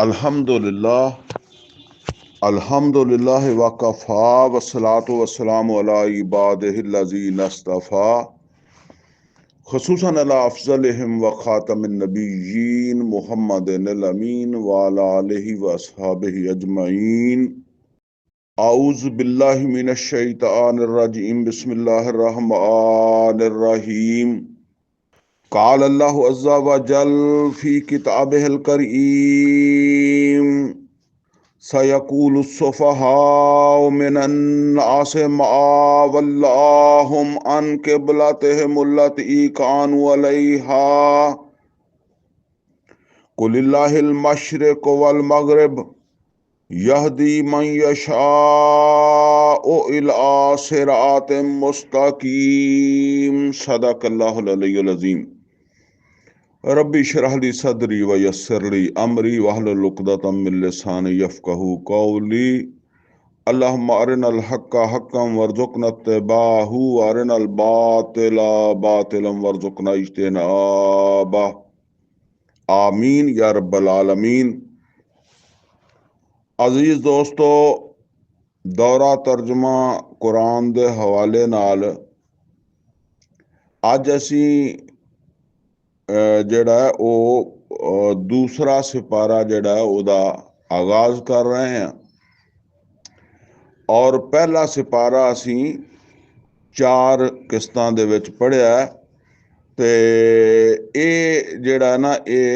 अल्हम्दुलिल्लाह अल्हम्दुलिल्लाह वकफ़ा वस्सलातु वस्सलामु अला इबादिहिल्लज़ीना इस्तफ़ा खुसूसन अला अफ़ज़लिहिम व ख़ातमिन नबिय्यीन मुहम्मदिनिल अमीन व अला आलिहि व अस्हाबिहि अजमईन। आऊज़ु बिल्लाहि मिनश शैतानिर रजीम बिस्मिल्लाहिर रहमानिर रहीम। क़ाल अल्लाहु अज़्ज़ा व जल फ़ी किताबिहिल करीम सयक़ूलुस्सुफ़हाउ मिनन्नासि मा वल्लाहुम अन क़िबलतिहिमुल्लती कानू अलैहा क़ुलिल्लाहिल मशरिक़ु वल मग़रिब यहदी मन यशाउ इला सिरातिम मुस्तक़ीम। सदक़ल्लाहुल अलियुल अज़ीम। रब्बी इश्रह ली सदरी व यस्सिर ली अमरी वहलुल उक़दतम मिन लिसानी यफ़क़हू क़ौली। अल्लाहुम्मा अरिनल हक़्क़ हक़्क़न वरज़ुक़ना इत्तिबाअहू व अरिनल बातिला बातिलन वरज़ुक़ना इज्तिनाबह। आमीन या रब्बल आलमीन। अजीज दोस्तों, दौरा तर्जुमा कुरान दे हवाले नाल अज असी ਜਿਹੜਾ ਉਹ दूसरा सिपारा ਜਿਹੜਾ ਉਹਦਾ आगाज कर रहे हैं और पहला सिपारा असी 4 किस्तां दे विच पढ़िया ते ਇਹ ਜਿਹੜਾ ना ਇਹ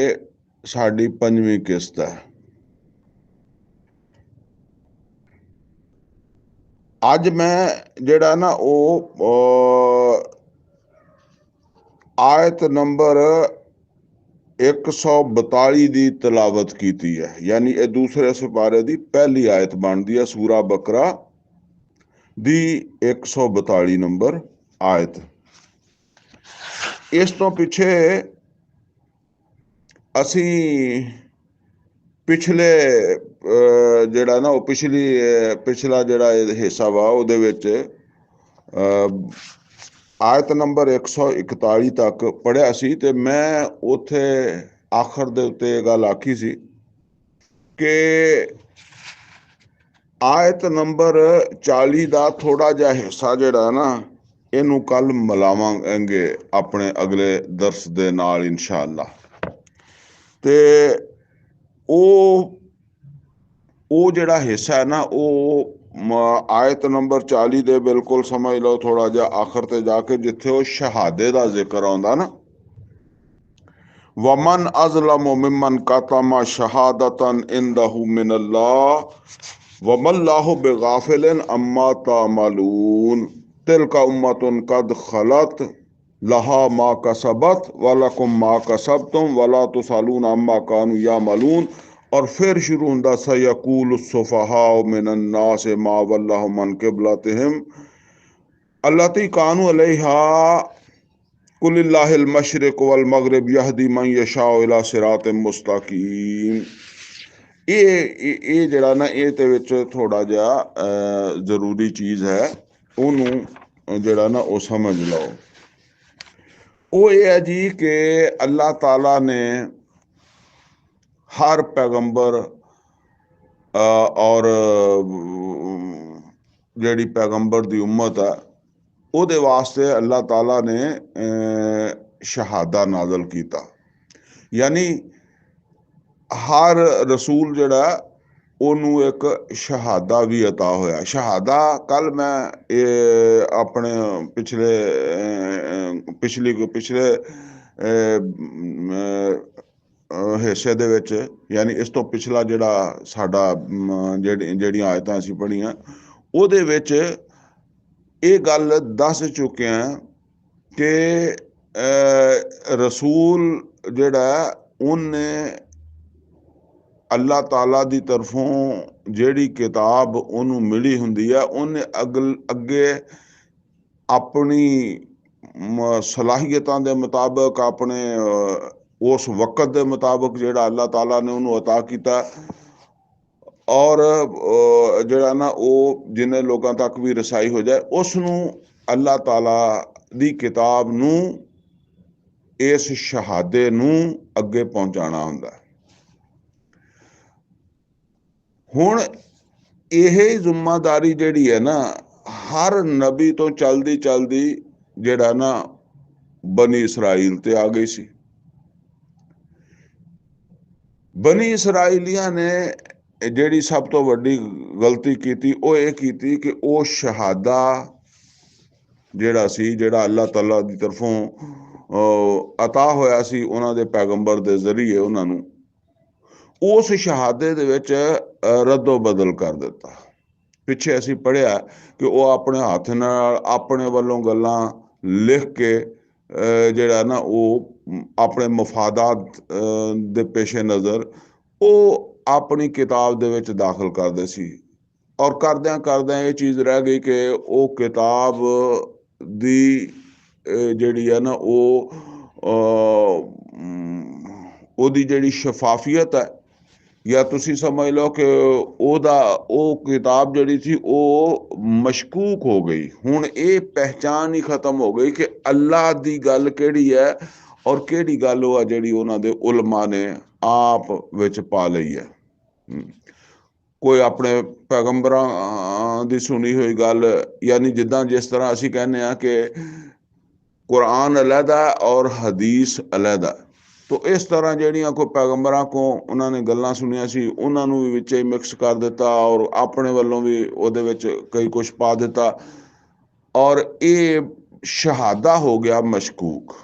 साडी 5ਵੀਂ किस्त है। ਅੱਜ मैं ਜਿਹੜਾ ना ਉਹ आयत नंबर 142 की तलावत की है, यानी ये दूसरे सिपारे की पहली आयत बनती है सूरा बकरा दी 142 नंबर आयत। इस तो पिछे असी पिछले जड़ा ना पिछला जड़ा हिस्सा वा उहदे विच आयत नंबर 141 तक पढ़िया सी ते मैं उथे आखिर दे उत्ते गल आखी सी कि आयत नंबर 40 का थोड़ा जिहा हिस्सा जिहड़ा ना इनू कल मिलावांगे अपने अगले दर्स दे नाल इंशाअल्लाह। ते ਉਹ ਜਿਹੜਾ हिस्सा है ना ਉਹ आयत नंबर 40 दे बिल्कुल समझ लो थोड़ा जिहा आखिर ते जाके जिथे वो शहादे का जिक्र आउंदा ना, वमन अज़लमु मिम्मन कतमा शहादतन इंदहु मिनल्लाह वमल्लाहु बिगाफिलिन अम्मा तामलून तिलका उम्मतुन कद खलत लहा मा कसबत वलकुम मा कसबतुम वला तुसलून अम्मा कानू यामलून। और फिर शुरू होंदा सयक़ूलुस्सुफ़हाउ मिनन्नासि मा वल्लाहुम अन क़िबलतिहिम अल्लती कानू अलैहा कुलिल्लाहिल मशरिक़ु वल मग़रिब यहदी मन यशाउ इला सिरातिम मुस्तक़ीम। ये जड़ा ना ये विच थोड़ा जिहा जरूरी चीज़ है, उन्होंने जड़ा ना वो समझ लो। वो ये है जी कि अल्लाह ताला ने हर पैगंबर और जिहड़ी पैगंबर दी उम्मत है उहदे वास्ते अल्लाह ताला ने शहादा नाज़िल कीता, यानी हर रसूल जिहड़ा ਉਹਨੂੰ एक शहादा भी अता होया। शहादा कल मैं अपने पिछले हिस्से दे विच यानी इस तो पिछला जिहड़ा साडा ਜਿਹੜੀਆਂ आयतां असीं पढ़ियां ਉਹਦੇ विच ये गल दस चुके हैं कि रसूल जिहड़ा उन्हें अल्लाह ताला दी तरफों जिहड़ी किताब उन्होंने मिली हुंदी है उन्हें अगे अपनी सलाहियतां दे मुताबिक अपने उस वक़्त दे मुताबिक जिहड़ा अल्लाह ताला ने उन्होंने अता कीता और जिहड़ा ना वो जिन्हें लोगों तक भी रसाई हो जाए उसनूं अल्लाह ताला दी किताब नूं इस शहादे नूं अगे पहुंचाना हुंदा है। ਹੁਣ ਇਹ ਜ਼ਿੰਮੇਵਾਰੀ ਜਿਹੜੀ ਹੈ ਨਾ, ਹਰ ਨਬੀ ਤੋਂ ਚਲਦੀ ਚਲਦੀ ਜਿਹੜਾ ਨਾ ਬਨੀ ਇਸਰਾਈਲ ਤੇ ਆ ਗਈ ਸੀ। ਬਨੀ ਇਸਰਾਈਲੀਆਂ ਨੇ ਜਿਹੜੀ ਸਭ ਤੋਂ ਵੱਡੀ ਗਲਤੀ ਕੀਤੀ ਉਹ ਇਹ ਕੀਤੀ ਕਿ ਉਹ ਸ਼ਹਾਦਾ ਜਿਹੜਾ ਸੀ, ਜਿਹੜਾ ਅੱਲਾਹ ਤਾਲਾ ਦੀ ਤਰਫੋਂ ਅਤਾ ਹੋਇਆ ਸੀ ਉਹਨਾਂ ਦੇ ਪੈਗੰਬਰ ਦੇ ਜ਼ਰੀਏ ਉਹਨਾਂ ਨੂੰ, ਉਸ ਸ਼ਹਾਦੇ ਦੇ ਵਿੱਚ ਰੱਦੋ ਬਦਲ ਕਰ ਦਿੱਤਾ। ਪਿੱਛੇ ਅਸੀਂ ਪੜ੍ਹਿਆ ਕਿ ਉਹ ਆਪਣੇ ਹੱਥ ਨਾਲ ਆਪਣੇ ਵੱਲੋਂ ਗੱਲਾਂ ਲਿਖ ਕੇ ਜਿਹੜਾ ਨਾ ਉਹ ਆਪਣੇ ਮਫਾਦਾਤ ਦੇ ਪੇਸ਼ੇ ਨਜ਼ਰ ਉਹ ਆਪਣੀ ਕਿਤਾਬ ਦੇ ਵਿੱਚ ਦਾਖਲ ਕਰਦੇ ਸੀ। ਔਰ ਕਰਦਿਆਂ ਕਰਦਿਆਂ ਇਹ ਚੀਜ਼ ਰਹਿ ਗਈ ਕਿ ਉਹ ਕਿਤਾਬ ਦੀ ਜਿਹੜੀ ਹੈ ਨਾ ਉਹਦੀ ਜਿਹੜੀ ਸ਼ਫਾਫੀਅਤ ਹੈ, ਜਾਂ ਤੁਸੀਂ ਸਮਝ ਲਓ ਕਿ ਉਹ ਕਿਤਾਬ ਜਿਹੜੀ ਸੀ ਉਹ ਮਸ਼ਕੂਕ ਹੋ ਗਈ। ਹੁਣ ਇਹ ਪਹਿਚਾਨ ਹੀ ਖਤਮ ਹੋ ਗਈ ਕਿ ਅੱਲਾਹ ਦੀ ਗੱਲ ਕਿਹੜੀ ਹੈ ਔਰ ਕਿਹੜੀ ਗੱਲ ਉਹ ਆ ਜਿਹੜੀ ਉਹਨਾਂ ਦੇ ਉਲਮਾ ਨੇ ਆਪ ਵਿੱਚ ਪਾ ਲਈ ਹੈ। ਕੋਈ ਆਪਣੇ ਪੈਗੰਬਰਾਂ ਦੀ ਸੁਣੀ ਹੋਈ ਗੱਲ, ਯਾਨੀ ਜਿੱਦਾਂ ਜਿਸ ਤਰ੍ਹਾਂ ਅਸੀਂ ਕਹਿੰਦੇ ਹਾਂ ਕਿ ਕੁਰਾਨ ਅਲੱਗਾ ਔਰ ਹਦੀਸ ਅਲੱਗਾ, ਤੋ ਇਸ ਤਰ੍ਹਾਂ ਜਿਹੜੀਆਂ ਕੋਈ ਪੈਗੰਬਰਾਂ ਕੋ ਉਹਨਾਂ ਨੇ ਗੱਲਾਂ ਸੁਣੀਆਂ ਸੀ ਉਹਨਾਂ ਨੂੰ ਵੀ ਵਿੱਚ ਹੀ ਮਿਕਸ ਕਰ ਦਿੱਤਾ ਔਰ ਆਪਣੇ ਵੱਲੋਂ ਵੀ ਉਹਦੇ ਵਿੱਚ ਕਈ ਕੁਛ ਪਾ ਦਿੱਤਾ, ਔਰ ਇਹ ਸ਼ਹਾਦਾ ਹੋ ਗਿਆ ਮਸ਼ਕੂਕ।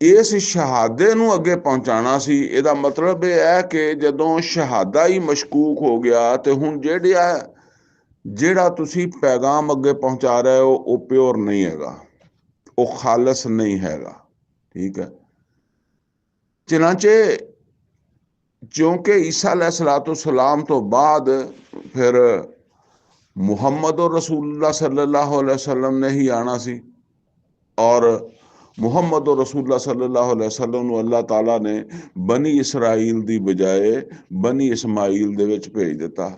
ਇਸ ਸ਼ਹਾਦੇ ਨੂੰ ਅੱਗੇ ਪਹੁੰਚਾਉਣਾ ਸੀ। ਇਹਦਾ ਮਤਲਬ ਇਹ ਹੈ ਕਿ ਜਦੋਂ ਸ਼ਹਾਦਾ ਹੀ ਮਸ਼ਕੂਕ ਹੋ ਗਿਆ ਤੇ ਹੁਣ ਜਿਹੜਾ ਤੁਸੀਂ ਪੈਗਾਮ ਅੱਗੇ ਪਹੁੰਚਾ ਰਹੇ ਹੋ ਉਹ ਪਿਓਰ ਨਹੀਂ ਹੈਗਾ, ਉਹ ਖਾਲਸ ਨਹੀਂ ਹੈਗਾ। ਠੀਕ ਹੈ, ਚਨਾਂਚੇ ਕਿਉਂਕਿ ਈਸਾ अलैहिस्सलाम ਤੋਂ ਬਾਅਦ ਫਿਰ ਮੁਹੰਮਦ ਰਸੂਲullah सल्लल्लाहु अलैहि वसल्लम ਨੇ ਹੀ ਆਣਾ ਸੀ, ਔਰ ਮੁਹੰਮਦ रसूलुल्लाह सल्लल्लाहु अलैहि वसल्लम ਨੂੰ ਅੱਲਾਹ ਤਾਲਾ ਨੇ ਬਨੀ ਇਸਰਾਈਲ ਦੀ ਬਜਾਏ ਬਨੀ ਇਸਮਾਈਲ ਦੇ ਵਿੱਚ ਭੇਜ ਦਿੱਤਾ।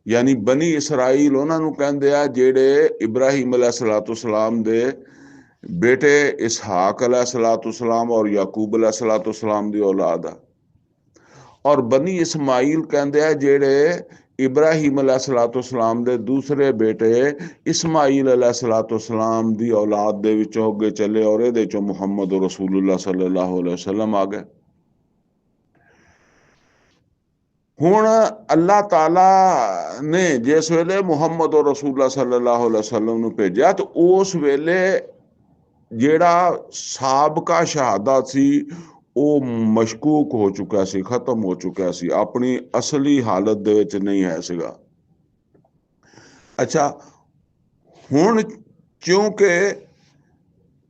ਯਾਨੀ ਬਨੀ ਇਸਰਾਈਲ ਉਹਨਾਂ ਨੂੰ ਕਹਿੰਦੇ ਆ ਜਿਹੜੇ ਇਬਰਾਹੀਮ अलैहिस्सलाम ਦੇ बेटे इसहाक अलैहिस्सलाम और याकूब अलैहिस्सलाम ਦੀ औलाद ਆ, ਔਰ ਬਨੀ ਇਸਮਾਈਲ ਕਹਿੰਦੇ ਆ ਜਿਹੜੇ ਇਬਰਾਹੀਮ अलैहिस्सलाम ਦੇ ਦੂਸਰੇ ਬੇਟੇ ਇਸਮਾਈਲ अलैहिस्सलाम ਦੀ ਔਲਾਦ ਦੇ ਵਿੱਚੋਂ ਅੱਗੇ ਚੱਲੇ, ਔਰ ਇਹਦੇ ਚੋਂ ਮੁਹੰਮਦ रसूलुल्लाह सल्लल्लाहु अलैहि वसल्लम ਆ ਗਏ। ਹੁਣ ਅੱਲਾਹ ਤਾਲਾ ਨੇ ਜਿਸ ਵੇਲੇ ਮੁਹੰਮਦ रसूलुल्लाह सल्लल्लाहु अलैहि वसल्लम ਨੂੰ ਭੇਜਿਆ ਤਾਂ ਉਸ ਵੇਲੇ ਜਿਹੜਾ ਸਾਬਕਾ ਸ਼ਹਾਦਤ ਸੀ ਉਹ ਮਸ਼ਕੂਕ ਹੋ ਚੁੱਕਾ ਸੀ, ਖਤਮ ਹੋ ਚੁੱਕਿਆ ਸੀ, ਆਪਣੀ ਅਸਲੀ ਹਾਲਤ ਦੇ ਵਿੱਚ ਨਹੀਂ ਹੈ ਸੀਗਾ। ਅੱਛਾ, ਹੁਣ ਕਿਉਂਕਿ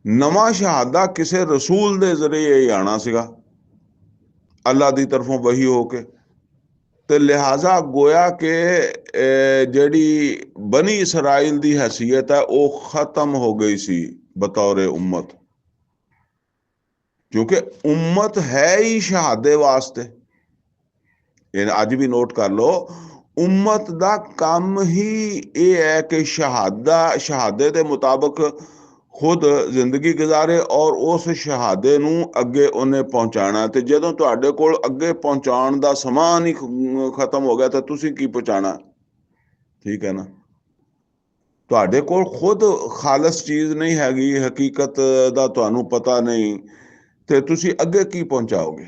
ਨਵਾਂ ਸ਼ਹਾਦਾ ਕਿਸੇ ਰਸੂਲ ਦੇ ਜ਼ਰੀਏ ਹੀ ਆਣਾ ਸੀਗਾ ਅੱਲਾਹ ਦੀ ਤਰਫੋਂ ਵਹੀ ਹੋ ਕੇ, ਤੇ ਲਿਹਾਜ਼ਾ ਗੋਇਆ ਕਿ ਜਿਹੜੀ ਬਨੀ ਇਸਰਾਈਲ ਦੀ ਹੈਸੀਅਤ ਹੈ ਉਹ ਖਤਮ ਹੋ ਗਈ ਸੀ ਬਤੌਰ ਉम्मत, ਕਿਉਂਕਿ उम्मत ਹੈ ਹੀ ਸ਼ਹਾਦੇ ਵਾਸਤੇ। ਇਹ ਅੱਜ ਵੀ ਨੋਟ ਕਰ ਲਓ, उम्मत ਦਾ ਕੰਮ ਹੀ ਇਹ ਹੈ ਕਿ ਸ਼ਹਾਦੇ ਦੇ ਮੁਤਾਬਕ ਖੁਦ ਜ਼ਿੰਦਗੀ ਗੁਜ਼ਾਰੇ ਔਰ ਉਸ ਸ਼ਹਾਦੇ ਨੂੰ ਅੱਗੇ ਉਹਨੇ ਪਹੁੰਚਾਣਾ। ਤੇ ਜਦੋਂ ਤੁਹਾਡੇ ਕੋਲ ਅੱਗੇ ਪਹੁੰਚਾਉਣ ਦਾ ਸਮਾਂ ਨਹੀਂ ਖਤਮ ਹੋ ਗਿਆ ਤਾਂ ਤੁਸੀਂ ਕੀ ਪਹੁੰਚਾਣਾ? ਠੀਕ ਹੈ ਨਾ, ਤੁਹਾਡੇ ਕੋਲ ਖੁਦ ਖਾਲਸ ਚੀਜ਼ ਨਹੀਂ ਹੈਗੀ, ਹਕੀਕਤ ਦਾ ਤੁਹਾਨੂੰ ਪਤਾ ਨਹੀਂ, ਤੇ ਤੁਸੀਂ ਅੱਗੇ ਕੀ ਪਹੁੰਚਾਓਗੇ?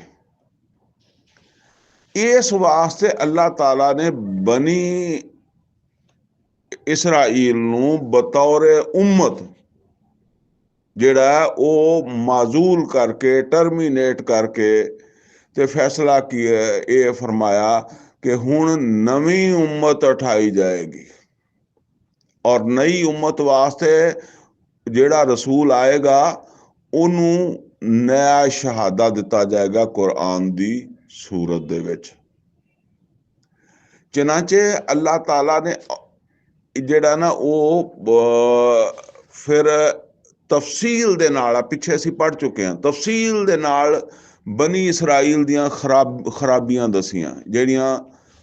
ਇਸ ਵਾਸਤੇ ਅੱਲਾਹ ਤਾਲਾ ਨੇ ਬਨੀ ਇਸਰਾਈਲ ਨੂੰ ਬਤੌਰ उम्मत ਜਿਹੜਾ ਉਹ ਮਾਜ਼ੂਲ ਕਰਕੇ, ਟਰਮੀਨੇਟ ਕਰਕੇ ਤੇ ਫੈਸਲਾ ਕੀ ਇਹ ਫਰਮਾਇਆ ਕਿ ਹੁਣ ਨਵੀਂ उम्मत ਉਠਾਈ ਜਾਏਗੀ, ਔਰ ਨਈ उम्मत ਵਾਸਤੇ ਜਿਹੜਾ ਰਸੂਲ ਆਏਗਾ ਉਹਨੂੰ ਨया ਸ਼ਹਾਦਾ ਦਿੱਤਾ ਜਾਏਗਾ ਕੁਰਾਨ ਦੀ ਸੂਰਤ ਦੇ ਵਿੱਚ। ਚਨਾਂਚੇ ਅੱਲਾਹ ਤਾਲਾ ਨੇ ਜਿਹੜਾ ਨਾ ਉਹ ਫਿਰ ਤਫਸੀਲ ਦੇ ਨਾਲ, ਪਿੱਛੇ ਅਸੀਂ ਪੜ੍ਹ ਚੁੱਕੇ ਹਾਂ, ਤਫਸੀਲ ਦੇ ਨਾਲ ਬਨੀ ਇਸਰਾਈਲ ਦੀਆਂ ਖਰਾਬੀਆਂ ਦਸੀਆਂ ਜਿਹੜੀਆਂ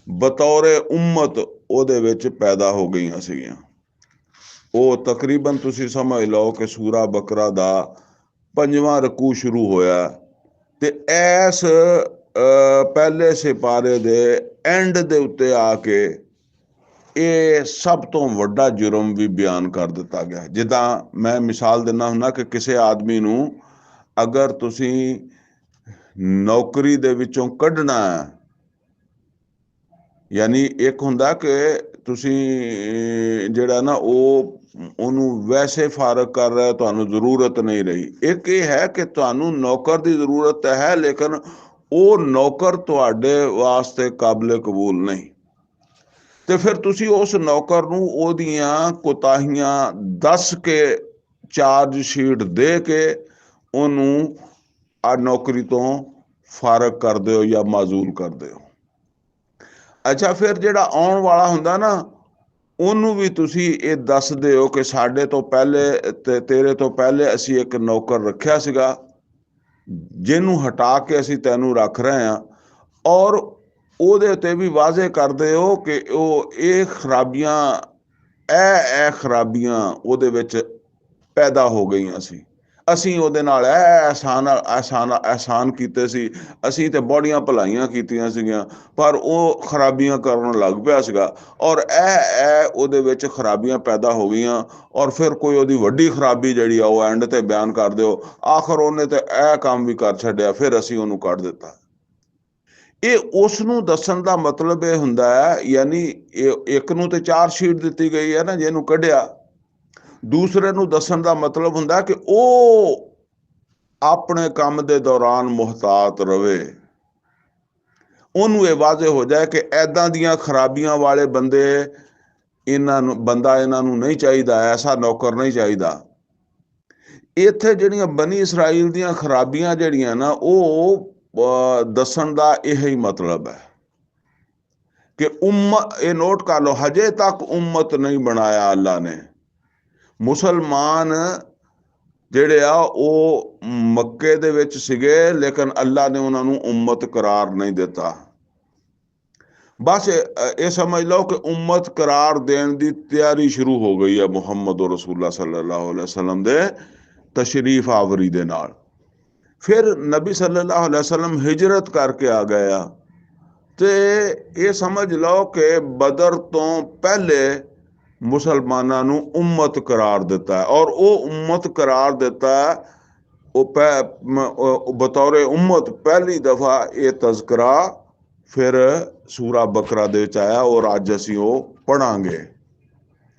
ਬਤੌਰ उम्मत ਉਹਦੇ ਵਿੱਚ ਪੈਦਾ ਹੋ ਗਈਆਂ ਸੀਗੀਆਂ। ਉਹ ਤਕਰੀਬਨ ਤੁਸੀਂ ਸਮਝ ਲਓ ਕਿ ਸੂਰਾ ਬਕਰਾ ਦਾ 5ਵਾਂ ਰਕੂ ਸ਼ੁਰੂ ਹੋਇਆ ਤੇ ਐਸ ਪਹਿਲੇ ਸਿਪਾਰੇ ਦੇ ਐਂਡ ਦੇ ਉੱਤੇ ਆ ਕੇ ਇਹ ਸਭ ਤੋਂ ਵੱਡਾ ਜੁਰਮ ਵੀ ਬਿਆਨ ਕਰ ਦਿੱਤਾ ਗਿਆ। ਜਿੱਦਾਂ ਮੈਂ ਮਿਸਾਲ ਦਿੰਦਾ ਹੁੰਦਾ ਕਿ ਕਿਸੇ ਆਦਮੀ ਨੂੰ ਅਗਰ ਤੁਸੀਂ ਨੌਕਰੀ ਦੇ ਵਿੱਚੋਂ ਕੱਢਣਾ ਹੈ, ਯਾਨੀ ਇੱਕ ਹੁੰਦਾ ਕਿ ਤੁਸੀਂ ਜਿਹੜਾ ਨਾ ਉਹਨੂੰ ਵੈਸੇ ਫਾਰਗ ਕਰ ਰਿਹਾ, ਤੁਹਾਨੂੰ ਜ਼ਰੂਰਤ ਨਹੀਂ ਰਹੀ। ਇੱਕ ਇਹ ਹੈ ਕਿ ਤੁਹਾਨੂੰ ਨੌਕਰ ਦੀ ਜ਼ਰੂਰਤ ਹੈ, ਲੇਕਿਨ ਉਹ ਨੌਕਰ ਤੁਹਾਡੇ ਵਾਸਤੇ ਕਾਬਿਲ ਕਬੂਲ ਨਹੀਂ, ਤੇ ਫਿਰ ਤੁਸੀਂ ਉਸ ਨੌਕਰ ਨੂੰ ਉਹਦੀਆਂ ਕੋਤਾਹੀਆਂ ਦੱਸ ਕੇ ਚਾਰਜ ਸ਼ੀਟ ਦੇ ਕੇ ਉਹਨੂੰ ਆ ਨੌਕਰੀ ਤੋਂ ਫਾਰਗ ਕਰਦੇ ਹੋ ਜਾਂ ਮਾਜ਼ੂਲ ਕਰਦੇ ਹੋ। ਅੱਛਾ, ਫਿਰ ਜਿਹੜਾ ਆਉਣ ਵਾਲਾ ਹੁੰਦਾ ਨਾ, ਉਹਨੂੰ ਵੀ ਤੁਸੀਂ ਇਹ ਦੱਸਦੇ ਹੋ ਕਿ ਸਾਡੇ ਤੋਂ ਪਹਿਲੇ ਤੇ ਤੇਰੇ ਤੋਂ ਪਹਿਲੇ ਅਸੀਂ ਇੱਕ ਨੌਕਰ ਰੱਖਿਆ ਸੀਗਾ, ਜਿਹਨੂੰ ਹਟਾ ਕੇ ਅਸੀਂ ਤੈਨੂੰ ਰੱਖ ਰਹੇ ਹਾਂ, ਔਰ ਉਹਦੇ ਉੱਤੇ ਵੀ ਵਾਜ਼ੇ ਕਰਦੇ ਹੋ ਕਿ ਉਹ ਇਹ ਖਰਾਬੀਆਂ ਇਹ ਖਰਾਬੀਆਂ ਉਹਦੇ ਵਿੱਚ ਪੈਦਾ ਹੋ ਗਈਆਂ ਸੀ, ਅਸੀਂ ਉਹਦੇ ਨਾਲ ਅਹਿਸਾਨ ਕੀਤੇ ਸੀ, ਅਸੀਂ ਤੇ ਬੜੀਆਂ ਭਲਾਈਆਂ ਕੀਤੀਆਂ ਸੀਗੀਆਂ, ਪਰ ਉਹ ਖਰਾਬੀਆਂ ਕਰਨ ਲੱਗ ਪਿਆ ਸੀਗਾ, ਔਰ ਇਹ ਉਹਦੇ ਵਿੱਚ ਖਰਾਬੀਆਂ ਪੈਦਾ ਹੋ ਗਈਆਂ, ਔਰ ਫਿਰ ਕੋਈ ਉਹਦੀ ਵੱਡੀ ਖਰਾਬੀ ਜਿਹੜੀ ਆ ਉਹ ਐਂਡ ਤੇ ਬਿਆਨ ਕਰ ਦਿਓ, ਆਖਰ ਉਹਨੇ ਤੇ ਇਹ ਕੰਮ ਵੀ ਕਰ ਛੱਡਿਆ, ਫਿਰ ਅਸੀਂ ਉਹਨੂੰ ਕੱਢ ਦਿੱਤਾ। ਇਹ ਉਸ ਨੂੰ ਦੱਸਣ ਦਾ ਮਤਲਬ ਇਹ ਹੁੰਦਾ ਹੈ, ਯਾਨੀ ਇੱਕ ਨੂੰ ਤੇ ਚਾਰ ਸ਼ੀਟ ਦਿੱਤੀ ਗਈ ਹੈ ਨਾ ਜਿਹਨੂੰ ਕੱਢਿਆ, ਦੂਸਰੇ ਨੂੰ ਦੱਸਣ ਦਾ ਮਤਲਬ ਹੁੰਦਾ ਕਿ ਉਹ ਆਪਣੇ ਕੰਮ ਦੇ ਦੌਰਾਨ ਮੁਹਤਾਤ ਰਵੇ, ਉਹਨੂੰ ਇਹ ਵਾਜ਼ੇ ਹੋ ਜਾਏ ਕਿ ਐਦਾਂ ਦੀਆਂ ਖਰਾਬੀਆਂ ਵਾਲੇ ਇਹਨਾਂ ਨੂੰ ਨਹੀਂ ਚਾਹੀਦਾ, ਐਸਾ ਨੌਕਰ ਨਹੀਂ ਚਾਹੀਦਾ। ਇੱਥੇ ਜਿਹੜੀਆਂ ਬਨੀ ਇਸਰਾਈਲ ਦੀਆਂ ਖਰਾਬੀਆਂ ਜਿਹੜੀਆਂ ਨਾ, ਉਹ ਦੱਸਣ ਦਾ ਇਹੀ ਮਤਲਬ ਹੈ ਕਿ ਇਹ ਨੋਟ ਕਰ ਲਓ, ਹਜੇ ਤੱਕ ਉਮਤ ਨਹੀਂ ਬਣਾਇਆ ਅੱਲਾ ਨੇ। ਮੁਸਲਮਾਨ ਜਿਹੜੇ ਆ ਉਹ ਮੱਕੇ ਦੇ ਵਿੱਚ ਸੀਗੇ, ਲੇਕਿਨ ਅੱਲਾ ਨੇ ਉਹਨਾਂ ਨੂੰ ਉਮਤ ਕਰਾਰ ਨਹੀਂ ਦਿੱਤਾ। ਬਸ ਇਹ ਸਮਝ ਲਓ ਕਿ ਉਮਤ ਕਰਾਰ ਦੇਣ ਦੀ ਤਿਆਰੀ ਸ਼ੁਰੂ ਹੋ ਗਈ ਹੈ ਮੁਹੰਮਦ ਰਸੂਲੁल्लाह ਸੱਲੱਲਾਹੁ ਅਲੈहि ਵਸੱਲਮ ਦੇ ਤਸ਼ਰੀਫ ਆਵਰੀ ਦੇ ਨਾਲ। ਫਿਰ ਨਬੀ ਸੱਲੱਲਾਹੁ ਅਲੈहि ਵਸੱਲਮ ਹਿਜਰਤ ਕਰਕੇ ਆ ਗਏ ਆ, ਤੇ ਇਹ ਸਮਝ ਲਓ ਕਿ ਬਦਰ ਤੋਂ ਪਹਿਲੇ ਮੁਸਲਮਾਨਾਂ ਨੂੰ ਉਮਤ ਕਰਾਰ ਦਿੱਤਾ, ਔਰ ਉਹ ਉਮਤ ਕਰਾਰ ਦਿੱਤਾ ਉਹ ਬਤੌਰ ਉਮਤ ਪਹਿਲੀ ਦਫਾ ਇਹ ਤਜ਼ਕਰਾ ਫਿਰ ਸੂਰਾ ਬਕਰਾ ਦੇ ਵਿੱਚ ਆਇਆ, ਔਰ ਅੱਜ ਅਸੀਂ ਉਹ ਪੜਾਂਗੇ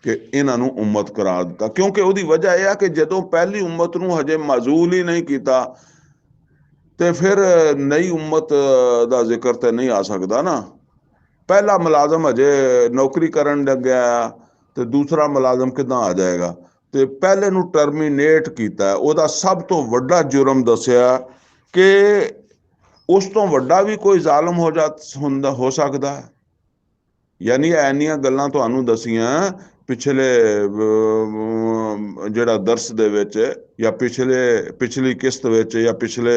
ਕਿ ਇਹਨਾਂ ਨੂੰ ਉਮਤ ਕਰਾਰ ਦਿੱਤਾ। ਕਿਉਂਕਿ ਉਹਦੀ ਵਜ੍ਹਾ ਇਹ ਆ ਕਿ ਜਦੋਂ ਪਹਿਲੀ ਉਮਤ ਨੂੰ ਹਜੇ ਮਾਜ਼ੂਲ ਹੀ ਨਹੀਂ ਕੀਤਾ, ਤੇ ਫਿਰ ਨਈ ਉਮਤ ਦਾ ਜ਼ਿਕਰ ਤੇ ਨਹੀਂ ਆ ਸਕਦਾ ਨਾ। ਪਹਿਲਾ ਮੁਲਾਜ਼ਮ ਹਜੇ ਨੌਕਰੀ ਕਰਨ ਲੱਗਿਆ ਤੇ ਦੂਸਰਾ ਮੁਲਾਜ਼ਮ ਕਿੱਦਾਂ ਆ ਜਾਏਗਾ? ਤੇ ਪਹਿਲੇ ਨੂੰ ਟਰਮੀਨੇਟ ਕੀਤਾ। ਉਹਦਾ ਸਭ ਤੋਂ ਵੱਡਾ ਜੁਰਮ ਦੱਸਿਆ ਕਿ ਉਸ ਤੋਂ ਵੱਡਾ ਵੀ ਕੋਈ ਜ਼ਾਲਮ ਹੋ ਸਕਦਾ। ਯਾਨੀ ਇੰਨੀਆਂ ਗੱਲਾਂ ਤੁਹਾਨੂੰ ਦੱਸੀਆਂ ਪਿਛਲੇ ਜਿਹੜਾ ਦਰਸ ਦੇ ਵਿੱਚ, ਜਾਂ ਪਿਛਲੀ ਕਿਸ਼ਤ ਵਿੱਚ, ਜਾਂ ਪਿਛਲੇ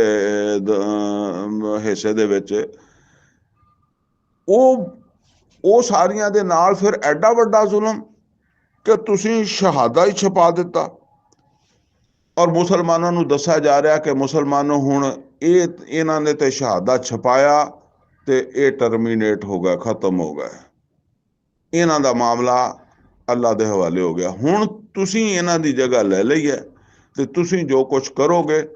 ਹਿੱਸੇ ਦੇ ਵਿੱਚ, ਉਹ ਸਾਰੀਆਂ ਦੇ ਨਾਲ ਫਿਰ ਐਡਾ ਵੱਡਾ ਜ਼ੁਲਮ ਕਿ ਤੁਸੀਂ ਸ਼ਹਾਦਾ ਹੀ ਛਪਾ ਦਿੱਤਾ। ਔਰ ਮੁਸਲਮਾਨਾਂ ਨੂੰ ਦੱਸਿਆ ਜਾ ਰਿਹਾ ਕਿ ਮੁਸਲਮਾਨੋ ਹੁਣ ਇਹਨਾਂ ਨੇ ਤੇ ਸ਼ਹਾਦਾ ਛਪਾਇਆ ਤੇ ਇਹ ਟਰਮੀਨੇਟ ਹੋ ਗਿਆ, ਖਤਮ ਹੋ ਗਿਆ, ਇਹਨਾਂ ਦਾ ਮਾਮਲਾ ਅੱਲਾ ਦੇ ਹਵਾਲੇ ਹੋ ਗਿਆ। ਹੁਣ ਤੁਸੀਂ ਇਹਨਾਂ ਦੀ ਜਗ੍ਹਾ ਲੈ ਲਈ ਹੈ, ਤੇ ਤੁਸੀਂ ਜੋ ਕੁਝ ਕਰੋਗੇ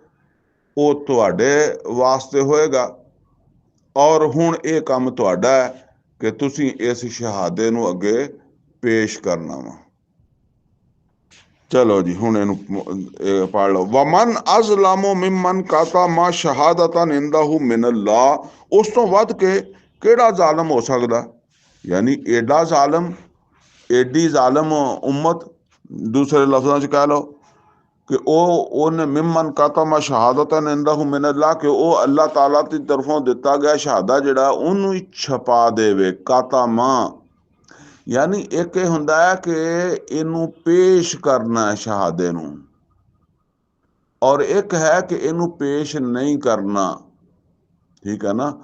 ਉਹ ਤੁਹਾਡੇ ਵਾਸਤੇ ਹੋਏਗਾ, ਔਰ ਹੁਣ ਇਹ ਕੰਮ ਤੁਹਾਡਾ ਹੈ ਕਿ ਤੁਸੀਂ ਇਸ ਸ਼ਹਾਦੇ ਨੂੰ ਅੱਗੇ ਪੇਸ਼ ਕਰਨਾ ਵਾ। ਚਲੋ ਜੀ, ਹੁਣ ਇਹਨੂੰ ਪੜ੍ਹ ਲਓ। ਵਮਨ ਅਜ਼ਲਮੁ ਮਿਮਨ ਕਤਮ ਸ਼ਹਾਦਤਨ ਇੰਦਹੁ ਮਿਨ ਅੱਲਾਹ। ਉਸ ਤੋਂ ਵੱਧ ਕੇ ਕਿਹੜਾ ਜ਼ਾਲਮ ਹੋ ਸਕਦਾ? ਯਾਨੀ ਐਡਾ ਜ਼ਾਲਮ, ਐਡੀ ਜ਼ਾਲਮ ਉਮਤ, ਦੂਸਰੇ ਲਫ਼ਜ਼ਾਂ 'ਚ ਕਹਿ ਲਓ ਕਿ ਉਹਨੇ ਮਿਮਨ ਕਤਮ ਸ਼ਹਾਦਤਨ ਇੰਦਹੁ ਮਿਨ ਅੱਲਾਹ, ਕਿ ਉਹ ਅੱਲਾਹ ਤਾਲਾ ਦੀ ਤਰਫੋਂ ਦਿੱਤਾ ਗਿਆ ਸ਼ਹਾਦਾ ਜਿਹੜਾ ਉਹਨੂੰ ਹੀ ਛਪਾ ਦੇਵੇ। ਕਾਤਮਾ ਯਾਨੀ ਇੱਕ ਇਹ ਹੁੰਦਾ ਹੈ ਕਿ ਇਹਨੂੰ ਪੇਸ਼ ਕਰਨਾ ਹੈ ਸ਼ਹਾਦੇ ਨੂੰ, ਔਰ ਇੱਕ ਹੈ ਕਿ ਇਹਨੂੰ ਪੇਸ਼ ਨਹੀਂ ਕਰਨਾ। ਠੀਕ ਹੈ ਨਾ?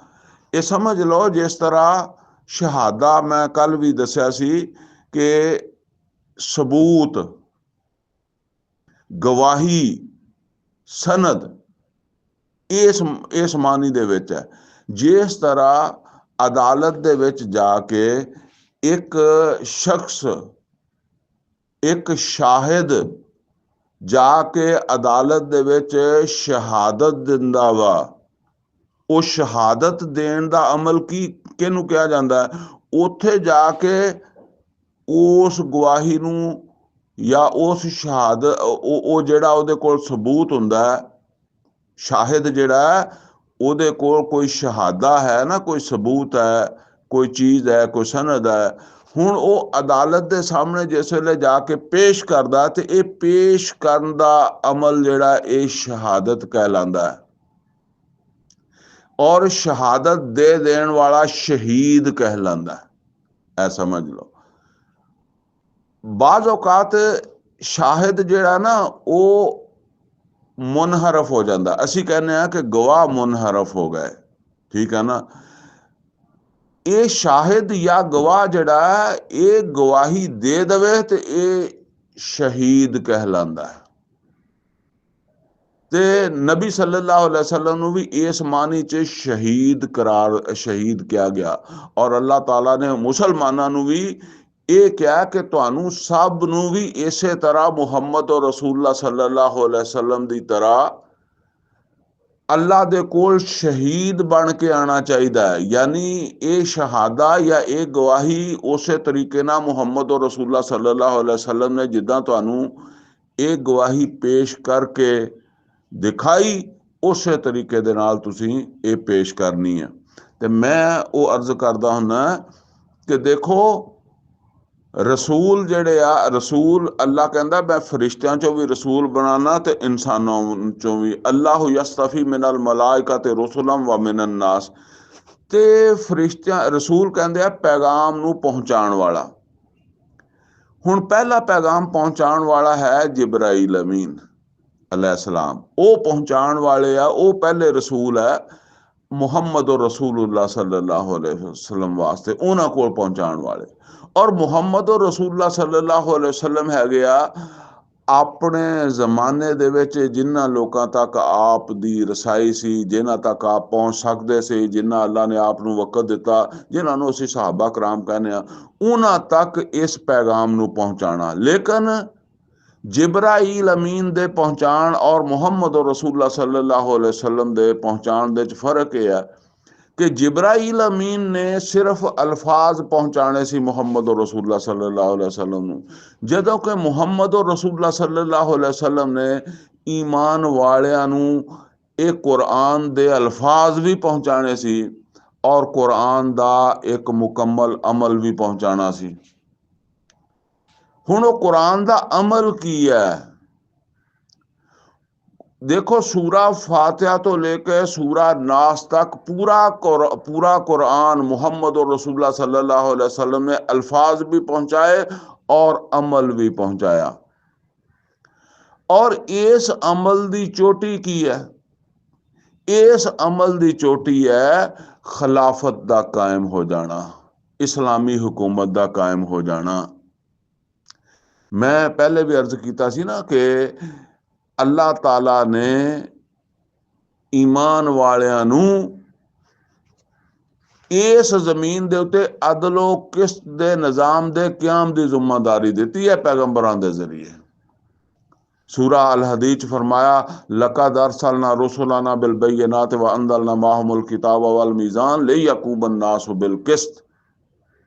ਇਹ ਸਮਝ ਲਓ ਜਿਸ ਤਰ੍ਹਾਂ ਸ਼ਹਾਦਾ ਮੈਂ ਕੱਲ ਵੀ ਦੱਸਿਆ ਸੀ ਕਿ ਸਬੂਤ, ਗਵਾਹੀ, ਸਨਦ ਇਸ ਮਾਨੀ ਦੇ ਵਿੱਚ ਹੈ। ਜਿਸ ਤਰ੍ਹਾਂ ਅਦਾਲਤ ਦੇ ਵਿੱਚ ਜਾ ਕੇ ਇੱਕ ਸ਼ਖਸ, ਇੱਕ ਸ਼ਾਹਿਦ ਜਾ ਕੇ ਅਦਾਲਤ ਦੇ ਵਿੱਚ ਸ਼ਹਾਦਤ ਦਿੰਦਾ ਵਾ। ਉਹ ਸ਼ਹਾਦਤ ਦੇਣ ਦਾ ਅਮਲ ਕਿਹਨੂੰ ਕਿਹਾ ਜਾਂਦਾ ਹੈ? ਉੱਥੇ ਜਾ ਕੇ ਉਸ ਗਵਾਹੀ ਨੂੰ ਜਾਂ ਉਸ ਸ਼ਹਾਦਤ, ਉਹ ਜਿਹੜਾ ਉਹਦੇ ਕੋਲ ਸਬੂਤ ਹੁੰਦਾ ਹੈ, ਸ਼ਾਹਿਦ ਜਿਹੜਾ ਹੈ, ਉਹਦੇ ਕੋਲ ਕੋਈ ਸ਼ਹਾਦਾ ਹੈ ਨਾ, ਕੋਈ ਸਬੂਤ ਹੈ, ਕੋਈ ਚੀਜ਼ ਹੈ, ਕੋਈ ਸਨਦ ਹੈ। ਹੁਣ ਉਹ ਅਦਾਲਤ ਦੇ ਸਾਹਮਣੇ ਜਿਸ ਵੇਲੇ ਜਾ ਕੇ ਪੇਸ਼ ਕਰਦਾ, ਤੇ ਇਹ ਪੇਸ਼ ਕਰਨ ਦਾ ਅਮਲ ਜਿਹੜਾ ਇਹ ਸ਼ਹਾਦਤ ਕਹਿਲਾਂਦਾ ਹੈ। ਔਰ ਸ਼ਹਾਦਤ ਦੇ ਦੇਣ ਵਾਲਾ ਸ਼ਹੀਦ ਕਹਿਲਾਂਦਾ ਹੈ। ਇਹ ਸਮਝ ਲਓ। ਬਾਜ਼ ਔਕਾਤ ਸ਼ਾਹਿਦ ਜਿਹੜਾ ਨਾ ਉਹ ਮੁਨਹਰਫ ਹੋ ਜਾਂਦਾ। ਅਸੀਂ ਕਹਿੰਦੇ ਹਾਂ ਕਿ ਗਵਾਹ ਮੁਨਹਰਫ ਹੋ ਗਏ, ਠੀਕ ਹੈ ਨਾ। ਇਹ ਸ਼ਾਹਿਦ ਜਾਂ ਗਵਾਹ ਜਿਹੜਾ ਇਹ ਗਵਾਹੀ ਦੇ ਦੇਵੇ ਤੇ ਇਹ ਸ਼ਹੀਦ ਕਹਿਲਾਂਦਾ ਹੈ। ਤੇ ਨਬੀ ਸੱਲੱਲਾਹੁ ਅਲੈहि ਵਸੱਲਮ ਨੂੰ ਵੀ ਇਸ ਮਾਨੀ 'ਚ ਸ਼ਹੀਦ ਕਿਹਾ ਗਿਆ। ਔਰ ਅੱਲਾਹ ਤਾਲਾ ਨੇ ਮੁਸਲਮਾਨਾਂ ਨੂੰ ਵੀ ਇਹ ਕਿਹਾ ਕਿ ਤੁਹਾਨੂੰ ਸਭ ਨੂੰ ਵੀ ਇਸੇ ਤਰ੍ਹਾਂ ਮੁਹੰਮਦ ਰਸੂਲullah ਸੱਲੱਲਾਹੁ ਅਲੈहि ਵਸੱਲਮ ਦੀ ਤਰ੍ਹਾਂ ਅੱਲਾਹ ਦੇ ਕੋਲ ਸ਼ਹੀਦ ਬਣ ਕੇ ਆਉਣਾ ਚਾਹੀਦਾ ਹੈ। ਯਾਨੀ ਇਹ ਸ਼ਹਾਦਾ ਜਾਂ ਇਹ ਗਵਾਹੀ ਉਸੇ ਤਰੀਕੇ ਨਾਲ ਮੁਹੰਮਦ ਰਸੂਲullah ਸੱਲੱਲਾਹੁ ਅਲੈहि ਵਸੱਲਮ ਨੇ ਜਿੱਦਾਂ ਤੁਹਾਨੂੰ ਇਹ ਗਵਾਹੀ ਪੇਸ਼ ਕਰਕੇ ਦਿਖਾਈ, ਉਸੇ ਤਰੀਕੇ ਦੇ ਨਾਲ ਤੁਸੀਂ ਇਹ ਪੇਸ਼ ਕਰਨੀ ਹੈ। ਤੇ ਮੈਂ ਉਹ ਅਰਜ਼ ਕਰਦਾ ਹੁੰਦਾ ਕਿ ਦੇਖੋ, ਰਸੂਲ ਜਿਹੜੇ ਆ, ਰਸੂਲ ਅੱਲਾਹ ਕਹਿੰਦਾ ਮੈਂ ਫਰਿਸ਼ਤਿਆਂ ਚੋਂ ਵੀ ਰਸੂਲ ਬਣਾਉਣਾ ਤੇ ਇਨਸਾਨਾਂ ਚੋਂ ਵੀ। ਅੱਲਾਹੁ ਯਸਤਫੀ ਮਿਨਲ ਮਲਾਇਕਤ ਰਸੁਲਮ व ਮਿਨਨ ਨਾਸ। ਤੇ ਫਰਿਸ਼ਤਿਆਂ, ਰਸੂਲ ਕਹਿੰਦੇ ਆ ਪੈਗਾਮ ਨੂੰ ਪਹੁੰਚਾਉਣ ਵਾਲਾ। ਹੁਣ ਪਹਿਲਾ ਪੈਗਾਮ ਪਹੁੰਚਾਉਣ ਵਾਲਾ ਹੈ ਜਿਬਰਾਈਲ ਅਮੀਨ अलैहिस्सलाम। ਉਹ ਪਹੁੰਚਾਉਣ ਵਾਲੇ ਆ, ਉਹ ਪਹਿਲੇ ਰਸੂਲ ਹੈ ਮੁਹੰਮਦ ਰਸੂਲullah ਸੱਲੱਲਾਹੁ ਅਲੈहि ਵਸੱਲਮ ਵਾਸਤੇ, ਉਹਨਾਂ ਕੋਲ ਪਹੁੰਚਾਉਣ ਵਾਲੇ। ਔਰ ਮੁਹੰਮਦ ਰਸੂਲullah ਸੱਲੱਲਾਹੁ ਅਲੈहि ਵਸੱਲਮ ਹੈਗੇ ਆ ਆਪਣੇ ਜ਼ਮਾਨੇ ਦੇ ਵਿੱਚ ਜਿਨ੍ਹਾਂ ਲੋਕਾਂ ਤੱਕ ਆਪ ਦੀ ਰਸਾਈ ਸੀ, ਜਿਨ੍ਹਾਂ ਤੱਕ ਆਪ ਪਹੁੰਚ ਸਕਦੇ ਸੀ, ਜਿਨ੍ਹਾਂ ਅੱਲਾਹ ਨੇ ਆਪ ਨੂੰ ਵਕਤ ਦਿੱਤਾ, ਜਿਨ੍ਹਾਂ ਨੂੰ ਅਸੀਂ ਸਹਾਬਾ ਕਰਾਮ ਕਹਿੰਦੇ ਆ, ਉਹਨਾਂ ਤੱਕ ਇਸ ਪੈਗਾਮ ਨੂੰ ਪਹੁੰਚਾਉਣਾ। ਲੇਕਿਨ ਜਿਬਰਾਈਲ ਅਮੀਨ ਦੇ ਪਹੁੰਚਾਉਣ ਔਰ ਮੁਹੰਮਦ ਰਸੂਲullah ਸੱਲੱਲਾਹੁ ਅਲੈहि ਵਸੱਲਮ ਦੇ ਪਹੁੰਚਾਉਣ ਦੇ ਵਿੱਚ ਫਰਕ ਇਹ ਹੈ ਕਿ ਜਿਬਰਾਈਲ ਅਮੀਨ ਨੇ ਸਿਰਫ ਅਲਫਾਜ਼ ਪਹੁੰਚਾਣੇ ਸੀ ਮੁਹੰਮਦ ਰਸੂਲullah ਸੱਲੱਲਾਹੁ ਅਲੈहि ਵਸੱਲਮ ਨੂੰ, ਜਦੋਂ ਕਿ ਮੁਹੰਮਦ ਰਸੂਲullah ਸੱਲੱਲਾਹੁ ਅਲੈहि ਵਸੱਲਮ ਨੇ ਈਮਾਨ ਵਾਲਿਆਂ ਨੂੰ ਇਹ ਕੁਰਾਨ ਦੇ ਅਲਫਾਜ਼ ਵੀ ਪਹੁੰਚਾਣੇ ਸੀ ਔਰ ਕੁਰਾਨ ਦਾ ਇੱਕ ਮੁਕੰਮਲ ਅਮਲ ਵੀ ਪਹੁੰਚਾਣਾ ਸੀ। ਹੁਣ ਉਹ ਕੁਰਾਨ ਦਾ ਅਮਲ ਕੀ ਹੈ? देखो, सूरा फातिहा तो लेकर सूरा नास तक पूरा कुरान मोहम्मद और रसूलुल्लाह सल्लल्लाहु अलैहि वसल्लम ने अल्फाज भी पहुंचाए और अमल भी पहुंचाया। और इस अमल दी चोटी की है? इस अमल दी चोटी है खिलाफत दा कायम हो जाना, इस्लामी हुकूमत दा कायम हो जाना। मैं पहले भी अर्ज किया सी ना कि ਅੱਲਾਹ ਤਾਲਾ ਨੇ ਈਮਾਨ ਵਾਲਿਆਂ ਨੂੰ ਇਸ ਜ਼ਮੀਨ ਦੇ ਉੱਤੇ ਅਦਲੋ ਕਿਸਤ ਦੇ ਨਿਜ਼ਾਮ ਦੇ ਕਿਆਮ ਦੀ ਜ਼ਿੰਮੇਵਾਰੀ ਦਿੱਤੀ ਹੈ ਪੈਗੰਬਰਾਂ ਦੇ ਜ਼ਰੀਏ। ਸੂਰਾ ਅਲ ਹਦੀਦ 'ਚ ਫਰਮਾਇਆ ਲਕਦ ਅਰਸਲਨਾ ਰਸੁਲਨਾ ਬਿਲ ਬਯਿਨਾਤ व अंज़लना माहुमुल किताब वल मीज़ान लियक़ूमन नासु बिल क़िस्त।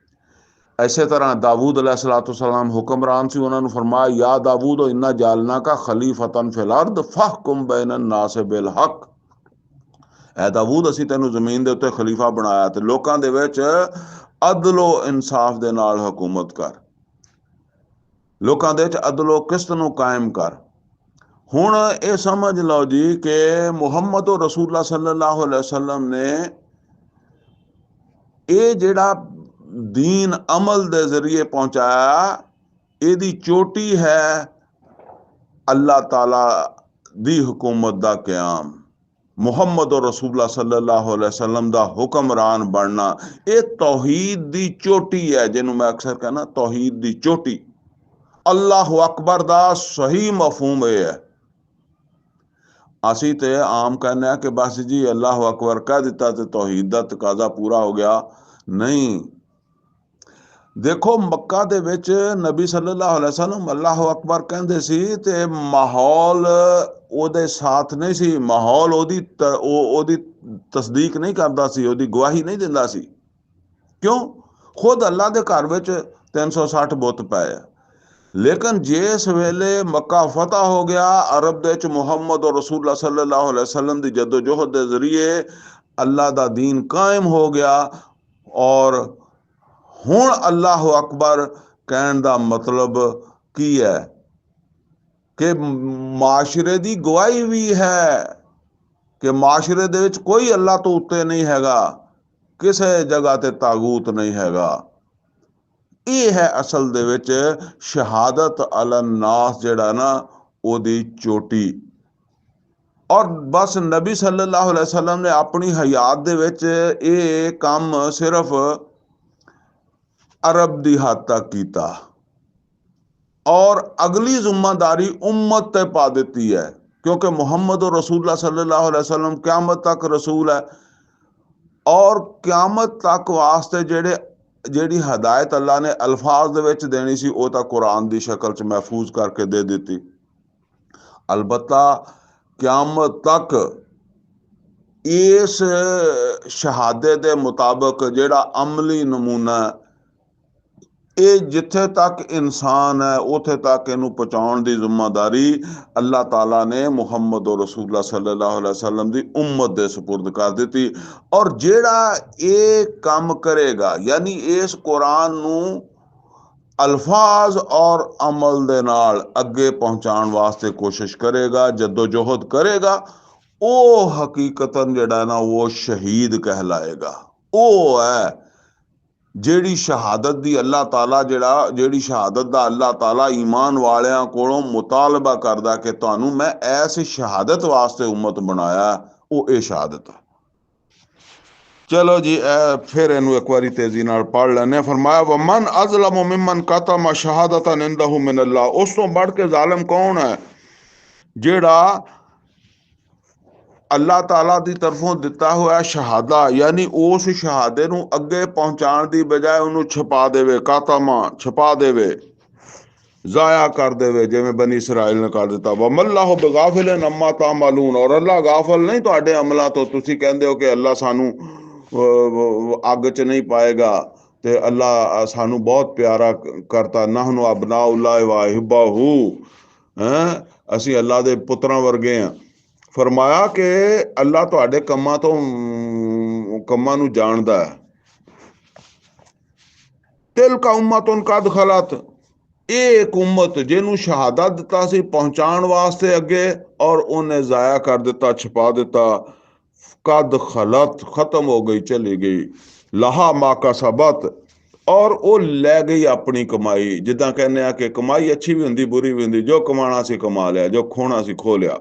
ਇਸੇ ਤਰ੍ਹਾਂ ਦਾਊਦ अलैहिस्सलाम ਹੁਕਮਰਾਨ ਸੀ, ਉਹਨਾਂ ਨੂੰ ਫਰਮਾਇਆ ਯਾ ਦਾਊਦ ਇੰਨਾ ਜਾਲਨਾ ਕਾ ਖਲੀਫਤਨ ਫਿਲ ਅਰਦ ਫਹਕੁਮ ਬੈਨਨ ਨਾਸ ਬਿਲ ਹਕ। ਐ ਦਾਊਦ ਅਸੀਂ ਤੈਨੂੰ ਜ਼ਮੀਨ ਦੇ ਉੱਤੇ ਖਲੀਫਾ ਬਣਾਇਆ ਤੇ ਲੋਕਾਂ ਦੇ ਵਿੱਚ ਅਦਲੋ ਇਨਸਾਫ ਦੇ ਨਾਲ ਹਕੂਮਤ ਕਰ, ਲੋਕਾਂ ਦੇ ਵਿੱਚ ਅਦਲੋ ਕਿਸਤ ਨੂੰ ਕਾਇਮ ਕਰ। ਹੁਣ ਇਹ ਸਮਝ ਲਓ ਜੀ ਕਿ ਮੁਹੰਮਦ ਰਸੂਲullah ਸੱਲੱਲਾਹੁ ਅਲੈहि ਵਸੱਲਮ ਨੇ ਇਹ ਜਿਹੜਾ दीन अमल दे जरिए पहुंचाया, ਇਹਦੀ चोटी है अल्लाह ताला दी हुकूमत दा क्याम, मुहम्मद रसूलullah सल्लल्लाहु अलैहि वसल्लम दा हुक्मरान बनना। ये तौहीद दी चोटी है, जिन्हों मैं अक्सर कहना तौहीद दी चोटी। अल्लाह अकबर दा सही मफहूम है ਅਸੀਂ ਤੇ ਆਮ ਕਹਿੰਦੇ ਆ ਕਿ ਬਸ ਜੀ ਅੱਲਾਹੁ ਅਕਬਰ ਕਹਿ ਦਿੱਤਾ ਤੇ ਤੌਹੀਦ ਦਾ ਤਕਾਜ਼ਾ ਪੂਰਾ ਹੋ ਗਿਆ। ਨਹੀਂ, ਦੇਖੋ ਮੱਕਾ ਦੇ ਵਿੱਚ ਨਬੀ ਸੱਲੱਲਾਹੁ ਅਲੈਹਿ ਵਸੱਲਮ ਅੱਲਾਹੁ ਅਕਬਰ ਕਹਿੰਦੇ ਸੀ ਤੇ ਮਾਹੌਲ ਉਹਦੇ ਸਾਥ ਨਹੀਂ ਸੀ। ਮਾਹੌਲ ਉਹਦੀ ਤਸਦੀਕ ਨਹੀਂ ਕਰਦਾ ਸੀ, ਉਹਦੀ ਗਵਾਹੀ ਨਹੀਂ ਦਿੰਦਾ ਸੀ। ਕਿਉਂ? ਖੁਦ ਅੱਲਾ ਦੇ ਘਰ ਵਿੱਚ 360 ਬੁੱਤ ਪਏ ਆ। ਲੇਕਿਨ ਜਿਸ ਵੇਲੇ ਮੱਕਾ ਫਤਹ ਹੋ ਗਿਆ, ਅਰਬ ਦੇ ਵਿੱਚ ਮੁਹੰਮਦ ਔਰ ਰਸੂਲullah ਸੱਲੱਲਾਹੁ ਅਲੈਹਿ ਵਸੱਲਮ ਦੀ ਜਦੋਜਹਿਦ ਦੇ ਜ਼ਰੀਏ ਅੱਲਾ ਦਾ ਦੀਨ ਕਾਇਮ ਹੋ ਗਿਆ। ਔਰ ਹੁਣ ਅੱਲਾਹੁ ਅਕਬਰ ਕਹਿਣ ਦਾ ਮਤਲਬ ਕੀ ਹੈ ਕਿ ਮਾਸ਼ਰੇ ਦੀ ਗਵਾਹੀ ਵੀ ਹੈ ਕਿ ਮਾਸ਼ਰੇ ਦੇ ਵਿੱਚ ਕੋਈ ਅੱਲਾ ਤੋਂ ਉੱਤੇ ਨਹੀਂ ਹੈਗਾ, ਕਿਸੇ ਜਗ੍ਹਾ ਤੇ ਤਾਗੂਤ ਨਹੀਂ ਹੈਗਾ। ਇਹ ਹੈ ਅਸਲ ਦੇ ਵਿੱਚ ਸ਼ਹਾਦਤ ਅਲਨਾਸ ਜਿਹੜਾ ਨਾ ਉਹਦੀ ਚੋਟੀ। ਔਰ ਬਸ ਨਬੀ ਸੱਲੱਲਾਹੁ ਅਲੈਹਿ ਵਸੱਲਮ ਨੇ ਆਪਣੀ ਹਯਾਤ ਦੇ ਵਿੱਚ ਇਹ ਕੰਮ ਸਿਰਫ ਅਰਬ ਦੀ ਹੱਦ ਤੱਕ ਕੀਤਾ ਔਰ ਅਗਲੀ ਜ਼ਿੰਮੇਦਾਰੀ ਉम्मत ਤੇ ਪਾ ਦਿੱਤੀ ਹੈ, ਕਿਉਂਕਿ ਮੁਹੰਮਦ ਔਰ ਰਸੂਲullah ਸੱਲੱਲਾਹੁ ਅਲੈਹਿ ਵਸੱਲਮ ਕਿਆਮਤ ਤੱਕ ਰਸੂਲ ਹੈ। ਔਰ ਕਿਆਮਤ ਤੱਕ ਵਾਸਤੇ ਜਿਹੜੀ ਹਦਾਇਤ ਅੱਲਾ ਨੇ ਅਲਫਾਜ਼ ਦੇ ਵਿੱਚ ਦੇਣੀ ਸੀ ਉਹ ਤਾਂ ਕੁਰਾਨ ਦੀ ਸ਼ਕਲ 'ਚ ਮਹਿਫੂਜ਼ ਕਰਕੇ ਦੇ ਦਿੱਤੀ। ਅਲਬੱਤਾ ਕਿਆਮਤ ਤੱਕ ਇਸ ਸ਼ਹਾਦਤ ਦੇ ਮੁਤਾਬਕ ਜਿਹੜਾ ਅਮਲੀ ਨਮੂਨਾ ਇਹ ਜਿੱਥੇ ਤੱਕ ਇਨਸਾਨ ਹੈ ਉੱਥੇ ਤੱਕ ਇਹਨੂੰ ਪਹੁੰਚਾਉਣ ਦੀ ਜ਼ਿੰਮੇਦਾਰੀ ਅੱਲਾਹ ਤਾਲਾ ਨੇ ਮੁਹੰਮਦ ਔਰ ਰਸੂਲullah ਸੱਲੱਲਾਹੁ ਅਲੈਹਿ ਵਸੱਲਮ ਦੀ ਉम्मत ਦੇ ਸਪੁਰਦ ਕਰ ਦਿੱਤੀ। ਔਰ ਜਿਹੜਾ ਇਹ ਕੰਮ ਕਰੇਗਾ, ਯਾਨੀ ਇਸ ਕੁਰਾਨ ਨੂੰ ਅਲਫਾਜ਼ ਔਰ ਅਮਲ ਦੇ ਨਾਲ ਅੱਗੇ ਪਹੁੰਚਾਉਣ ਵਾਸਤੇ ਕੋਸ਼ਿਸ਼ ਕਰੇਗਾ, ਜਦੋਜਹਿਦ ਕਰੇਗਾ, ਉਹ ਹਕੀਕਤਨ ਜਿਹੜਾ ਨਾ ਉਹ ਸ਼ਹੀਦ ਕਹਿਲਾਏਗਾ। ਉਹ ਹੈ ਜਿਹੜੀ ਸ਼ਹਾਦਤ ਦੀ ਅੱਲਾਹ ਤਾਲਾ ਜਿਹੜੀ ਸ਼ਹਾਦਤ ਦਾ ਅੱਲਾਹ ਤਾਲਾ ਈਮਾਨ ਵਾਲਿਆਂ ਕੋਲੋਂ ਮੁਤਾਲਬਾ ਕਰਦਾ ਕਿ ਤੁਹਾਨੂੰ ਮੈਂ ਐਸੀ ਸ਼ਹਾਦਤ ਵਾਸਤੇ ਉम्मत ਬਣਾਇਆ, ਉਹ ਇਹ ਸ਼ਹਾਦਤ ਹੈ। ਚਲੋ ਜੀ, ਫਿਰ ਇਹਨੂੰ ਇੱਕ ਵਾਰੀ ਤੇਜ਼ੀ ਨਾਲ ਪੜ੍ਹ ਲੈਂਦੇ। ਫਰਮਾਇਆ ਵਮਨ ਅਜ਼ਲਮ ਮਿਮਨ ਕਤਮ ਸ਼ਹਾਦਤਨ ਇੰਦਹੁ ਮਿਨ ਅੱਲਾਹ। ਉਸ ਤੋਂ ਵੱਧ ਕੇ ਜ਼ਾਲਿਮ ਕੌਣ ਹੈ ਜਿਹੜਾ ਅੱਲਾਹ ਤਾਲਾ ਦੀ ਤਰਫੋਂ ਦਿੱਤਾ ਹੋਇਆ ਸ਼ਹਾਦਾ, ਯਾਨੀ ਉਸ ਸ਼ਹਾਦੇ ਨੂੰ ਅੱਗੇ ਪਹੁੰਚਾਉਣ ਦੀ ਬਜਾਏ ਉਹਨੂੰ ਛੁਪਾ ਦੇਵੇ, ਕਾਤਮਾ ਛੁਪਾ ਦੇਵੇ, ਜ਼ਾਇਆ ਕਰ ਦੇਵੇ, ਜਿਵੇਂ ਬਨੀ ਇਸਰਾਇਲ ਨੇ ਕਰ ਦਿੱਤਾ। ਵਮੱਲਾਹੁ ਬਿਗਾਫਿਲਿਨ ਅਮਾ ਤਾਮਲੂਨ। ਔਰ ਅੱਲਾ ਗਾਫਲ ਨਹੀਂ ਤੁਹਾਡੇ ਅਮਲਾਂ ਤੋਂ। ਤੁਸੀਂ ਕਹਿੰਦੇ ਹੋ ਕਿ ਅੱਲਾ ਸਾਨੂੰ ਅੱਗ 'ਚ ਨਹੀਂ ਪਾਏਗਾ ਤੇ ਅੱਲਾ ਸਾਨੂੰ ਬਹੁਤ ਪਿਆਰਾ ਕਰਤਾ। ਨਹਨੁ ਅਬਨਾਉல்லாਹ व ਅਹਿਬਾਹੂ, ਅਸੀਂ ਅੱਲਾ ਦੇ ਪੁੱਤਰਾਂ ਵਰਗੇ ਹਾਂ। ਫਰਮਾਇਆ ਕਿ ਅੱਲਾ ਤੁਹਾਡੇ ਕੰਮਾਂ ਨੂੰ ਜਾਣਦਾ ਹੈ। ਤਿਲਕਾ ਉਮਤੁਨ ਕਦ ਖਲਤ। ਇਹ ਇੱਕ ਉम्मत ਜਿਹਨੂੰ ਸ਼ਹਾਦਤ ਦਿੱਤਾ ਸੀ ਪਹੁੰਚਾਉਣ ਵਾਸਤੇ ਅੱਗੇ, ਔਰ ਉਹਨੇ ਜ਼ਾਇਆ ਕਰ ਦਿੱਤਾ, ਛੁਪਾ ਦਿੱਤਾ। ਕਦ ਖਲਤ, ਖਤਮ ਹੋ ਗਈ, ਚਲੀ ਗਈ। ਲਹਾ ਮਾ ਕਸਬਤ, ਔਰ ਉਹ ਲੈ ਗਈ ਆਪਣੀ ਕਮਾਈ। ਜਿੱਦਾਂ ਕਹਿੰਦੇ ਆ ਕਿ ਕਮਾਈ ਅੱਛੀ ਵੀ ਹੁੰਦੀ ਬੁਰੀ ਵੀ ਹੁੰਦੀ, ਜੋ ਕਮਾਣਾ ਸੀ ਕਮਾ ਲਿਆ, ਜੋ ਖੋਣਾ ਸੀ ਖੋ ਲਿਆ।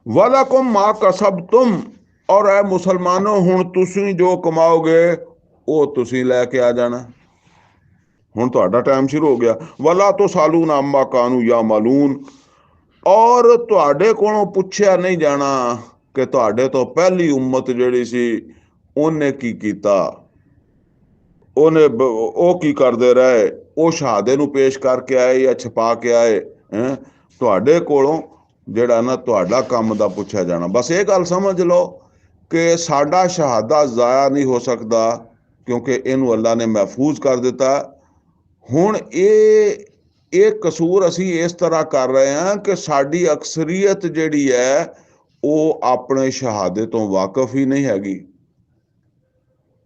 ਵਲਕੁਮ ਮਾ ਕਸਬਤੁਮ, ਔਰ ਐ ਮੁਸਲਮਾਨੋ ਹੁਣ ਤੁਸੀਂ ਜੋ ਕਮਾਓਗੇ ਉਹ ਤੁਸੀਂ ਲੈ ਕੇ ਆ ਜਾਣਾ। ਹੁਣ ਤੁਹਾਡਾ ਟਾਈਮ ਸ਼ੁਰੂ ਹੋ ਗਿਆ। ਵਲਾ ਤੁਸਾਲੂਨ ਅਮਾ ਕਾਨੂ ਯਾਮਲੂਨ, ਔਰ ਤੁਹਾਡੇ ਕੋਲੋਂ ਪੁੱਛਿਆ ਨਹੀਂ ਜਾਣਾ ਕਿ ਤੁਹਾਡੇ ਤੋਂ ਪਹਿਲੀ ਉम्मत ਜਿਹੜੀ ਸੀ ਉਹਨੇ ਕੀ ਕੀਤਾ, ਉਹ ਕੀ ਕਰਦੇ ਰਹੇ, ਉਹ ਸ਼ਹਾਦੇ ਨੂੰ ਪੇਸ਼ ਕਰਕੇ ਆਏ ਜਾਂ ਛਪਾ ਕੇ ਆਏ। ਤੁਹਾਡੇ ਕੋਲੋਂ ਜਿਹੜਾ ਨਾ ਤੁਹਾਡਾ ਕੰਮ ਦਾ ਪੁੱਛਿਆ ਜਾਣਾ। ਬਸ ਇਹ ਗੱਲ ਸਮਝ ਲਓ ਕਿ ਸਾਡਾ ਸ਼ਹਾਦਾ ਜ਼ਾਇਆ ਨਹੀਂ ਹੋ ਸਕਦਾ, ਕਿਉਂਕਿ ਇਹਨੂੰ ਅੱਲਾ ਨੇ ਮਹਿਫੂਜ਼ ਕਰ ਦਿੱਤਾ। ਹੁਣ ਇਹ ਕਸੂਰ ਅਸੀਂ ਇਸ ਤਰ੍ਹਾਂ ਕਰ ਰਹੇ ਹਾਂ ਕਿ ਸਾਡੀ ਅਕਸਰੀਅਤ ਜਿਹੜੀ ਹੈ ਉਹ ਆਪਣੇ ਸ਼ਹਾਦੇ ਤੋਂ ਵਾਕਿਫ ਹੀ ਨਹੀਂ ਹੈਗੀ।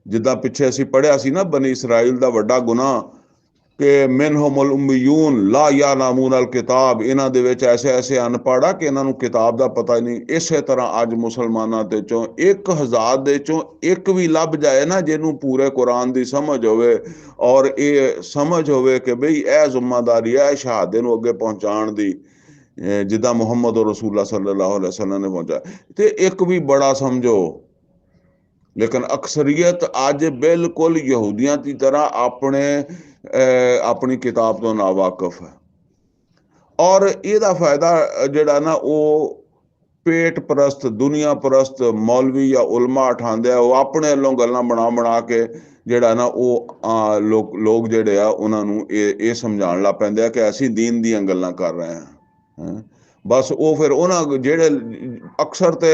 ਜਿੱਦਾਂ ਪਿੱਛੇ ਅਸੀਂ ਪੜ੍ਹਿਆ ਸੀ ਨਾ ਬਨੀ ਇਸਰਾਇਲ ਦਾ ਵੱਡਾ ਗੁਨਾਹ ਕਿ ਮਿਨਹੁਮੁਲ ਉਮੀਯੂਨ ਲਾ ਯਅਲਮੂਨ ਅਲ ਕਿਤਾਬ, ਇਹਨਾਂ ਦੇ ਵਿੱਚ ਐਸੇ ਅਨਪੜ੍ਹ ਆ ਕਿ ਇਹਨਾਂ ਨੂੰ ਕਿਤਾਬ ਦਾ ਪਤਾ ਹੀ ਨਹੀਂ। ਇਸੇ ਤਰ੍ਹਾਂ ਅੱਜ ਮੁਸਲਮਾਨਾਂ ਦੇ ਚੋਂ 1000 ਦੇ ਚੋਂ ਇੱਕ ਵੀ ਲੱਭ ਜਾਏ ਨਾ ਜਿਹਨੂੰ ਪੂਰੇ ਕੁਰਾਨ ਦੀ ਸਮਝ ਹੋਵੇ ਔਰ ਇਹ ਸਮਝ ਹੋਵੇ ਕਿ ਬਈ ਇਹ ਜ਼ਿੰਮੇਦਾਰੀ ਹੈ ਸ਼ਹਾਦੇ ਨੂੰ ਅੱਗੇ ਪਹੁੰਚਾਉਣ ਦੀ, ਜਿੱਦਾਂ ਮੁਹੰਮਦ ਰਸੂਲullah ਸੱਲੱਲਾਹੁ ਅਲੈਹਿ ਵਸੱਲਮ ਨੇ ਪਹੁੰਚਾਇਆ, ਤੇ ਇੱਕ ਵੀ ਬੜਾ ਸਮਝੋ। ਲੇਕਿਨ ਅਕਸਰੀਅਤ ਅੱਜ ਬਿਲਕੁਲ ਯਹੂਦੀਆਂ ਦੀ ਤਰ੍ਹਾਂ ਆਪਣੀ ਕਿਤਾਬ ਤੋਂ ਨਾਵਾਕਿਫ ਹੈ। ਔਰ ਇਹਦਾ ਫਾਇਦਾ ਜਿਹੜਾ ਨਾ ਉਹ पेट परस्त दुनिया परस्त मौलवी या उलमा उठाते वो अपने वालों गल्लां बना के ਜਿਹੜਾ ਨਾ ਉਹ ਲੋਕ ਜਿਹੜੇ ਆ ਉਹਨਾਂ ਨੂੰ ਇਹ ਸਮਝਾਉਣ ਲੱਗ ਪੈਂਦੇ ਆ ਕਿ ਅਸੀਂ ਦੀਨ ਦੀਆਂ ਗੱਲਾਂ ਕਰ ਰਹੇ ਹਾਂ। ਬਸ ਉਹ ਫਿਰ ਉਹਨਾਂ ਜਿਹੜੇ ਅਕਸਰ ਤੇ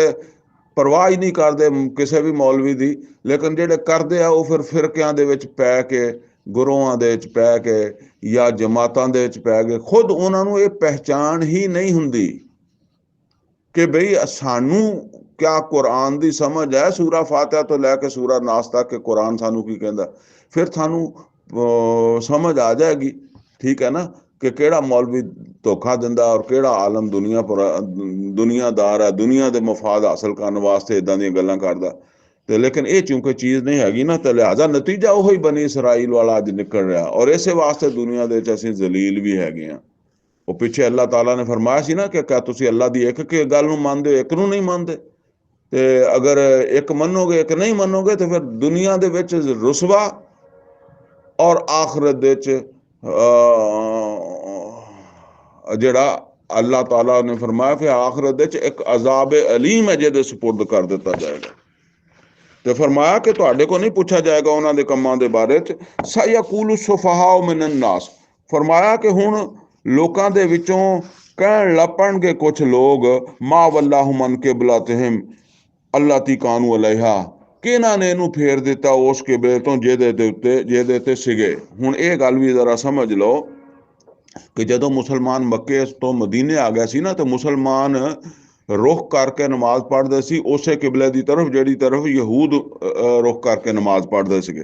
ਪਰਵਾਹ ਹੀ ਨਹੀਂ ਕਰਦੇ ਕਿਸੇ ਵੀ ਮੌਲਵੀ ਦੀ, ਲੇਕਿਨ ਜਿਹੜੇ ਕਰਦੇ ਆ ਉਹ ਫਿਰ ਫਿਰਕਿਆਂ ਦੇ ਵਿੱਚ ਪੈ ਕੇ, ਗੁਰੂਆਂ ਦੇ ਵਿੱਚ ਪੈ ਕੇ ਜਾਂ ਜਮਾਤਾਂ ਦੇ ਵਿੱਚ ਪੈ ਕੇ ਖੁਦ ਉਹਨਾਂ ਨੂੰ ਇਹ ਪਹਿਚਾਣ ਹੀ ਨਹੀਂ ਹੁੰਦੀ ਕਿ ਬਈ ਸਾਨੂੰ ਕਿਆ ਕੁਰਾਨ ਦੀ ਸਮਝ ਹੈ। ਸੂਰਾ ਫਾਤਿਹਾ ਤੋਂ ਲੈ ਕੇ ਸੂਰਾ ਨਾਸ ਤੱਕ ਕਿ ਕੁਰਾਨ ਸਾਨੂੰ ਕੀ ਕਹਿੰਦਾ, ਫਿਰ ਸਾਨੂੰ ਸਮਝ ਆ ਜਾਏਗੀ, ਠੀਕ ਹੈ ਨਾ, ਕਿ ਕਿਹੜਾ ਮੌਲਵੀ ਧੋਖਾ ਦਿੰਦਾ ਔਰ ਕਿਹੜਾ ਆਲਮ ਦੁਨੀਆਦਾਰ ਹੈ, ਦੁਨੀਆ ਦੇ ਮਫਾਦ ਹਾਸਲ ਕਰਨ ਵਾਸਤੇ ਇਦਾਂ ਦੀਆਂ ਗੱਲਾਂ ਕਰਦਾ। ਤੇ ਲੇਕਿਨ ਇਹ ਚੂੰਕਿ ਚੀਜ਼ ਨਹੀਂ ਹੈਗੀ ਨਾ, ਤੇ ਲਿਹਾਜ਼ਾ ਨਤੀਜਾ ਉਹੀ ਬਣੀ ਇਸਰਾਈਲ ਵਾਲਾ ਅੱਜ ਨਿਕਲ ਰਿਹਾ, ਔਰ ਇਸੇ ਵਾਸਤੇ ਦੁਨੀਆ ਦੇ ਵਿੱਚ ਅਸੀਂ ਜ਼ਲੀਲ ਵੀ ਹੈਗੇ ਹਾਂ। ਉਹ ਪਿੱਛੇ ਅੱਲਾਹ ਤਾਲਾ ਨੇ ਫਰਮਾਇਆ ਸੀ ਨਾ ਕਿ ਕਿਆ ਤੁਸੀਂ ਅੱਲਾਹ ਦੀ ਇੱਕ ਗੱਲ ਨੂੰ ਮੰਨਦੇ ਹੋ, ਇੱਕ ਨੂੰ ਨਹੀਂ ਮੰਨਦੇ। ਤੇ ਅਗਰ ਇੱਕ ਮੰਨੋਗੇ ਇੱਕ ਨਹੀਂ ਮੰਨੋਗੇ ਤੇ ਫਿਰ ਦੁਨੀਆ ਦੇ ਵਿੱਚ ਰੁਸਵਾ ਔਰ ਆਖਰਤ ਦੇ ਵਿੱਚ ਜਿਹੜਾ ਅੱਲਾਹ ਤਾਲਾ ਨੇ ਫਰਮਾਇਆ ਫਿਰ ਆਖਰਤ ਦੇ ਵਿੱਚ ਇੱਕ ਅਜ਼ਾਬ ਅਲੀਮ ਹੈ ਜਿਹਦੇ ਸਪੁਰਦ ਕਰ ਦਿੱਤਾ ਜਾਏਗਾ। ਤੇ ਫਰਮਾਇਆ ਕਿ ਤੁਹਾਡੇ ਕੋਲ ਨਹੀਂ ਪੁੱਛਿਆ ਜਾਏਗਾ ਉਹਨਾਂ ਦੇ ਕੰਮਾਂ ਦੇ ਬਾਰੇ ਚ। ਸਯਕੂਲੁ ਸੁਫਹਾਉ ਮਿਨਨ ਨਾਸ, ਫਰਮਾਇਆ ਕਿ ਹੁਣ ਲੋਕਾਂ ਦੇ ਵਿੱਚੋਂ ਕਹਿਣ ਲੱਪਣਗੇ ਕੁਛ ਲੋਕ, ਮਾ ਵੱਲਾਹੁਮ ਅਨ ਕਿਬਲਤਿਹਿਮ ਅੱਲਾਤੀ ਕਾਨੂ ਅਲੈਹਾ, ਕਿ ਇਹਨਾਂ ਨੇ ਇਹਨੂੰ ਫੇਰ ਦਿੱਤਾ ਉਸ ਕਿਬਲੇ ਤੋਂ ਜਿਹਦੇ ਤੇ ਸੀਗੇ। ਹੁਣ ਇਹ ਗੱਲ ਵੀ ਜ਼ਰਾ ਸਮਝ ਲਓ ਕਿ ਜਦੋਂ ਮੁਸਲਮਾਨ ਮੱਕੇ ਤੋਂ ਮਦੀਨੇ ਆ ਗਿਆ ਸੀ ਨਾ, ਤੇ ਮੁਸਲਮਾਨ ਰੁਖ ਕਰਕੇ ਨਮਾਜ਼ ਪੜ੍ਹਦੇ ਸੀ ਉਸੇ ਕਿਬਲੇ ਦੀ ਤਰਫ ਜਿਹੜੀ ਤਰਫ ਯਹੂਦ ਰੁਖ ਕਰਕੇ ਨਮਾਜ਼ ਪੜ੍ਹਦੇ ਸੀਗੇ।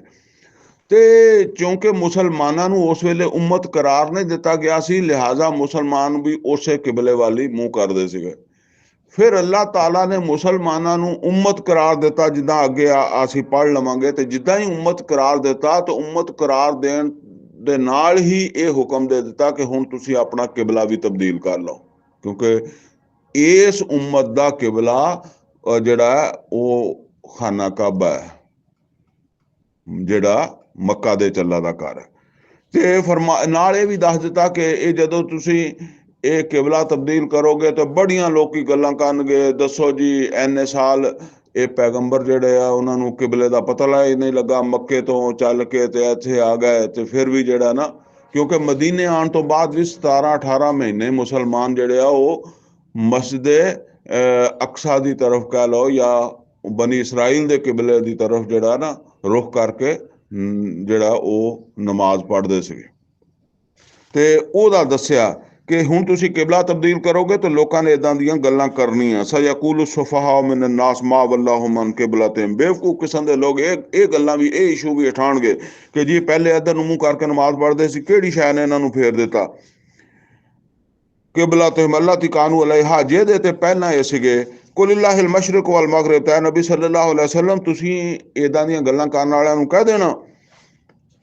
ਤੇ ਕਿਉਂਕਿ ਮੁਸਲਮਾਨਾਂ ਨੂੰ ਉਸ ਵੇਲੇ ਉਮਤ ਕਰਾਰ ਨਹੀਂ ਦਿੱਤਾ ਗਿਆ ਸੀ, ਲਿਹਾਜ਼ਾ ਮੁਸਲਮਾਨ ਵੀ ਉਸੇ ਕਿਬਲੇ ਵਾਲੀ ਮੂੰਹ ਕਰਦੇ ਸੀਗੇ। ਫਿਰ ਅੱਲਾਹ ਤਾਲਾ ਨੇ ਮੁਸਲਮਾਨਾਂ ਨੂੰ ਉਮਤ ਕਰਾਰ ਦਿੱਤਾ, ਜਿੱਦਾਂ ਅੱਗੇ ਅਸੀਂ ਪੜ੍ਹ ਲਵਾਂਗੇ। ਤੇ ਜਿੱਦਾਂ ਹੀ ਉਮਤ ਕਰਾਰ ਦਿੱਤਾ ਤਾਂ ਉਮਤ ਕਰਾਰ ਦੇਣ ਦੇ ਨਾਲ ਹੀ ਇਹ ਹੁਕਮ ਦੇ ਦਿੱਤਾ ਕਿ ਹੁਣ ਤੁਸੀਂ ਆਪਣਾ ਕਿਬਲਾ ਵੀ ਤਬਦੀਲ ਕਰ ਲਓ, ਕਿਉਂਕਿ ਇਸ ਉਮਤ ਦਾ ਕਿਬਲਾ ਜਿਹੜਾ ਉਹ ਖਾਨਾ ਕਾਬਾ ਹੈ, ਜਿਹੜਾ ਮੱਕਾ ਦੇ ਚੱਲਾ ਦਾ ਘਰ ਹੈ। ਤੇ ਨਾਲ ਇਹ ਵੀ ਦੱਸ ਦਿੱਤਾ ਕਿ ਇਹ ਜਦੋਂ ਤੁਸੀਂ ਇਹ ਕਿਬਲਾ ਤਬਦੀਲ ਕਰੋਗੇ ਤਾਂ ਬੜੀਆਂ ਲੋਕੀ ਗੱਲਾਂ ਕਰਨਗੇ, ਦੱਸੋ ਜੀ ਐਨੇ ਸਾਲ ਇਹ ਪੈਗੰਬਰ ਜਿਹੜੇ ਆ ਉਹਨਾਂ ਨੂੰ ਕਿਬਲੇ ਦਾ ਪਤਾ ਹੀ ਨਹੀਂ ਲੱਗਾ, ਮੱਕੇ ਤੋਂ ਚੱਲ ਕੇ ਤੇ ਇੱਥੇ ਆ ਗਏ। ਤੇ ਫਿਰ ਵੀ ਜਿਹੜਾ ਨਾ, ਕਿਉਂਕਿ ਮਦੀਨੇ ਆਉਣ ਤੋਂ ਬਾਅਦ ਵੀ 17-18 ਮਹੀਨੇ ਮੁਸਲਮਾਨ ਜਿਹੜੇ ਆ ਉਹ ਮਸਜਿਦ ਅਕਸਾ ਦੀ ਤਰਫ ਕਹਿ ਲਓ ਜਾਂ ਬਨੀ ਇਸਰਾਈਲ ਦੇ ਕਿਬਲੇ ਦੀ ਤਰਫ ਜਿਹੜਾ ਨਾ ਰੁਖ ਕਰਕੇ ਜਿਹੜਾ ਉਹ ਨਮਾਜ਼ ਪੜ੍ਹਦੇ ਸੀਗੇ। ਤੇ ਉਹਦਾ ਦੱਸਿਆ ਕਿ ਹੁਣ ਤੁਸੀਂ ਕਿਬਲਾ ਤਬਦੀਲ ਕਰੋਗੇ ਤਾਂ ਲੋਕਾਂ ਨੇ ਇਦਾਂ ਦੀਆਂ ਗੱਲਾਂ ਕਰਨੀਆਂ। ਸਯਕੂਲੁ ਸੁਫਹਾਉ ਮਿਨ ਨਾਸ ਮਾ ਵੱਲਾਹੁਮ ਅਨ ਕਿਬਲਤਿਹਿਮ, ਬੇਵਕੂਫ ਕਿਸਮ ਦੇ ਲੋਕ ਇਹ ਗੱਲਾਂ ਵੀ, ਇਹ ਇਸ਼ੂ ਵੀ ਉਠਾਉਣਗੇ ਕਿ ਜੀ ਪਹਿਲੇ ਇੱਧਰ ਨੂੰ ਮੂੰਹ ਕਰਕੇ ਨਮਾਜ਼ ਪੜ੍ਹਦੇ ਸੀ, ਕਿਹੜੀ ਸ਼ੈ ਨੇ ਇਹਨਾਂ ਨੂੰ ਫੇਰ ਦਿੱਤਾ ਕਿਬਲਤਿਹਿਮ ਅੱਲਤੀ ਕਾਨੂ ਅਲੈਹਾ, ਜਿਹਦੇ ਤੇ ਪਹਿਲਾਂ ਇਹ ਸੀਗੇ। ਕੁਲ ਲਿல்லாਹਿਲ ਮਸ਼ਰਿਕ ਵਲ ਮਗਰਿਬ, ਤੇ ਨਬੀ ਸੱਲੱਲਾਹੁ ਅਲੈਹਿ ਵਸੱਲਮ ਤੁਸੀਂ ਇਦਾਂ ਦੀਆਂ ਗੱਲਾਂ ਕਰਨ ਵਾਲਿਆਂ ਨੂੰ ਕਹਿ ਦੇਣਾ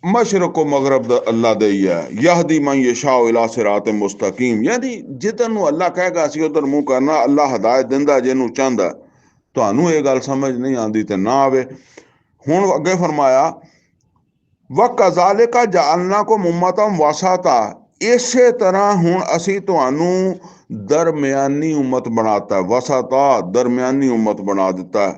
ਮਸ਼ਰਕ ਕੋ ਮਗਰਬ ਦਾ ਅੱਲਾ ਦੇ ਹੀ ਹੈ, ਯਹਦੀ ਮਨ ਯਸ਼ਾਉ ਇਲਾ ਸਿਰਾਤ ਮੁਸਤਕੀਮ, ਯਾਨੀ ਜਿੱਧਰ ਨੂੰ ਅੱਲਾ ਕਹੇਗਾ ਅਸੀਂ ਉਧਰ ਮੂੰਹ ਕਰਨਾ। ਅੱਲਾ ਹਦਾਇਤ ਦਿੰਦਾ ਜਿਹਨੂੰ ਚਾਹੁੰਦਾ। ਤੁਹਾਨੂੰ ਇਹ ਗੱਲ ਸਮਝ ਨਹੀਂ ਆਉਂਦੀ ਤੇ ਨਾ ਆਵੇ। ਹੁਣ ਅੱਗੇ ਫਰਮਾਇਆ ਵਕਜ਼ਾਲਿਕਾ ਜਅਲਨਾकुम ਉम्मतन वसता, ਇਸੇ ਤਰ੍ਹਾਂ ਹੁਣ ਅਸੀਂ ਤੁਹਾਨੂੰ ਦਰਮਿਆਨੀ ਉਮਤ ਬਣਾਤਾ। ਵਸਤਾ ਦਰਮਿਆਨੀ ਉਮਤ ਬਣਾ ਦਿੱਤਾ,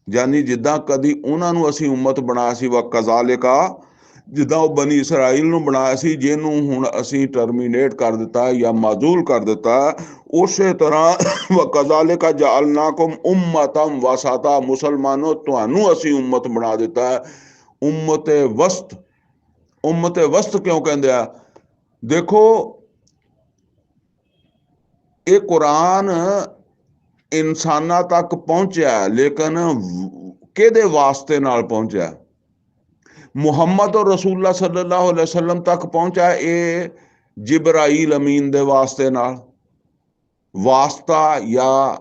ਯਾਨੀ ਜਿੱਦਾਂ ਕਦੀ ਉਹਨਾਂ ਨੂੰ ਅਸੀਂ ਉਮਤ ਬਣਾਇਆ ਸੀ ਵਕਜ਼ਾਲਿਕਾ, ਜਿੱਦਾਂ ਉਹ ਬਨੀ ਇਸਰਾਈਲ ਨੂੰ ਬਣਾਇਆ ਸੀ, ਜਿਹਨੂੰ ਹੁਣ ਅਸੀਂ ਟਰਮੀਨੇਟ ਕਰ ਦਿੱਤਾ ਜਾਂ ਮਾਜ਼ੂਲ ਕਰ ਦਿੱਤਾ, ਉਸੇ ਤਰ੍ਹਾਂ ਵਕਜ਼ਾਲਿਕਾ ਜਅਲਨਾकुम उम्मतन वसता, ਮੁਸਲਮਾਨੋ ਤੁਹਾਨੂੰ ਅਸੀਂ ਉਮਤ ਬਣਾ ਦਿੱਤਾ। ਉਮਤ ਵਸਤ, ਉਮਤ ਵਸਤ ਕਿਉਂ ਕਹਿੰਦੇ ਆ? ਦੇਖੋ ਇਹ ਕੁਰਾਨ ਇਨਸਾਨਾਂ ਤੱਕ ਪਹੁੰਚਿਆ, ਲੇਕਿਨ ਕਿਹਦੇ ਵਾਸਤੇ ਨਾਲ ਪਹੁੰਚਿਆ? ਮੁਹੰਮਦ ਔਰ ਰਸੂਲullah ਸੱਲੱਲਾਹੁ ਅਲੈਹਿ ਵਸੱਲਮ ਤੱਕ ਪਹੁੰਚਾ ਇਹ ਜਿਬਰਾਈਲ ਅਮੀਨ ਦੇ ਵਾਸਤੇ ਨਾਲ। ਵਾਸਤਾ ਜਾਂ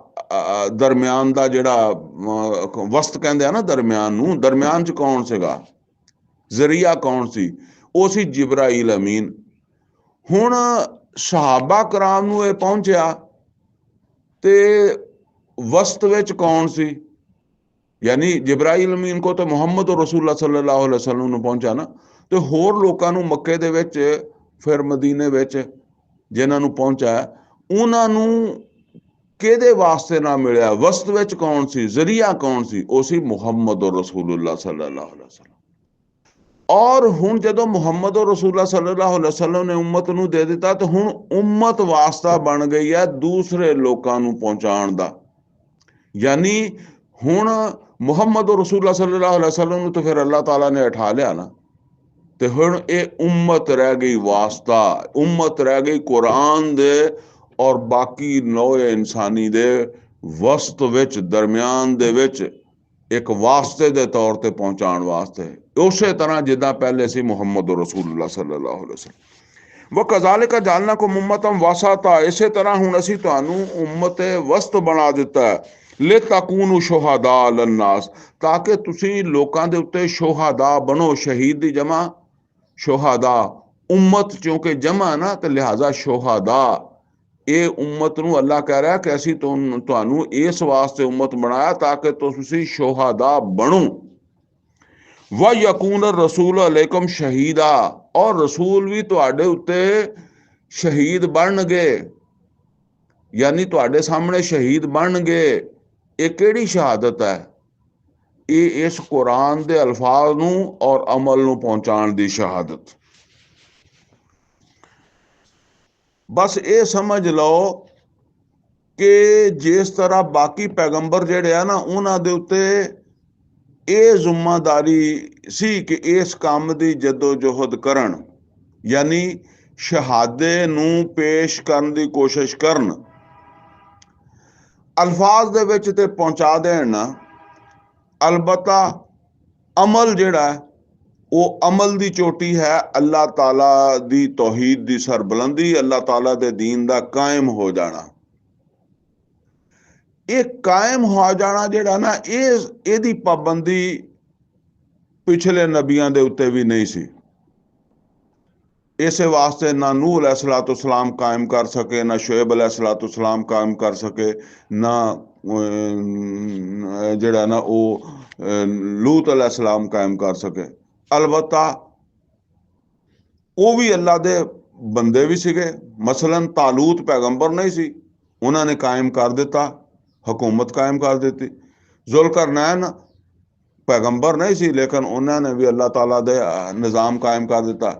ਦਰਮਿਆਨ ਦਾ ਜਿਹੜਾ ਵਸਤ ਕਹਿੰਦੇ ਆ ਨਾ ਦਰਮਿਆਨ ਨੂੰ, ਦਰਮਿਆਨ ਚ ਕੌਣ ਸੀਗਾ? ਜ਼ਰੀਆ ਕੌਣ ਸੀ? ਉਹ ਸੀ ਜਿਬਰਾਈਲ ਅਮੀਨ। ਹੁਣ ਸਹਾਬਾ ਕਰਾਮ ਨੂੰ ਇਹ ਪਹੁੰਚਿਆ ਤੇ ਵਸਤ ਵਿੱਚ ਕੌਣ ਸੀ? यानी जिब्राइल अमीन को तो मुहम्मद और रसूलुल्लाह सल्लल्लाहु अलैहि वसल्लम ਨੂੰ ਪਹੁੰਚਾ ਨਾ। ਤੇ ਹੋਰ ਲੋਕਾਂ ਨੂੰ ਮੱਕੇ ਦੇ ਵਿੱਚ ਫਿਰ ਮਦੀਨੇ ਵਿੱਚ ਜਿਨ੍ਹਾਂ ਨੂੰ ਪਹੁੰਚਾ ਉਹਨਾਂ ਨੂੰ ਕਿਹਦੇ ਵਾਸਤੇ ਨਾ ਮਿਲਿਆ, ਵਸਤ ਵਿੱਚ ਕੌਣ ਸੀ, ਜ਼ਰੀਆ ਕੌਣ ਸੀ, ਉਹ ਸੀ ਮੁਹੰਮਦ ਰਸੂਲੁल्लाह सल्लल्लाहु अलैहि वसल्लम। ਔਰ ਹੁਣ ਜਦੋਂ ਮੁਹੰਮਦ ਰਸੂਲੁल्लाह सल्लल्लाहु अलैहि वसल्लम ਨੇ ਉਮਤ ਨੂੰ ਦੇ ਦਿੱਤਾ ਤੇ ਹੁਣ ਉਮਤ ਵਾਸਤਾ ਬਣ ਗਈ ਹੈ ਦੂਸਰੇ ਲੋਕਾਂ ਨੂੰ ਪਹੁੰਚਾਉਣ ਦਾ। ਯਾਨੀ ਹੁਣ ਮੁਹੰਮਦ ਰਸੂਲੁल्लाह सल्लल्लाहु अलैहि वसल्लम ਨੂੰ ਤਾਂ ਫਿਰ ਅੱਲਾਹ ਤਾਲਾ ਨੇ ਉਠਾ ਲਿਆ ਨਾ, ਤੇ ਹੁਣ ਇਹ ਉਮਤ ਰਹਿ ਗਈ ਵਾਸਤਾ, ਉਮਤ ਰਹਿ ਗਈ ਕੁਰਾਨ ਦੇ ਔਰ ਬਾਕੀ ਨੌਏ ਇਨਸਾਨੀ ਦੇ ਵਸਤ ਵਿੱਚ, ਦਰਮਿਆਨ ਦੇ ਵਿੱਚ ਇੱਕ ਵਾਸਤੇ ਦੇ ਤੌਰ ਤੇ ਪਹੁੰਚਾਉਣ ਵਾਸਤੇ। ਉਸੇ ਤਰ੍ਹਾਂ ਜਿੱਦਾਂ ਪਹਿਲੇ ਸੀ ਮੁਹੰਮਦ ਰਸੂਲੁल्लाह सल्लल्लाहु अलैहि वसल्लम। वकज़ालिका जअलनाकुम उम्मतन वसता, इसे तरह हुण असीं तुहानूं उम्मत वसत बना दिता है। लितकूनु शुहदा अलन्नास, ताकि तुसीं लोकां दे उत्ते शुहदा बनो। शहीद दी जमा शुहदा, उम्मत क्योंकि जमा ना तो लिहाजा शुहदा। ये उम्मत नूं अल्लाह कह रहा है कि असीं तुहानूं इस वास्ते उम्मत बनाया ताकि तुसीं शुहदा बनो। व यकून रसूल अलैकुम शहीदा, और रसूल भी तुहाडे उत्ते शहीद बनणगे, यानी तुहाडे सामने शहीद बनणगे। ये किहड़ी शहादत है? ये इस कुरान दे अल्फाज नूं और अमल नूं पहुंचाण दी शहादत। बस ये समझ लो कि जिस तरह बाकी पैगंबर जिहड़े आ ना उन्हां दे उत्ते ਇਹ ਜ਼ਿੰਮੇਵਾਰੀ ਸੀ ਕਿ ਇਸ ਕੰਮ ਦੀ ਜਦੋਜਹਿਦ ਕਰਨ, ਯਾਨੀ ਸ਼ਹਾਦੇ ਨੂੰ ਪੇਸ਼ ਕਰਨ ਦੀ ਕੋਸ਼ਿਸ਼ ਕਰਨ, ਅਲਫਾਜ਼ ਦੇ ਵਿੱਚ ਤੇ ਪਹੁੰਚਾ ਦੇਣ ਨਾ। ਅਲਬਤਾ ਅਮਲ ਜਿਹੜਾ ਉਹ ਅਮਲ ਦੀ ਚੋਟੀ ਹੈ, ਅੱਲਾਹ ਤਾਲਾ ਦੀ ਤੌਹੀਦ ਦੀ ਸਰਬੁਲੰਦੀ, ਅੱਲਾਹ ਤਾਲਾ ਦੇ ਦੀਨ ਦਾ ਕਾਇਮ ਹੋ ਜਾਣਾ। ਇਹ ਕਾਇਮ ਹੋ ਜਾਣਾ ਜਿਹੜਾ ਨਾ, ਇਹਦੀ ਪਾਬੰਦੀ ਪਿਛਲੇ ਨਬੀਆਂ ਦੇ ਉੱਤੇ ਵੀ ਨਹੀਂ ਸੀ। ਇਸੇ ਵਾਸਤੇ ਨਾ ਨੂਹ अलैहिस्सलाम ਕਾਇਮ ਕਰ ਸਕੇ, ਨਾ ਸ਼ੁएब अलैहिस्सलाम ਕਾਇਮ ਕਰ ਸਕੇ, ਨਾ ਜਿਹੜਾ ਨਾ ਉਹ ਲੂਤ अलैहिस्सलाम ਕਾਇਮ ਕਰ ਸਕੇ। ਅਲਬਤਾ ਉਹ ਵੀ ਅੱਲਾ ਦੇ ਬੰਦੇ ਵੀ ਸੀਗੇ। ਮਸਲਨ ਤਾਲੂਤ ਪੈਗੰਬਰ ਨਹੀਂ ਸੀ, ਉਹਨਾਂ ਨੇ ਕਾਇਮ ਕਰ ਦਿੱਤਾ, हुकूमत कायम कर दी। जुल्करनैन पैगंबर नहीं सी, लेकिन उन्होंने भी अल्लाह ताला दे निज़ाम कायम कर दिता।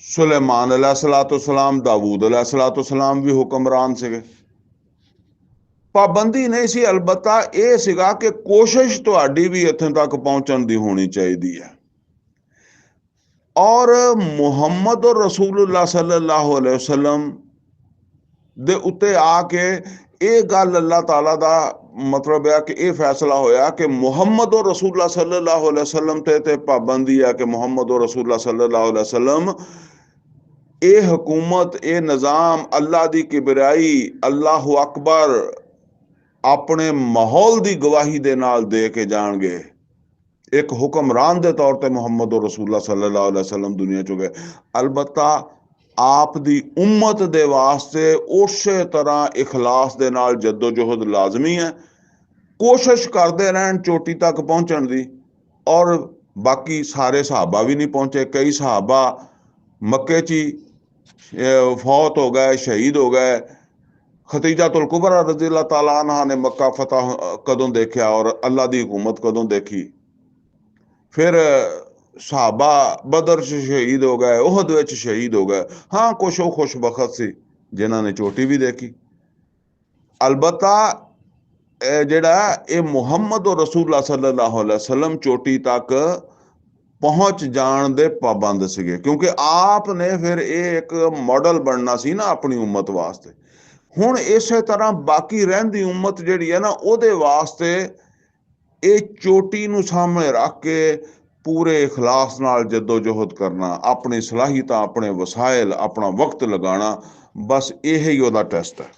सुलेमान अलैहिस्सलाम, दाऊद अलैहिस्सलाम भी हुक्मरान सीगे। पाबंदी नहीं सी, अलबत्ता ये सीगा कि कोशिश तुहाडी भी इत्थे तक पहुंचण दी होनी चाहिदी है। और मुहम्मद रसूलुल्लाह सल्लल्लाहु अलैहि वसल्लम दे उत्ते आके ਇਹ ਗੱਲ ਅੱਲਾਹ ਤਾਲਾ ਦਾ ਮਤਲਬ ਹੈ ਕਿ ਇਹ ਫੈਸਲਾ ਹੋਇਆ ਕਿ ਮੁਹੰਮਦ ਰਸੂਲੁल्लाह सल्लल्लाहु अलैहि वसल्लम ਤੇ ਪਾਬੰਦੀ ਹੈ ਕਿ ਮੁਹੰਮਦ ਰਸੂਲੁल्लाह सल्लल्लाहु अलैहि वसल्लम ਇਹ ਹਕੂਮਤ, ਇਹ ਨਿਜ਼ਾਮ, ਅੱਲਾਹ ਦੀ ਕਿਬਰਾਈ, ਅੱਲਾਹੁ ਅਕਬਰ ਆਪਣੇ ਮਾਹੌਲ ਦੀ ਗਵਾਹੀ ਦੇ ਨਾਲ ਦੇ ਕੇ ਜਾਣਗੇ। ਇੱਕ ਹੁਕਮਰਾਨ ਦੇ ਤੌਰ ਤੇ ਮੁਹੰਮਦ ਰਸੂਲੁल्लाह सल्लल्लाहु अलैहि वसल्लम ਦੁਨੀਆ ਚੋਂ ਗਏ। ਅਲਬੱਤਾ आप दी उम्मत दे वास्ते उसे तरह इखलास दे नाल जद्दोजहद लाजमी है। कोशिश करते रहन चोटी तक पहुँचण दी। और बाकी सारे सहाबा भी नहीं पहुँचे, कई सहाबा मक्के च फौत हो गए, शहीद हो गए। खतीजातुल कुबरा रज़ियल्लाहु ताला अन्हा ने मक्का फतह कदों देखा और अल्लाह दी हुकूमत कदों देखी। फिर सहाबा बदर शहीद हो गए, उहद विच शहीद हो गए। हाँ, कुछ वो खुशबखत सी जिन्होंने चोटी भी देखी। अलबत्ता जिहड़ा ये मुहम्मद रसूलुल्लाह सल्लल्लाहु अलैहि वसल्लम चोटी तक पहुँच जाण दे पाबंद सीगे, क्योंकि आप ने फिर एक मॉडल बनना सी ना अपनी उम्मत वास्ते। हुण इसे तरह बाकी रहिंदी उम्मत जिहड़ी है ना, उहदे वास्ते ये चोटी नूं सामने रख के पूरे इखलास नाल जद्दोजहद करना, अपनी सलाहियत, अपने वसाइल, अपना वक्त लगाना, बस यही उहदा टेस्ट है।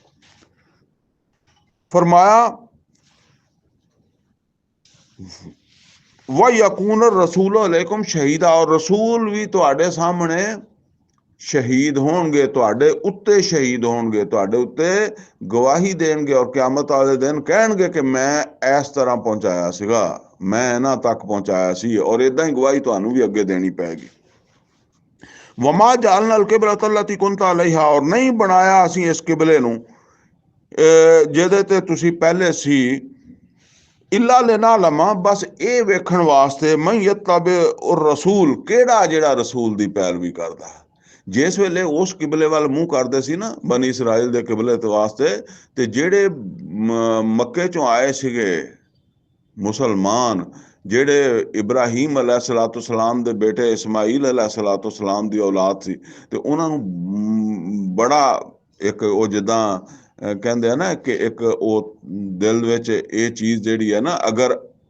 फरमाया व यकून रसूल अलैकुम शहीदा, और रसूल भी तुहाडे सामने शहीद होणगे, तुहाडे उत्ते शहीद होणगे, तुहाडे उत्ते गवाही देणगे और क़यामत वाले दिन कहणगे कि मैं इस तरह पहुंचाया सीगा, मैं इन्हां तक पहुंचाया सी, और इदां ही गवाही तुहानूं भी अगे देनी पैगी। वमा जअलना अल किबलत अल्लती कुंत अलैहा, और नहीं बनाया असीं इस किबले नूं ਜਿਹਦੇ ਤੇ ਤੁਸੀਂ ਪਹਿਲੇ ਸੀ, ਇਲਾ ਲੈਣਾ ਲਮਾ, ਬਸ ਇਹ ਵੇਖਣ ਵਾਸਤੇ ਮੈਂ ਯਤਬੇ ਉਹ ਰਸੂਲ ਕਿਹੜਾ ਜਿਹੜਾ ਰਸੂਲ ਦੀ ਪੈਰਵੀ ਕਰਦਾ। ਜਿਸ ਵੇਲੇ ਉਸ ਕਿਬਲੇ ਵੱਲ ਮੂੰਹ ਕਰਦੇ ਸੀ ਨਾ ਬਨੀ ਇਸਰਾਇਲ ਦੇ ਕਿਬਲੇ ਦੇ ਵਾਸਤੇ, ਤੇ ਜਿਹੜੇ ਮੱਕੇ ਚੋਂ ਆਏ ਸੀਗੇ ਮੁਸਲਮਾਨ, ਜਿਹੜੇ ਇਬਰਾਹੀਮ अलैहिस्सलाम ਦੇ ਬੇਟੇ ਇਸਮਾਈਲ अलैहिस्सलाम ਦੀ ਔਲਾਦ ਸੀ, ਤੇ ਉਹਨਾਂ ਨੂੰ ਬੜਾ ਇੱਕ ਉਹ ਜਿੱਦਾਂ ਕਹਿੰਦੇ ਆ ਨਾ ਕਿ ਇੱਕ ਉਹ ਦਿਲ ਵਿੱਚ ਇਹ ਚੀਜ਼ ਜਿਹੜੀ ਹੈ ਨਾ,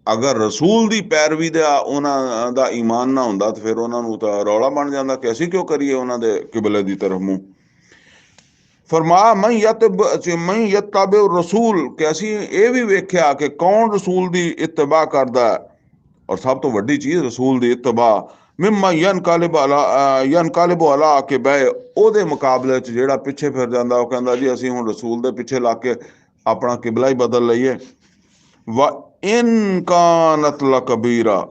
ਅਗਰ ਰਸੂਲ ਦੀ ਪੈਰਵੀ ਦਾ ਉਹਨਾਂ ਦਾ ਈਮਾਨ ਨਾ ਹੁੰਦਾ ਤੇ ਫਿਰ ਉਹਨਾਂ ਨੂੰ ਤਾਂ ਰੌਲਾ ਬਣ ਜਾਂਦਾ ਕਿ ਅਸੀਂ ਕਿਉਂ ਕਰੀਏ ਉਹਨਾਂ ਦੇ ਕਿਬਲੇ ਦੀ ਤਰਫ ਮੂੰਹ। ਫਰਮਾਇਆ ਮੈਂ ਯਤਬੇ ਰਸੂਲ, ਕਿ ਅਸੀਂ ਇਹ ਵੀ ਵੇਖਿਆ ਕਿ ਕੌਣ ਰਸੂਲ ਦੀ ਇਤਬਾ ਕਰਦਾ ਹੈ, ਔਰ ਸਭ ਤੋਂ ਵੱਡੀ ਚੀਜ਼ ਰਸੂਲ ਦੀ ਇਤਬਾ ਮਿਮਾ ਯਨਕਾਲਿਬ ਅਲਾ ਕੇ ਬਹਿ, ਉਹਦੇ ਮੁਕਾਬਲੇ 'ਚ ਜਿਹੜਾ ਪਿੱਛੇ ਫਿਰ ਜਾਂਦਾ ਉਹ ਕਹਿੰਦਾ ਜੀ ਅਸੀਂ ਹੁਣ ਰਸੂਲ ਦੇ ਪਿੱਛੇ ਲੱਗ ਕੇ ਆਪਣਾ ਕਿਬਲਾ ਹੀ ਬਦਲ ਲਈਏ। व इन कानत लकबीरा,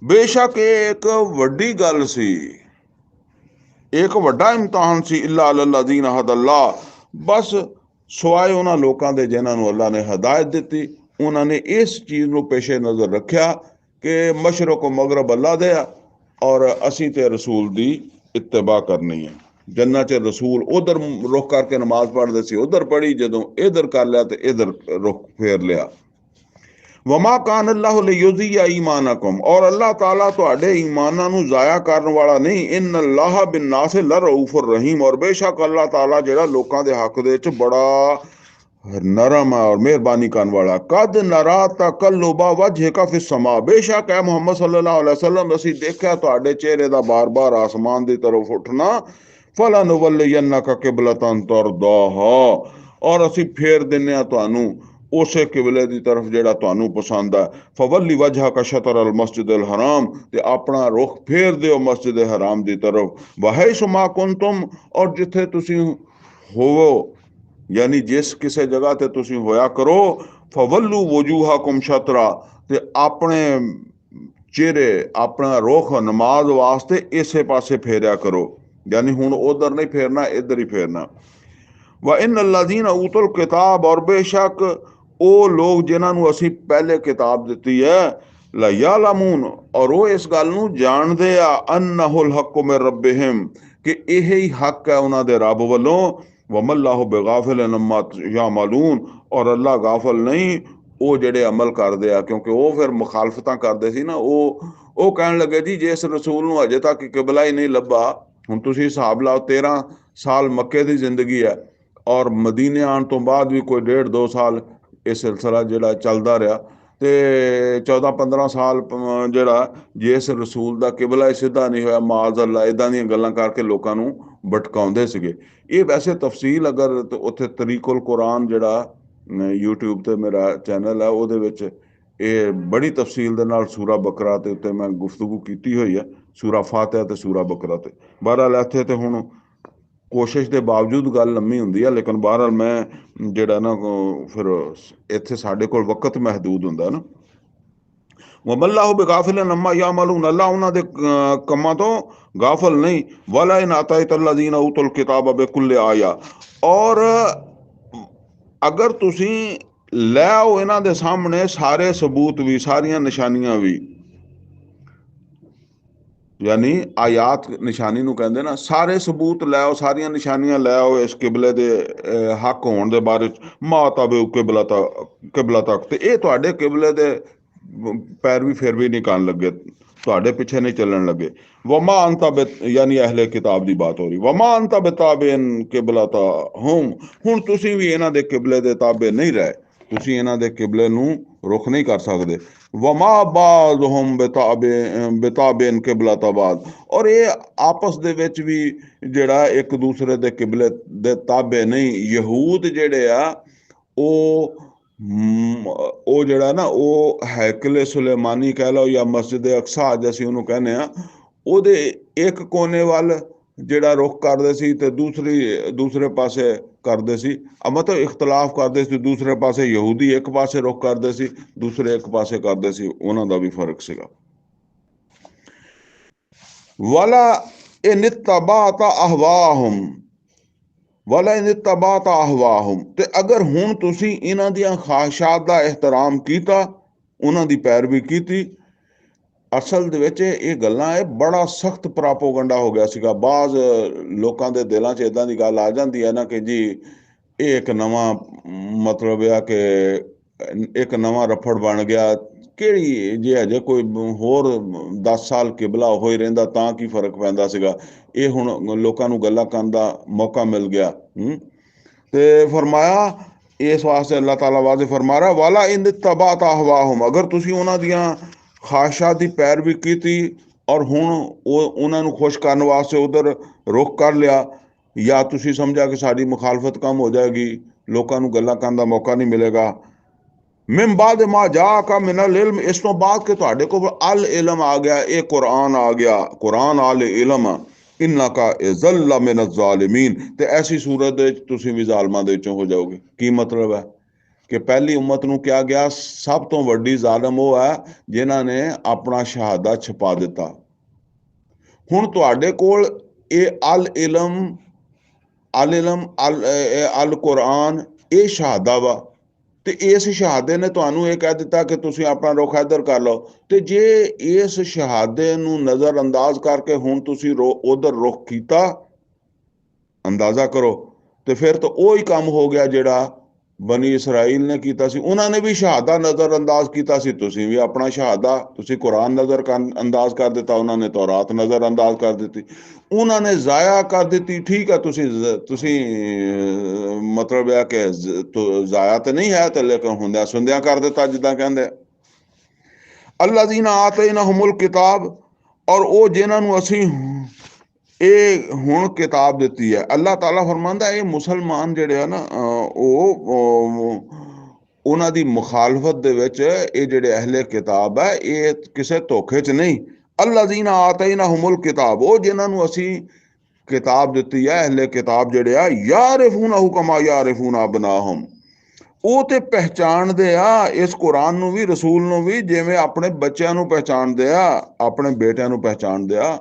बेशक एक ਵੱਡੀ ਗੱਲ ਸੀ, ਇੱਕ ਵੱਡਾ ਇਮਤਿਹਾਨ ਸੀ, इल्ला अलल्लज़ीन हदल्लाह, ਬਸ ਸਿਵਾਏ ਉਹਨਾਂ ਲੋਕਾਂ ਦੇ ਜਿਨ੍ਹਾਂ ਨੂੰ ਅੱਲਾ ਨੇ ਹਦਾਇਤ ਦਿੱਤੀ। ਉਹਨਾਂ ਨੇ ਇਸ ਚੀਜ਼ ਨੂੰ ਪੇਸ਼ੇ ਨਜ਼ਰ ਰੱਖਿਆ ਕਿ ਮਸ਼ਰਕ ਮਗਰਬ ਅੱਲਾ ਦੇ ਆ, ਔਰ ਅਸੀਂ ਤੇ ਰਸੂਲ ਦੀ ਇਤਬਾ ਕਰਨੀ ਹੈ। ਜੰਨਤ 'ਚ ਰਸੂਲ ਉਧਰ ਰੁਖ ਕਰਕੇ ਨਮਾਜ਼ ਪੜ੍ਹਦੇ ਸੀ, ਉਧਰ ਪੜ੍ਹੀ, ਜਦੋਂ ਇਧਰ ਕਰ ਲਿਆ ਤੇ ਇਧਰ ਰੁਖ ਫੇਰ ਲਿਆ। ਵਮਾ ਕਾਨ ਅੱਲਾਹੁ ਲਿਯੁਜ਼ੀਆ ਈਮਾਨਕੁਮ, ਔਰ ਅੱਲਾਹ ਤਾਲਾ ਤੁਹਾਡੇ ਈਮਾਨਾਂ ਨੂੰ ਜ਼ਾਇਆ ਕਰਨ ਵਾਲਾ ਨਹੀਂ। ਇਨ ਅੱਲਾਹ ਬਿन्नास लरऊफुर रहीम, ਔਰ ਬੇਸ਼ੱਕ ਅੱਲਾਹ ਤਾਲਾ ਜਿਹੜਾ ਲੋਕਾਂ ਦੇ ਹੱਕ ਦੇ ਵਿੱਚ ਬੜਾ ਨਰਮ ਹੈ ਔਰ ਮਿਹਰਬਾਨੀ ਕਰਨ ਵਾਲਾ। ਕਦ ਨਰਾ ਤਕੱਲੁਬਾ ਵਜਹਿਕਾ ਫਿਸ ਸਮਾ, ਬੇਸ਼ੱਕ ਹੈ ਮੁਹੰਮਦ ਸੱਲੱਲਾਹੁ ਅਲੈਹਿ ਵਸੱਲਮ ਅਸੀਂ ਦੇਖਿਆ ਤੁਹਾਡੇ ਚਿਹਰੇ ਦਾ ਬਾਰ-ਬਾਰ ਆਸਮਾਨ ਦੀ ਤਰਫ ਉੱਠਣਾ। ਫਲਨੁਵੱਲਿਯੰਨਕ ਕਿਬਲਤਨ ਤਰਦਾਹਾ, ਔਰ ਅਸੀਂ ਫੇਰ ਦਿੰਨੇ ਆ ਤੁਹਾਨੂੰ ਉਸੇ ਕਿਬਲੇ ਦੀ ਤਰਫ ਜਿਹੜਾ ਤੁਹਾਨੂੰ ਪਸੰਦ ਹੈ। ਫਵੱਲੀ ਵਜਹਕ ਸ਼ਤਰ ਅਲ ਮਸਜਿਦ ਅਲ ਹਰਾਮ, ਤੇ ਆਪਣਾ ਰੁਖ ਫੇਰ ਦਿਓ ਮਸਜਿਦ ਹਰਾਮ ਦੀ ਤਰਫ। ਵਹੈਸੁ ਮਾ ਕੁੰਤੁਮ, ਔਰ ਜਿੱਥੇ ਤੁਸੀਂ ਹੋਵੋ, ਯਾਨੀ ਜਿਸ ਕਿਸੇ ਜਗ੍ਹਾ ਤੇ ਤੁਸੀਂ ਹੋਇਆ ਕਰੋ। ਫਵੱਲੂ ਵਜੂਹਾकुम ਸ਼ਤਰਾ, ਤੇ ਆਪਣੇ ਚਿਹਰੇ ਆਪਣਾ ਰੁਖ ਨਮਾਜ਼ ਵਾਸਤੇ ਇਸੇ ਪਾਸੇ ਫੇਰਿਆ ਕਰੋ, ਯਾਨੀ ਹੁਣ ਉਧਰ ਨਹੀਂ ਫੇਰਨਾ, ਇੱਧਰ ਹੀ ਫੇਰਨਾ। व इन अल्लाज़ीन ऊतुल किताब, और बेशक ਉਹ ਲੋਕ ਜਿਨ੍ਹਾਂ ਨੂੰ ਅਸੀਂ ਪਹਿਲੇ ਕਿਤਾਬ ਦਿੱਤੀ ਹੈ, ਲਾ ਯਅਲਮੂਨ, ਔਰ ਉਹ ਇਸ ਗੱਲ ਨੂੰ ਜਾਣਦੇ ਆ, ਅੰਨਹੁਲ ਹੱਕੁ ਮਿਨ ਰੱਬਿਹਿਮ, ਕਿ ਇਹ ਹੀ ਹੱਕ ਹੈ ਉਹਨਾਂ ਦੇ ਰੱਬ ਵੱਲੋਂ। ਵਮੱਲਾਹੁ ਬਿਗਾਫਿਲਿਨ ਅਮਾ ਯਅਮਲੂਨ, ਔਰ ਅੱਲਾ ਗਾਫਲ ਨਹੀਂ ਉਹ ਜਿਹੜੇ ਅਮਲ ਕਰਦੇ ਆ, ਕਿਉਂਕਿ ਉਹ ਫਿਰ ਮੁਖਾਲਫਤਾਂ ਕਰਦੇ ਸੀ ਨਾ। ਉਹ ਕਹਿਣ ਲੱਗੇ ਜੀ ਜਿਸ ਰਸੂਲ ਨੂੰ ਅਜੇ ਤੱਕ ਕਿਬਲਾ ਹੀ ਨਹੀਂ ਲੱਭਾ, ਹੁਣ ਤੁਸੀਂ ਹਿਸਾਬ ਲਾਓ 13 ਸਾਲ ਮੱਕੇ ਦੀ ਜ਼ਿੰਦਗੀ ਹੈ, ਔਰ ਮਦੀਨੇ ਆਉਣ ਤੋਂ ਬਾਅਦ ਵੀ ਕੋਈ 1.5-2 ਸਾਲ ਇਹ ਸਿਲਸਿਲਾ ਜਿਹੜਾ ਚੱਲਦਾ ਰਿਹਾ, ਤੇ 14-15 ਸਾਲ ਜਿਹੜਾ ਜਿਸ ਰਸੂਲ ਦਾ ਕਿਬਲਾ ਹੀ ਸਿੱਧਾ ਨਹੀਂ ਹੋਇਆ, ਮਾਜ਼ ਅੱਲਾ, ਇਦਾਂ ਦੀਆਂ ਗੱਲਾਂ ਕਰਕੇ ਲੋਕਾਂ ਨੂੰ ਭਟਕਾਉਂਦੇ ਸੀਗੇ। ਇਹ ਵੈਸੇ ਤਫਸੀਲ ਅਗਰ ਉੱਥੇ ਤਰੀਕੁਲ ਕੁਰਾਨ ਜਿਹੜਾ YouTube ਤੇ ਮੇਰਾ ਚੈਨਲ ਹੈ, ਉਹਦੇ ਵਿੱਚ ਇਹ ਬੜੀ ਤਫਸੀਲ ਦੇ ਨਾਲ ਸੂਰਾ ਬਕਰਾ ਤੇ ਉੱਤੇ ਮੈਂ ਗੁਫ਼ਤਗੂ ਕੀਤੀ ਹੋਈ ਹੈ, ਸੂਰਾ ਫਾਤਿਹਾ ਤੇ ਸੂਰਾ ਬਕਰਾ ਤੇ। ਬਹਰਹਾਲ ਇੱਥੇ ਤੇ ਹੁਣ ਕੋਸ਼ਿਸ਼ ਦੇ ਬਾਵਜੂਦ ਗੱਲ ਲੰਮੀ ਹੁੰਦੀ ਹੈ, ਲੇਕਿਨ ਬਹਰਹਾਲ ਮੈਂ ਜਿਹੜਾ ਨਾ ਫਿਰ ਇੱਥੇ ਸਾਡੇ ਕੋਲ ਵਕਤ ਮਹਦੂਦ ਹੁੰਦਾ ਨਾ। ਵਮੱਲਾਹੁ ਬਿਗਾਫਿਲਿਨ ਅਮਾ ਯਅਮਲੂਨ, ਅੱਲਾ ਉਹਨਾਂ ਦੇ ਕੰਮਾਂ ਤੋਂ ਗਾਫਲ ਨਹੀਂ। ਵਲਾ ਇਨ ਅਤੈਤ ਅੱਲਜ਼ੀਨ ਊਤੁਲ ਕਿਤਾਬ ਬਿकुल्लि ਆਇਆ, ਔਰ ਅਗਰ ਤੁਸੀਂ ਲੈ ਆਓ ਇਹਨਾਂ ਦੇ ਸਾਹਮਣੇ ਸਾਰੇ ਸਬੂਤ ਵੀ, ਸਾਰੀਆਂ ਨਿਸ਼ਾਨੀਆਂ ਵੀ, ਯਾਨੀ ਆਯਾਤ ਨਿਸ਼ਾਨੀ ਨੂੰ ਕਹਿੰਦੇ ਨਾ, ਸਾਰੇ ਸਬੂਤ ਲੈ ਆਓ, ਸਾਰੀਆਂ ਨਿਸ਼ਾਨੀਆਂ ਲੈ ਆਓ ਇਸ ਕਿਬਲੇ ਦੇ ਹੱਕ ਹੋਣ ਦੇ ਬਾਰੇ ਚ। ਮਾ ਤਾਬਿਉ ਕਿਬਲਾ ਤੱਕ, ਤੇ ਇਹ ਤੁਹਾਡੇ ਕਿਬਲੇ ਦੇ ਪੈਰਵੀ ਫਿਰ ਵੀ ਨਹੀਂ ਕਰਨ ਲੱਗੇ, ਤੁਹਾਡੇ ਪਿੱਛੇ ਨਹੀਂ ਚੱਲਣ ਲੱਗੇ। ਵਮਾ ਅੰਤਾ ਯਾਨੀ ਅਹਲੇ ਕਿਤਾਬ ਦੀ ਬਾਤ ਹੋ ਰਹੀ। ਵਮਾ ਅੰਤਾ ਬਿਤਾਬਿਨ ਕਿਬਲਤਾ ਹੁਮ, ਹੁਣ ਤੁਸੀਂ ਵੀ ਇਹਨਾਂ ਦੇ ਕਿਬਲੇ ਦੇ ਤਾਬੇ ਨਹੀਂ ਰਹੇ, ਤੁਸੀਂ ਇਹਨਾਂ ਦੇ ਕਿਬਲੇ ਨੂੰ ਰੁਖ ਨਹੀਂ ਕਰ ਸਕਦੇ। ਵਮਾ ਬਾਜ਼ੁਹੁਮ ਬਿਤਾਬਿਨ ਕਿਬਲਤਾਬਾਦ, ਔਰ ਇਹ ਆਪਸ ਦੇ ਵਿੱਚ ਵੀ ਜਿਹੜਾ ਇੱਕ ਦੂਸਰੇ ਦੇ ਕਿਬਲੇ ਦੇ ਤਾਬੇ ਨਹੀਂ। ਯਹੂਦ ਜਿਹੜੇ ਆ ਉਹ ਜਿਹੜਾ ਨਾ ਉਹ ਹੈਕਲੇ ਸੁਲੇਮਾਨੀ ਕਹਿ ਲਓ ਜਾਂ ਮਸਜਿਦ ਅਕਸਾ ਅੱਜ ਅਸੀਂ ਉਹਨੂੰ ਕਹਿੰਦੇ ਆ, ਉਹਦੇ ਇੱਕ ਕੋਨੇ ਵੱਲ ਜਿਹੜਾ ਰੁਖ ਕਰਦੇ ਸੀ ਤੇ ਦੂਸਰੇ ਪਾਸੇ ਕਰਦੇ ਸੀ, ਮਤਲਬ ਇਖਤਲਾਫ ਕਰਦੇ ਸੀ। ਦੂਸਰੇ ਪਾਸੇ ਯਹੂਦੀ ਇੱਕ ਪਾਸੇ ਰੁਖ ਕਰਦੇ ਸੀ, ਦੂਸਰੇ ਇੱਕ ਪਾਸੇ ਕਰਦੇ ਸੀ, ਉਹਨਾਂ ਦਾ ਵੀ ਫਰਕ ਸੀਗਾ। ਵਾਲਾ ਇਨ ਇਤਬਅਤ ਅਹਵਾਹੁਮ, ਵਾਲਾ ਇਨ ਤਬਾਤ ਅਹਵਾਹੁਮ, ਤੇ ਅਗਰ ਹੁਣ ਤੁਸੀਂ ਇਹਨਾਂ ਦੀਆਂ ਖਾਹਿਸ਼ਾਤ ਦਾ ਇਹਤਰਾਮ ਕੀਤਾ, ਉਹਨਾਂ ਦੀ ਪੈਰਵੀ ਕੀਤੀ। ਅਸਲ ਦੇ ਵਿੱਚ ਇਹ ਗੱਲਾਂ ਇਹ ਬੜਾ ਸਖਤ ਪ੍ਰਾਪੋਗੰਡਾ ਹੋ ਗਿਆ ਸੀਗਾ। ਬਾਜ਼ ਲੋਕਾਂ ਦੇ ਦਿਲਾਂ 'ਚ ਇਦਾਂ ਦੀ ਗੱਲ ਆ ਜਾਂਦੀ ਹੈ ਨਾ ਕਿ ਜੀ ਇਹ ਇੱਕ ਨਵਾਂ ਮਤਲਬ ਆ ਕਿ ਇੱਕ ਨਵਾਂ ਰਫੜ ਬਣ ਗਿਆ। ਕਿਹੜੀ ਜੇ ਅਜੇ ਕੋਈ ਹੋਰ 10 ਸਾਲ ਕਿਬਲਾ ਹੋ ਹੀ ਰਹਿੰਦਾ ਤਾਂ ਕੀ ਫਰਕ ਪੈਂਦਾ ਸੀਗਾ। ਇਹ ਹੁਣ ਲੋਕਾਂ ਨੂੰ ਗੱਲਾਂ ਕਰਨ ਦਾ ਮੌਕਾ ਮਿਲ ਗਿਆ। ਤੇ ਫਰਮਾਇਆ ਇਸ ਵਾਸਤੇ ਅੱਲਾਹ ਤਾਲਾ ਵਾਜ਼ੇ ਫਰਮਾ ਰਿਹਾ, ਵਾਲਾ ਇਨ ਤਬਾਤ ਅਹਵਾਹੁਮ, ਅਗਰ ਤੁਸੀਂ ਉਹਨਾਂ ਦੀਆਂ ਖਾਹਿਸ਼ਾਤ ਦੀ ਪੈਰਵੀ ਕੀਤੀ ਔਰ ਹੁਣ ਉਹਨਾਂ ਨੂੰ ਖੁਸ਼ ਕਰਨ ਵਾਸਤੇ ਉਧਰ ਰੁਖ ਕਰ ਲਿਆ, ਜਾਂ ਤੁਸੀਂ ਸਮਝਿਆ ਕਿ ਸਾਡੀ ਮੁਖਾਲਫਤ ਕਮ ਹੋ ਜਾਏਗੀ, ਲੋਕਾਂ ਨੂੰ ਗੱਲਾਂ ਕਰਨ ਦਾ ਮੌਕਾ ਨਹੀਂ ਮਿਲੇਗਾ। ਮਿਨ ਬਾਅਦ ਮਾ ਜਾਅਕਾ ਮਿਨਲ ਇਲਮ, ਇਸ ਤੋਂ ਬਾਅਦ ਕਿ ਤੁਹਾਡੇ ਕੋਲ ਅਲ ਇਲਮ ਆ ਗਿਆ, ਇਹ ਕੁਰਾਨ ਆ ਗਿਆ, ਕੁਰਾਨ ਅਲ ਇਲਮ, ਇਨਕਾ ਇਜ਼ਲ ਮਿਨ ਜ਼ਾਲਿਮੀਨ, ਤੇ ਐਸੀ ਸੂਰਤ ਦੇ ਵਿੱਚ ਤੁਸੀਂ ਵੀ ਜ਼ਾਲਮਾਂ ਦੇ ਵਿੱਚੋਂ ਹੋ ਜਾਓਗੇ। ਕੀ ਮਤਲਬ ਹੈ ਕਿ ਪਹਿਲੀ ਉਮਤ ਨੂੰ ਕਿਹਾ ਗਿਆ ਸਭ ਤੋਂ ਵੱਡੀ ਜ਼ਾਲਮ ਉਹ ਹੈ ਜਿਨ੍ਹਾਂ ਨੇ ਆਪਣਾ ਸ਼ਹਾਦਾ ਛੁਪਾ ਦਿੱਤਾ। ਹੁਣ ਤੁਹਾਡੇ ਕੋਲ ਇਹ ਅਲ ਇਲਮ ਅਲ ਕੁਰਾਨ, ਇਹ ਸ਼ਹਾਦਾ ਵਾ, ਤੇ ਇਸ ਸ਼ਹਾਦੇ ਨੇ ਤੁਹਾਨੂੰ ਇਹ ਕਹਿ ਦਿੱਤਾ ਕਿ ਤੁਸੀਂ ਆਪਣਾ ਰੁਖ ਇੱਧਰ ਕਰ ਲਓ। ਤੇ ਜੇ ਇਸ ਸ਼ਹਾਦੇ ਨੂੰ ਨਜ਼ਰ ਅੰਦਾਜ਼ ਕਰਕੇ ਹੁਣ ਤੁਸੀਂ ਉਧਰ ਰੁਖ ਕੀਤਾ, ਅੰਦਾਜ਼ਾ ਕਰੋ, ਤੇ ਫਿਰ ਤਾਂ ਉਹੀ ਕੰਮ ਹੋ ਗਿਆ ਜਿਹੜਾ ਬਨੀ ਇਸਰਾਈਲ ਨੇ ਕੀਤਾ ਸੀ। ਉਹਨਾਂ ਨੇ ਵੀ ਸ਼ਹਾਦਾ ਨਜ਼ਰ ਅੰਦਾਜ਼ ਕੀਤਾ ਸੀ, ਤੁਸੀਂ ਵੀ ਆਪਣਾ ਸ਼ਹਾਦਾ, ਤੁਸੀਂ ਕੁਰਾਨ ਨਜ਼ਰ ਅੰਦਾਜ਼ ਕਰ ਦਿੱਤਾ, ਉਹਨਾਂ ਨੇ ਤੌਰਾਤ ਨਜ਼ਰ ਅੰਦਾਜ਼ ਕਰ ਦਿੱਤੀ, ਉਹਨਾਂ ਨੇ ਜ਼ਾਇਆ ਕਰ ਦਿੱਤੀ। ਠੀਕ ਹੈ, ਤੁਸੀਂ ਮਤਲਬ ਇਹ ਕਿ ਜ਼ਾਇਆ ਤਾਂ ਨਹੀਂ ਹੈ, ਤੇ ਲੇਕਿਨ ਹੁੰਦਿਆਂ ਸੁੰਦਿਆਂ ਕਰ ਦਿੱਤਾ, ਜਿੱਦਾਂ ਕਹਿੰਦੇ ਅੱਲਾਜ਼ੀਨਾ ਆਤੈਨਾਹੁਮੁਲ ਕਿਤਾਬ, ਔਰ ਉਹ ਜਿਨ੍ਹਾਂ ਨੂੰ ਅਸੀਂ ਇਹ ਹੁਣ ਕਿਤਾਬ ਦਿੱਤੀ ਹੈ। ਅੱਲਾਹ ਤਾਲਾ ਫਰਮਾਉਂਦਾ ਇਹ ਮੁਸਲਮਾਨ ਜਿਹੜੇ ਆ ਨਾ, ਉਹਨਾਂ ਦੀ ਮੁਖਾਲਫਤ ਦੇ ਵਿੱਚ ਇਹ ਜਿਹੜੇ ਅਹਿਲੇ ਕਿਤਾਬ ਹੈ ਇਹ ਕਿਸੇ ਧੋਖੇ 'ਚ ਨਹੀਂ। ਅੱਲਾਜ਼ੀਨਾ ਆਤੈਨਾਹੁਮੁਲ ਕਿਤਾਬ, ਉਹ ਜਿਨ੍ਹਾਂ ਨੂੰ ਅਸੀਂ ਕਿਤਾਬ ਦਿੱਤੀ ਹੈ, ਅਹਿਲੇ ਕਿਤਾਬ ਜਿਹੜੇ ਆ, ਯਾਰਿਫੂਨਹੁ ਕਮਾ ਯਾਰਿਫੂਨ ਅਬਨਾਹੁਮ, ਉਹ ਤੇ ਪਹਿਚਾਣਦੇ ਆ ਇਸ ਕੁਰਾਨ ਨੂੰ ਵੀ, ਰਸੂਲ ਨੂੰ ਵੀ, ਜਿਵੇਂ ਆਪਣੇ ਬੱਚਿਆਂ ਨੂੰ ਪਹਿਚਾਣਦੇ ਆ, ਆਪਣੇ ਬੇਟਿਆਂ ਨੂੰ ਪਹਿਚਾਣਦੇ ਆ।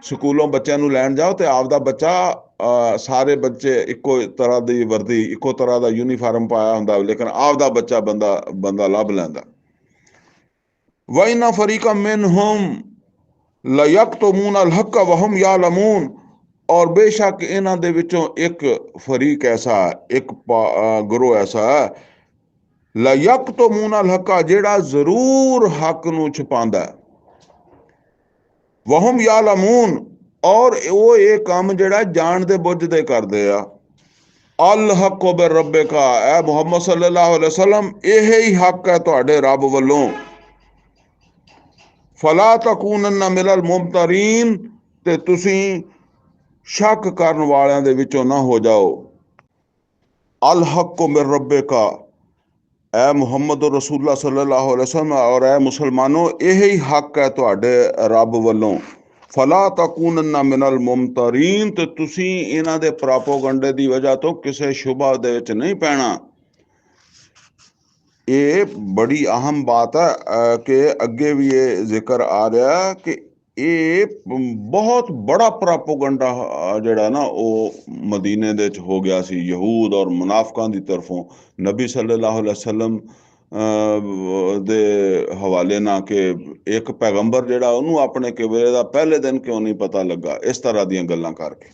ਸਕੂਲੋਂ ਬੱਚਿਆਂ ਨੂੰ ਲੈਣ ਜਾਓ ਤੇ ਆਪਦਾ ਬੱਚਾ, ਸਾਰੇ ਬੱਚੇ ਇੱਕੋ ਤਰ੍ਹਾਂ ਦੀ ਵਰਦੀ, ਇੱਕੋ ਤਰ੍ਹਾਂ ਦਾ ਯੂਨੀਫਾਰਮ ਪਾਇਆ ਹੁੰਦਾ, ਲੇਕਿਨ ਆਪਦਾ ਬੱਚਾ ਬੰਦਾ ਲੱਭ ਲੈਂਦਾ। ਵਇਨ ਫਰੀਕਮ ਮਿਨਹੁਮ ਲਯਕਤਮੂਨ ਅਲ ਹੱਕ ਵਹੁਮ ਯਅਲਮੂਨ, ਔਰ ਬੇਸ਼ੱਕ ਇਹਨਾਂ ਦੇ ਵਿੱਚੋਂ ਇੱਕ ਫਰੀਕ ਐਸਾ, ਇੱਕ ਗਰੋਹ ਐਸਾ ਹੈ, ਲਯਕਤਮੂਨ ਅਲ ਹੱਕ, ਜਿਹੜਾ ਜ਼ਰੂਰ ਹੱਕ ਨੂੰ ਛੁਪਾਉਂਦਾ, ਵਹੁਮ ਯਅਲਮੂਨ, ਔਰ ਉਹ ਇਹ ਕੰਮ ਜਿਹੜਾ ਜਾਣਦੇ ਬੁੱਝਦੇ ਕਰਦੇ ਆ। ਅਲ ਹੱਕ ਬਿਰ ਰੱਬਿਕਾ, ਐ ਮੁਹੰਮਦ ਸੱਲੱਲਾਹੁ ਅਲੈਹਿ ਵਸੱਲਮ, ਇਹ ਹੀ ਹੱਕ ਹੈ ਤੁਹਾਡੇ ਰੱਬ ਵੱਲੋਂ। ਫਲਾ ਤਕੂਨਨ ਮਿਨਲ ਮੁਮਤਰੀਨ, ਤੇ ਤੁਸੀਂ ਸ਼ੱਕ ਕਰਨ ਵਾਲਿਆਂ ਦੇ ਵਿੱਚੋਂ ਨਾ ਹੋ ਜਾਓ। ਅਲ ਹੱਕ ਮਿਰ ਰੱਬਿਕਾ, ਐ ਮੁਹੰਮਦ ਰਸੂਲullah ਸੱਲੱਲਾਹੁ ਅਲੈਹਿ ਵਸੱਲਮ, ਔਰ ਐ ਮੁਸਲਮਾਨੋ, ਇਹ ਹੀ ਹੱਕ ਹੈ ਤੁਹਾਡੇ ਰੱਬ ਵੱਲੋਂ। ਫਲਾ ਤਕੂਨਨ ਮਿਨਲ ਮੁਮਤਰੀਨ, ਤੇ ਤੁਸੀਂ ਇਹਨਾਂ ਦੇ ਪ੍ਰਾਪੋਗੰਡੇ ਦੀ ਵਜ੍ਹਾ ਤੋਂ ਕਿਸੇ ਸ਼ੁਬਾ ਦੇ ਵਿੱਚ ਨਹੀਂ ਪੈਣਾ। ਇਹ ਬੜੀ ਅਹਿਮ ਬਾਤ ਹੈ ਕਿ ਅੱਗੇ ਵੀ ਇਹ ਜ਼ਿਕਰ ਆ ਰਿਹਾ ਕਿ ਇਹ ਬਹੁਤ ਬੜਾ ਪ੍ਰਾਪੋਗੰਡਾ ਜਿਹੜਾ ਨਾ ਉਹ ਮਦੀਨੇ ਦੇ ਵਿੱਚ ਹੋ ਗਿਆ ਸੀ, ਯਹੂਦ ਔਰ ਮੁਨਾਫਕਾਂ ਦੀ ਤਰਫੋਂ ਨਬੀ ਸੱਲੱਲਾਹੁ ਅਲੈਹਿ ਵਸੱਲਮ ਦੇ ਹਵਾਲੇ ਨਾਲ, ਕਿ ਇੱਕ ਪੈਗੰਬਰ ਜਿਹੜਾ ਉਹਨੂੰ ਆਪਣੇ ਕਿਬਲੇ ਦਾ ਪਹਿਲੇ ਦਿਨ ਕਿਉਂ ਨਹੀਂ ਪਤਾ ਲੱਗਾ, ਇਸ ਤਰ੍ਹਾਂ ਦੀਆਂ ਗੱਲਾਂ ਕਰਕੇ।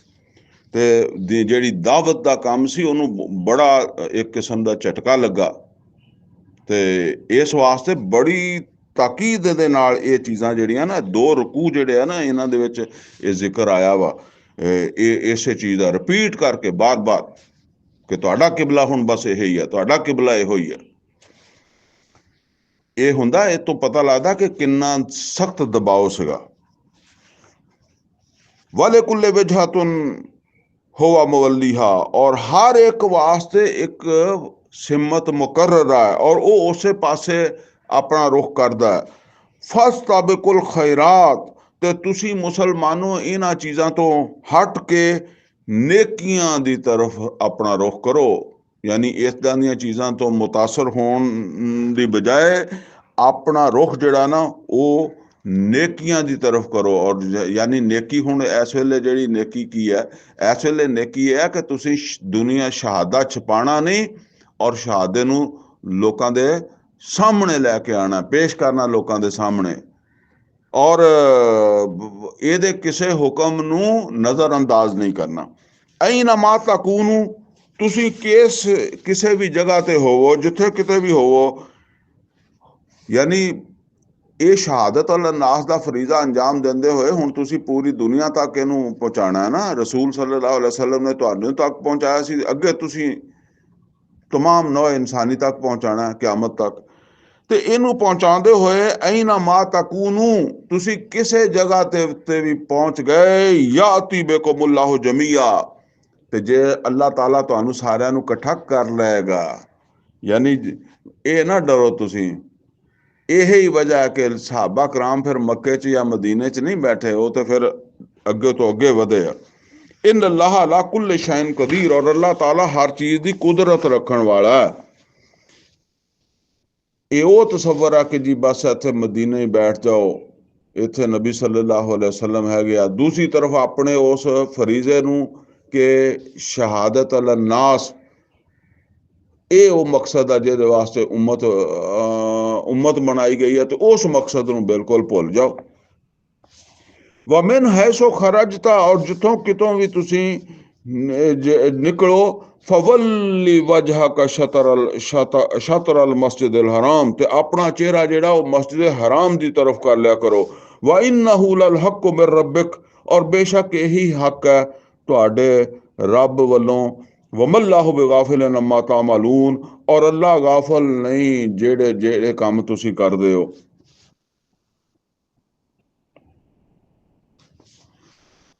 ਤੇ ਜਿਹੜੀ ਦਾਵਤ ਦਾ ਕੰਮ ਸੀ ਉਹਨੂੰ ਬੜਾ ਇੱਕ ਕਿਸਮ ਦਾ ਝਟਕਾ ਲੱਗਾ, ਤੇ ਇਸ ਵਾਸਤੇ ਬੜੀ ਤਾਕੀਦ ਦੇ ਨਾਲ ਇਹ ਚੀਜ਼ਾਂ ਜਿਹੜੀਆਂ ਨਾ, 2 ਰਕੂ ਜਿਹੜੇ ਆ ਨਾ, ਇਹਨਾਂ ਦੇ ਵਿੱਚ ਇਹ ਜ਼ਿਕਰ ਆਇਆ ਵਾ, ਇਹ ਇਸੇ ਚੀਜ਼ ਦਾ ਰਿਪੀਟ ਕਰਕੇ ਬਾਰ-ਬਾਰ, ਕਿ ਤੁਹਾਡਾ ਕਿਬਲਾ ਹੁਣ ਬਸ ਇਹ ਹੀ ਹੈ, ਤੁਹਾਡਾ ਕਿਬਲਾ ਇਹੋ ਹੀ ਹੈ। ਇਹ ਹੁੰਦਾ, ਇਹ ਤੋਂ ਪਤਾ ਲੱਗਦਾ ਕਿ ਕਿੰਨਾ ਸਖਤ ਦਬਾਅ ਸੀਗਾ। ਵਾਲੇ ਕੁੱਲੇ ਵਜਹਤੁਨ ਹੋਵਾ ਮਵੱਲੀਹਾ, ਔਰ ਹਰ ਇੱਕ ਵਾਸਤੇ ਇੱਕ ਸਿਮਤ ਮੁਕਰਰ ਹੈ, ਔਰ ਉਹ ਉਸੇ ਪਾਸੇ ਆਪਣਾ ਰੁਖ ਕਰਦਾ ਹੈ। ਫਸਤਾਬਿਕੁਲ ਖੈਰਾਤ, ਤੇ ਤੁਸੀਂ ਮੁਸਲਮਾਨੋ ਇਹਨਾਂ ਚੀਜ਼ਾਂ ਤੋਂ ਹਟ ਕੇ ਨੇਕੀਆਂ ਦੀ ਤਰਫ ਆਪਣਾ ਰੁਖ ਕਰੋ। ਯਾਨੀ ਇੱਦਾਂ ਦੀਆਂ ਚੀਜ਼ਾਂ ਤੋਂ ਮੁਤਾਸਰ ਹੋਣ ਦੀ ਬਜਾਏ ਆਪਣਾ ਰੁਖ ਜਿਹੜਾ ਨਾ ਉਹ नेकियां की तरफ करो। और यानी नेकी हुण इस वेले जिहड़ी नेकी की है, इस वेले नेकी है कि तुसीं दुनिया शहादा छुपाना नहीं और शहादे नूं लोकां दे सामने लैके आना, पेश करना लोकां दे सामने। और ਇਹਦੇ ਕਿਸੇ ਹੁਕਮ ਨੂੰ ਨਜ਼ਰ ਅੰਦਾਜ਼ ਨਹੀਂ ਕਰਨਾ। ਐਨਾ ਮਾ ਤਕੂਨੂ, ਤੁਸੀਂ ਕਿਸੇ ਵੀ ਜਗ੍ਹਾ ਤੇ ਹੋਵੋ, ਜਿੱਥੇ ਕਿਤੇ ਵੀ ਹੋਵੋ, ਯਾਨੀ ਇਹ ਸ਼ਹਾਦਤ ਅਲ ਨਾਸ ਦਾ ਫਰੀਜ਼ਾ ਅੰਜਾਮ ਦਿੰਦੇ ਹੋਏ ਹੁਣ ਤੁਸੀਂ ਪੂਰੀ ਦੁਨੀਆ ਤੱਕ ਇਹਨੂੰ ਪਹੁੰਚਾਉਣਾ ਹੈ ਨਾ। ਰਸੂਲ ਸੱਲੱਲਾਹੁ ਅਲੈहि ਵਸੱਲਮ ਨੇ ਤੁਹਾਨੂੰ ਤੱਕ ਪਹੁੰਚਾਇਆ ਸੀ, ਅੱਗੇ ਤੁਸੀਂ तमाम नौ इंसानी तक पहुंचाना है क्यामत तक। ਤੇ ਇਹਨੂੰ ਪਹੁੰਚਾਉਂਦੇ ਹੋਏ ਐਨਾ ਮਾ ਤਕੂਨੂ, ਤੁਸੀਂ ਕਿਸੇ ਜਗ੍ਹਾ ਤੇ ਵੀ ਪਹੁੰਚ ਗਏ, ਯਾਤੀ ਬਿਕੁਮੁੱਲਾਹੁ ਜਮੀਆ, ਤੇ ਜੇ ਅੱਲਾਹ ਤਾਲਾ ਤੁਹਾਨੂੰ ਸਾਰਿਆਂ ਨੂੰ ਇਕੱਠਾ ਕਰ ਲਏਗਾ। ਯਾਨੀ ਇਹ ਨਾ ਡਰੋ ਤੁਸੀਂ। ਇਹੀ ਵਜ੍ਹਾ ਹੈ ਕਿ ਸਹਾਬਾ ਕਰਾਮ ਫਿਰ ਮੱਕੇ 'ਚ ਜਾਂ ਮਦੀਨੇ 'ਚ ਨਹੀਂ ਬੈਠੇ, ਉਹ ਤੇ ਫਿਰ ਅੱਗੇ ਤੋਂ ਅੱਗੇ ਵਧੇ ਆ। इन अल्लाह अला कुल्ल शैइन कदीर, और अल्लाह ताला हर चीज की कुदरत रखने वाला है। ये वो तसव्वुर है कि जी बस इत्थे मदीने बैठ जाओ, इत्थे नबी सल्लल्लाहु अलैहि वसल्लम है गया। दूसरी तरफ अपने उस फरीजे नूं कि शहादत अल नास, ये वो मकसद है जिहदे वास्ते उम्मत बनाई गई है, तो उस मकसद नूं बिल्कुल भुल जाओ। वमिन है सो खरजता, और जितों कितों भी तुसी निकलो, फवल्ली वजह का शतर अल मस्जिद अल हराम, ते अपना चेहरा जेड़ा वो मस्जिद हराम की तरफ कर लिया करो। व इन्नहु लल हक मिर रब्बिक, और बेशक यही हक है तुहाडे रब वल्लों। वमल्लाहु बिगाफिलिन अम्मा तामलून, और अल्लाह गाफिल नहीं जेड़े जेड़े काम तुसी करदे हो।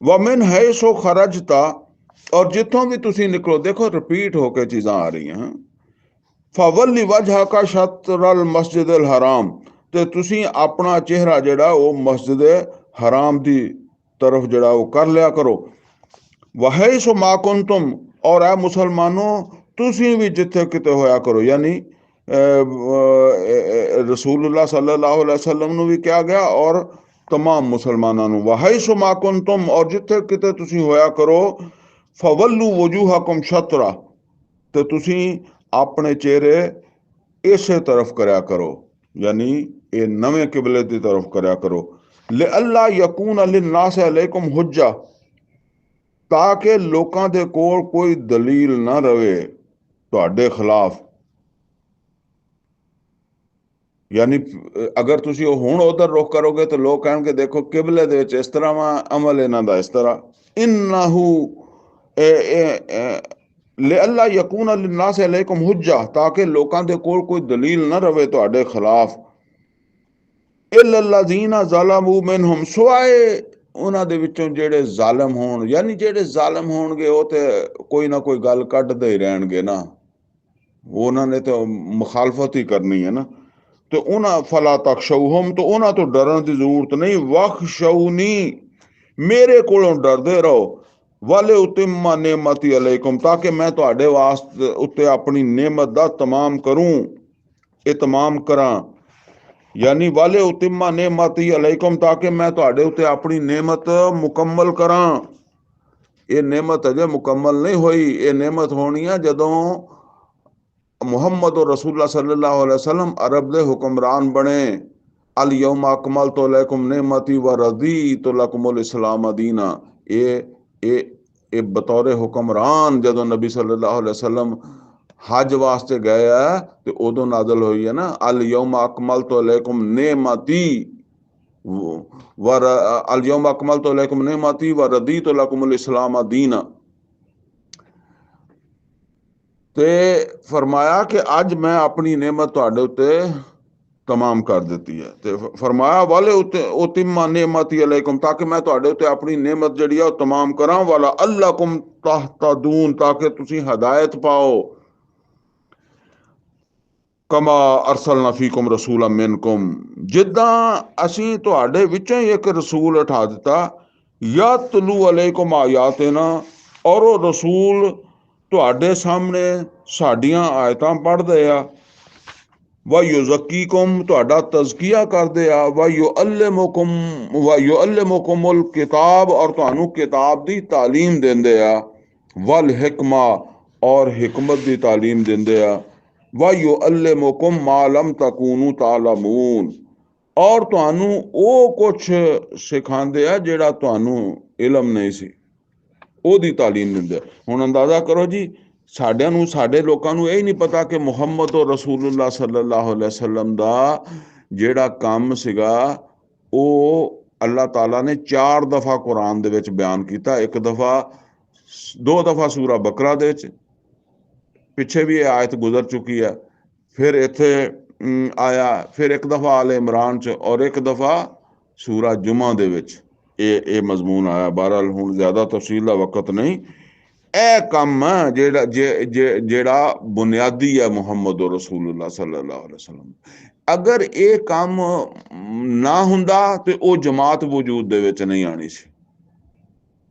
वमिन है सो खरजता, और जितों भी तुसी निकलो, देखो रिपीट होके चीज़ां आ रही हैं। फवल्ली वजह का शतर मस्जिद अल हराम, ते तुसी अपना चेहरा जड़ा वो मस्जिद हराम की तरफ जड़ा वो कर लिया करो। वह सो माकुन तुम, और है मुसलमानों तुसी भी जिथे किते होया करो। यानी रसूलुल्लाह सल्लल्लाहु अलैहि वसल्लम नूं भी कहा गया और तमाम मुसलमानों नूं। वह सो माकुन तुम, और जिथे किते तुसी होया करो। फवल्लू वजूहकुम शतरा, तो तुसी अपने चेहरे इसे तरफ करया करो, यानी ये नवे किबले की तरफ करया करो। ले अल्लाह यकून लिन्नास अलैकुम हुज्जा, ताकि लोकां दे कोल कोई दलील ना रवे तुहाडे खिलाफ। यानी अगर तुसी हुण उधर रुख करोगे तो लोग कहणगे देखो किबले दे विच इस तरह वा, अमल इन्हां दा इस तरह। इन्नहु ले अल्लाह यकून लिन्नास अलैकुम हुज्जा, ताकि लोकां दे कोल कोई दलील ना रवे तुहाडे खिलाफ। इल्लल्लज़ीना ज़लमू मिनहुम, सिवाए उन्हां दे विचों जेड़े जालिम होण। यानी जेड़े जालिम होणगे वो ते कोई ना कोई गल कड्डदे ही रहणगे ना, उन्हां ने तो मुखालफत ही करनी है ना। तो उन्हां फला तखशौहुम, तो उन्हां तो डरन की जरूरत नहीं। वखशौनी, मेरे कोलों डरदे रहो। वाले उतिम्मा नेमती अलैकुम, ताकि मैं तुहाडे वास्ते उत्ते अपनी नेमत दा तमाम करूं, इतमाम करां। यानी वाले उतिम्मा नेमती अलैकुम, ताकि मैं तुहाडे उत्ते अपनी नेमत मुकम्मल करां। ये नेमत अजे मुकम्मल नहीं हुई, ये नेमत होनी है जदों मुहम्मद और रसूलुल्लाह सल्लल्लाहु अलैहि वसल्लम अरब दे हुक्मरान बने। अल यौम अकमलतु लकुम नेमती व रदीतु लकुमुल इस्लाम दीना। ये बतौर हुक्मरान जदों नबी सल्लल्लाहु अलैहि वसल्लम हज वास्ते गए है तो उदों नाज़िल हुई है ना, अल यौम अकमलतु लकुम नेमती व अल यौम अकमलतु लकुम नेमती व रदीतु लकुमुल इस्लाम दीना। ते फरमाया कि अज मैं अपनी नेमत तुहाडे उत्ते तमाम कर दी है। ते फरमाया वाले उतिम्मा नेमती अलैकुम, ताकि मैं तुहाडे उत्ते अपनी नेमत जिहड़ी है तमाम करां। वाला अल्लाकुम तहतदून, ताकि तुसी हदायत पाओ। कमा अरसलना फीकुम रसूला मिनकुम, जिद्दां असीं तुहाडे विचों ही एक रसूल उठा दिता। यतलू अलैकुम आयातिना, और वो रसूल तुहाडे सामने साडियां आयतां पढ़दे आ। व युज़क्कीकुम तुहाडा तज़किया करदे आ, व युअल्लिमुकुमुल किताब और तुहानू किताब दी तालीम देंदे आ, वल हिकमा और हिकमत दी तालीम देंदे आ, व युअल्लिमुकुम मा लम तकूनू तालमून और तुहानू ਉਹ ਕੁਛ ਸਿਖਾਉਂਦੇ ਆ ਜਿਹੜਾ ਤੁਹਾਨੂੰ ਇਲਮ ਨਹੀਂ ਸੀ, ਉਹਦੀ ਤਾਲੀਮ ਦਿੰਦੇ। ਹੁਣ ਅੰਦਾਜ਼ਾ ਕਰੋ ਜੀ, ਸਾਡਿਆਂ ਨੂੰ, ਸਾਡੇ ਲੋਕਾਂ ਨੂੰ ਇਹ ਨਹੀਂ ਪਤਾ ਕਿ ਮੁਹੰਮਦ ਰਸੂਲੁल्लाह ਸੱਲੱਲਾਹੁ ਅਲੈहि ਵਸੱਲਮ ਦਾ ਜਿਹੜਾ ਕੰਮ ਸੀਗਾ ਉਹ ਅੱਲਾਹ ਤਾਲਾ ਨੇ 4 ਦਫਾ ਕੁਰਾਨ ਦੇ ਵਿੱਚ ਬਿਆਨ ਕੀਤਾ। 1 ਦਫਾ 2 ਦਫਾ ਸੂਰਾ ਬਕਰਾ ਦੇ ਵਿੱਚ, ਪਿੱਛੇ ਵੀ ਇਹ ਆਇਤ ਗੁਜ਼ਰ ਚੁੱਕੀ ਹੈ, ਫਿਰ ਇੱਥੇ ਆਇਆ, ਫਿਰ 1 ਦਫਾ ਆਲ ਇਮਰਾਨ ਚ, ਔਰ 1 ਦਫਾ ਸੂਰਾ ਜੁਮਾ ਦੇ ਵਿੱਚ ਇਹ ਮਜ਼ਮੂਨ ਆਇਆ। ਬਹਰਹਾਲ ਹੁਣ ਜ਼ਿਆਦਾ ਤਫਸੀਲ ਦਾ ਵਕਤ ਨਹੀਂ। ਇਹ ਕੰਮ ਜਿਹੜਾ ਬੁਨਿਆਦੀ ਹੈ ਮੁਹੰਮਦ ਰਸੂਲੁल्लाह ਸੱਲੱਲਾਹੁ ਅਲੈहि ਵਸੱਲਮ। ਅਗਰ ਇਹ ਕੰਮ ਨਾ ਹੁੰਦਾ ਤੇ ਉਹ ਜਮਾਤ ਵਜੂਦ ਦੇ ਵਿੱਚ ਨਹੀਂ ਆਣੀ ਸੀ,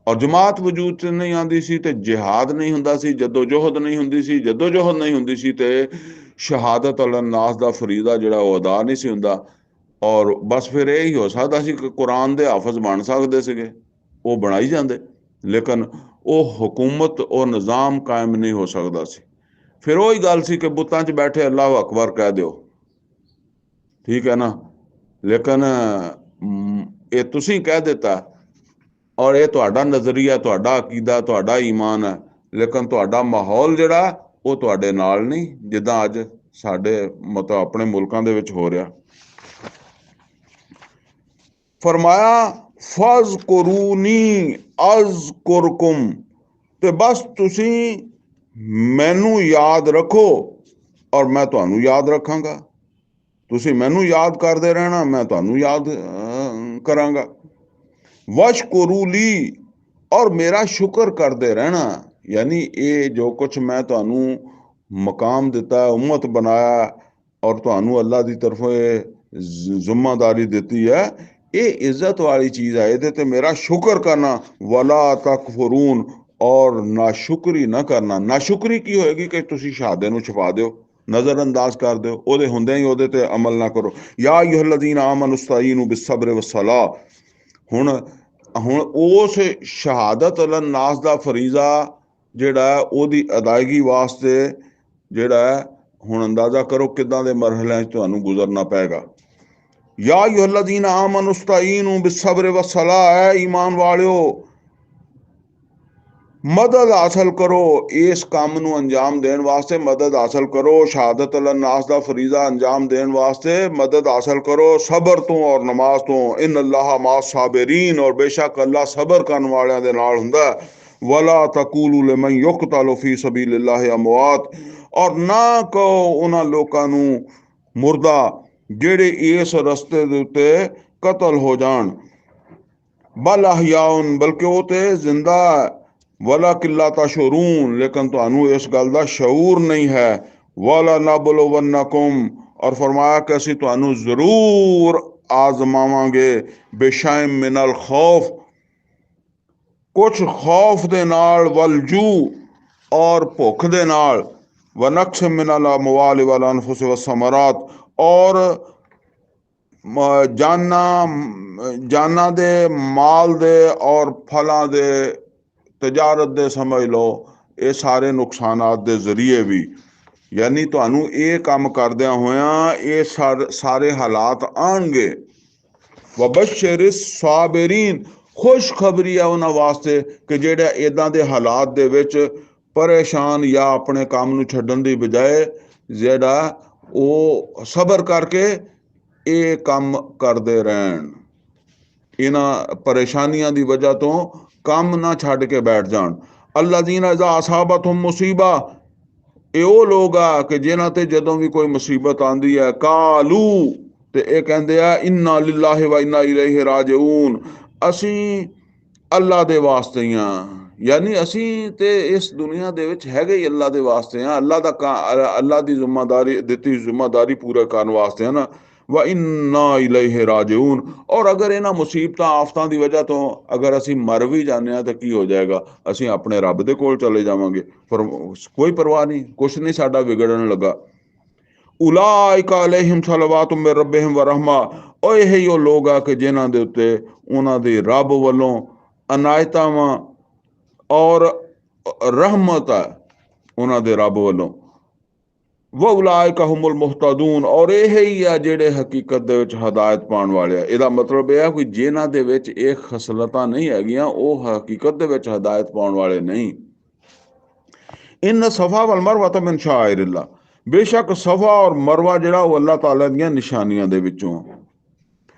ਔਰ ਜਮਾਤ ਵਜੂਦ ਚ ਨਹੀਂ ਆਉਂਦੀ ਸੀ ਤੇ ਜਿਹਾਦ ਨਹੀਂ ਹੁੰਦਾ ਸੀ, ਜਦੋਜੋਹਦ ਨਹੀਂ ਹੁੰਦੀ ਸੀ। ਜਦੋਜੋਹਦ ਨਹੀਂ ਹੁੰਦੀ ਸੀ ਤੇ ਸ਼ਹਾਦਤ ਅਲਨਾਸ ਦਾ ਫਰੀਜ਼ਾ ਜਿਹੜਾ ਉਹ ਅਦਾ ਨਹੀਂ ਸੀ ਹੁੰਦਾ। ਔਰ ਬਸ ਫਿਰ ਇਹ ਹੀ ਹੋ ਸਕਦਾ ਸੀ ਕਿ ਕੁਰਾਨ ਦੇ ਹਾਫਜ਼ ਬਣ ਸਕਦੇ ਸੀਗੇ, ਉਹ ਬਣਾਈ ਜਾਂਦੇ, ਲੇਕਿਨ ਉਹ ਹਕੂਮਤ, ਉਹ ਨਿਜ਼ਾਮ ਕਾਇਮ ਨਹੀਂ ਹੋ ਸਕਦਾ ਸੀ। ਫਿਰ ਉਹੀ ਗੱਲ ਸੀ ਕਿ ਬੁੱਤਾਂ 'ਚ ਬੈਠੇ ਅੱਲਾਹੁ ਅਕਬਰ ਕਹਿ ਦਿਓ, ਠੀਕ ਹੈ ਨਾ, ਲੇਕਿਨ ਇਹ ਤੁਸੀਂ ਕਹਿ ਦਿੱਤਾ ਔਰ ਇਹ ਤੁਹਾਡਾ ਨਜ਼ਰੀਆ, ਤੁਹਾਡਾ ਅਕੀਦਾ, ਤੁਹਾਡਾ ਈਮਾਨ ਹੈ, ਲੇਕਿਨ ਤੁਹਾਡਾ ਮਾਹੌਲ ਜਿਹੜਾ ਉਹ ਤੁਹਾਡੇ ਨਾਲ ਨਹੀਂ, ਜਿੱਦਾਂ ਅੱਜ ਸਾਡੇ ਮਤਲਬ ਆਪਣੇ ਮੁਲਕਾਂ ਦੇ ਵਿੱਚ ਹੋ ਰਿਹਾ। ਫਰਮਾਇਆ ਫਜ਼ਕੁਰੂਨੀ ਅਜ਼ਕੁਰਕੁਮ, ਤੇ ਬਸ ਤੁਸੀਂ ਮੈਨੂੰ ਯਾਦ ਰੱਖੋ ਔਰ ਮੈਂ ਤੁਹਾਨੂੰ ਯਾਦ ਰੱਖਾਂਗਾ। ਤੁਸੀਂ ਮੈਨੂੰ ਯਾਦ ਕਰਦੇ ਰਹਿਣਾ, ਮੈਂ ਤੁਹਾਨੂੰ ਯਾਦ ਕਰਾਂਗਾ। ਵਸ਼ਕੁਰੂ ਲੀ, ਔਰ ਮੇਰਾ ਸ਼ੁਕਰ ਕਰਦੇ ਰਹਿਣਾ। ਯਾਨੀ ਇਹ ਜੋ ਕੁਛ ਮੈਂ ਤੁਹਾਨੂੰ ਮਕਾਮ ਦਿੱਤਾ, ਉਮਤ ਬਣਾਇਆ ਔਰ ਤੁਹਾਨੂੰ ਅੱਲਾ ਦੀ ਤਰਫੋਂ ਇਹ ਜ਼ਿੰਮੇਦਾਰੀ ਦਿੱਤੀ ਹੈ, ਇਹ ਇੱਜ਼ਤ ਵਾਲੀ ਚੀਜ਼ ਹੈ, ਇਹਦੇ ਤੇ ਮੇਰਾ ਸ਼ੁਕਰ ਕਰਨਾ। ਵਲਾ ਤਕਫੁरून, ਔਰ ਨਾਸ਼ੁਕਰੀ ਨਾ ਕਰਨਾ। ਨਾਸ਼ੁਕਰੀ ਕੀ ਹੋਏਗੀ ਕਿ ਤੁਸੀਂ ਸ਼ਹਾਦੇ ਨੂੰ ਛੁਪਾ ਦਿਓ, ਨਜ਼ਰ ਅੰਦਾਜ਼ ਕਰ ਦਿਓ, ਉਹਦੇ ਹੁੰਦਿਆਂ ਹੀ ਉਹਦੇ ਤੇ ਅਮਲ ਨਾ ਕਰੋ। ਯਾ ਅਯੁਹੱਲਜ਼ੀਨਾ ਆਮਨੂ ਇਸਤਾਈਨੂ ਬਿਸਸਬਰ ਵਸਲਾਹ। ਹੁਣ ਉਸ ਸ਼ਹਾਦਤ ਅਲਨਾਸ ਦਾ ਫਰੀਜ਼ਾ ਜਿਹੜਾ ਉਹਦੀ ਅਦਾਇਗੀ ਵਾਸਤੇ ਜਿਹੜਾ ਹੁਣ ਅੰਦਾਜ਼ਾ ਕਰੋ ਕਿੱਦਾਂ ਦੇ ਮਰਹਲਿਆਂ 'ਚ ਤੁਹਾਨੂੰ ਗੁਜ਼ਰਨਾ ਪਏਗਾ। ਯਾ ਅਯੁਹੱਲਜ਼ੀਨਾ ਆਮਨੂ ਇਸਤਾਈਨੂ ਬਿਸਸਬਰ ਵਸਲਾਹ, ਹੈ ਈਮਾਨ ਵਾਲਿਓ ਮਦਦ ਹਾਸਲ ਕਰੋ, ਇਸ ਕੰਮ ਨੂੰ ਅੰਜਾਮ ਦੇਣ ਵਾਸਤੇ ਮਦਦ ਹਾਸਲ ਕਰੋ। ਸ਼ਹਾਦਤ ਅਲਨਾਸ ਦਾ ਫਰੀਜ਼ਾ ਅੰਜਾਮ ਦੇਣ ਵਾਸਤੇ ਮਦਦ ਹਾਸਲ ਕਰੋ ਸਬਰ ਤੋਂ ਔਰ ਨਮਾਜ਼ ਤੋਂ। ਇਨ ਅੱਲਾਹ ਮਾ ਸਾਬਰੀਨ, ਔਰ ਬੇਸ਼ੱਕ ਅੱਲਾ ਸਬਰ ਕਰਨ ਵਾਲਿਆਂ ਦੇ ਨਾਲ ਹੁੰਦਾ। ਵਲਾ ਤਕੂਲੂ ਲਿਮਨ ਯੁਕਤਲੂ ਫੀ ਸਬੀਲਿल्लाह ਅਮਵਾਤ, ਔਰ ਨਾ ਕਹੋ ਉਹਨਾਂ ਲੋਕਾਂ ਨੂੰ ਮੁਰਦਾ ਜਿਹੜੇ ਇਸ ਰਸਤੇ ਦੇ ਉੱਤੇ ਕਤਲ ਹੋ ਜਾਣ। ਬਲ ਅਹਿਯਾਉਨ, ਬਲਕਿ ਉਹ ਤੇ ਜ਼ਿੰਦਾ। ਵਲਾਕਿਨ ਲਾ ਤਸ਼ਊरून, ਲੇਕਿਨ ਤੁਹਾਨੂੰ ਇਸ ਗੱਲ ਦਾ ਸ਼ਊਰ ਨਹੀਂ ਹੈ। ਵਲਾ ਨਬਲਵੰਨਕੁਮ, ਔਰ ਫਰਮਾਇਆ ਕਿ ਅਸੀਂ ਤੁਹਾਨੂੰ ਜ਼ਰੂਰ ਆਜ਼ਮਾਵਾਂਗੇ। ਬੇਸ਼ੱਕ ਮਿਨਲ ਖੌਫ, ਕੁਛ ਖੌਫ ਦੇ ਨਾਲ, ਵਲਜੂ, ਔਰ ਭੁੱਖ ਦੇ ਨਾਲ, ਵਨਕਸ ਮਿਨਲ ਅਮਵਾਲ ਵਲ ਅਨਫੁਸ ਵਸਮਰਾਤ, ਔਰ ਜਾਨਾਂ ਦੇ, ਮਾਲ ਦੇ ਔਰ ਫਲਾਂ ਦੇ, ਤਜਾਰਤ ਦੇ ਸਮਝ ਲਓ, ਇਹ ਸਾਰੇ ਨੁਕਸਾਨਾਤ ਦੇ ਜ਼ਰੀਏ ਵੀ। ਯਾਨੀ ਤੁਹਾਨੂੰ ਇਹ ਕੰਮ ਕਰਦਿਆਂ ਹੋਇਆਂ ਇਹ ਸਾਰੇ ਹਾਲਾਤ ਆਉਣਗੇ। ਵਬਸ਼ਿਰ ਸਾਬਰੀਨ, ਖੁਸ਼ਖਬਰੀ ਹੈ ਉਹਨਾਂ ਵਾਸਤੇ ਕਿ ਜਿਹੜੇ ਇੱਦਾਂ ਦੇ ਹਾਲਾਤ ਦੇ ਵਿੱਚ ਪਰੇਸ਼ਾਨ ਜਾਂ ਆਪਣੇ ਕੰਮ ਨੂੰ ਛੱਡਣ ਦੀ ਬਜਾਏ ਜਿਹੜਾ ਉਹ ਸਬਰ ਕਰਕੇ ਇਹ ਕੰਮ ਕਰਦੇ ਰਹਿਣ, ਇਹਨਾਂ ਪਰੇਸ਼ਾਨੀਆਂ ਦੀ ਵਜ੍ਹਾ ਤੋਂ ਕੰਮ ਨਾ ਛੱਡ ਕੇ ਬੈਠ ਜਾਣ। ਅੱਲਾਜ਼ੀਨਾ ਇਜ਼ਾ ਅਸਾਬਤਹੁਮ ਮੁਸੀਬਾ, ਇਹ ਉਹ ਲੋਕ ਆ ਕਿ ਜਿਨ੍ਹਾਂ ਤੇ ਜਦੋਂ ਵੀ ਕੋਈ ਮੁਸੀਬਤ ਆਉਂਦੀ ਹੈ, ਕਾਲੂ, ਤੇ ਇਹ ਕਹਿੰਦੇ ਆ ਇੰਨਾ ਲਿਲਾਹਿ ਵ ਇੰਨਾ ਇਲੈਹਿ ਰਾਜਿਊਨ, ਅਸੀਂ ਅੱਲਾ ਦੇ ਵਾਸਤੇ ਹੀ ਹਾਂ। ਯਾਨੀ ਅਸੀਂ ਤੇ ਇਸ ਦੁਨੀਆ ਦੇ ਵਿੱਚ ਹੈਗੇ ਹੀ ਅੱਲਾ ਦੇ ਵਾਸਤੇ ਹਾਂ, ਅੱਲਾ ਦੀ ਜ਼ਿੰਮੇਦਾਰੀ ਦਿੱਤੀ ਜ਼ਿੰਮੇਦਾਰੀ ਪੂਰਾ ਕਰਨ ਵਾਸਤੇ ਹੈ ਨਾ। व इन्ना इलैहि राजिऊन, और अगर इन्हां मुसीबतां आफतां ਦੀ ਵਜ੍ਹਾ ਤੋਂ अगर ਅਸੀਂ ਮਰ ਵੀ ਜਾਂਦੇ ਹਾਂ ਤਾਂ ਕੀ ਹੋ ਜਾਏਗਾ, ਅਸੀਂ ਆਪਣੇ ਰੱਬ ਦੇ ਕੋਲ ਚਲੇ ਜਾਵਾਂਗੇ। ਪਰ ਕੋਈ ਪਰਵਾਹ ਨਹੀਂ, ਕੁਛ ਨਹੀਂ ਸਾਡਾ ਵਿਗੜਨ ਲੱਗਾ। ਉਲਾਇਕਾ ਅਲੈਹਿਮ ਸਲਵਾਤੁ ਮਿਰ ਰੱਬਿਹਿਮ व रहमा। ਉਹ ਇਹੀ ਉਹ ਲੋਕ ਆ ਕਿ ਜਿਨ੍ਹਾਂ ਦੇ ਉੱਤੇ ਉਹਨਾਂ ਦੇ ਰੱਬ ਵੱਲੋਂ ਅਨਾਇਤਾਂ ਵਾਂ ਔਰ ਰਹਿਮਤ ਹੈ ਉਹਨਾਂ ਦੇ ਰੱਬ ਵੱਲੋਂ। ਵ ਉਲਾਇਕਾ ਹੁਮੁਲ ਮੁਹਤਦੂਨ, ਔਰ ਇਹ ਹੀ ਆ ਜਿਹੜੇ ਹਕੀਕਤ ਦੇ ਵਿੱਚ ਹਦਾਇਤ ਪਾਉਣ ਵਾਲੇ ਆ। ਇਹਦਾ ਮਤਲਬ ਇਹ ਆ ਕੋਈ ਜਿਨ੍ਹਾਂ ਦੇ ਵਿੱਚ ਇਹ ਖਸਲਤਾਂ ਨਹੀਂ ਹੈਗੀਆਂ ਉਹ ਹਕੀਕਤ ਦੇ ਵਿੱਚ ਹਦਾਇਤ ਪਾਉਣ ਵਾਲੇ ਨਹੀਂ। ਇਨ ਸਫਾ ਵਲ ਮਰਵਾ ਤਾਂ ਮਿਨ ਸ਼ਾਇਰਿल्लाह, ਬੇਸ਼ੱਕ ਸਫਾ ਔਰ ਮਰਵਾ ਜਿਹੜਾ ਉਹ ਅੱਲਾਹ ਤਾਲਾ ਦੀਆਂ ਨਿਸ਼ਾਨੀਆਂ ਦੇ ਵਿੱਚੋਂ।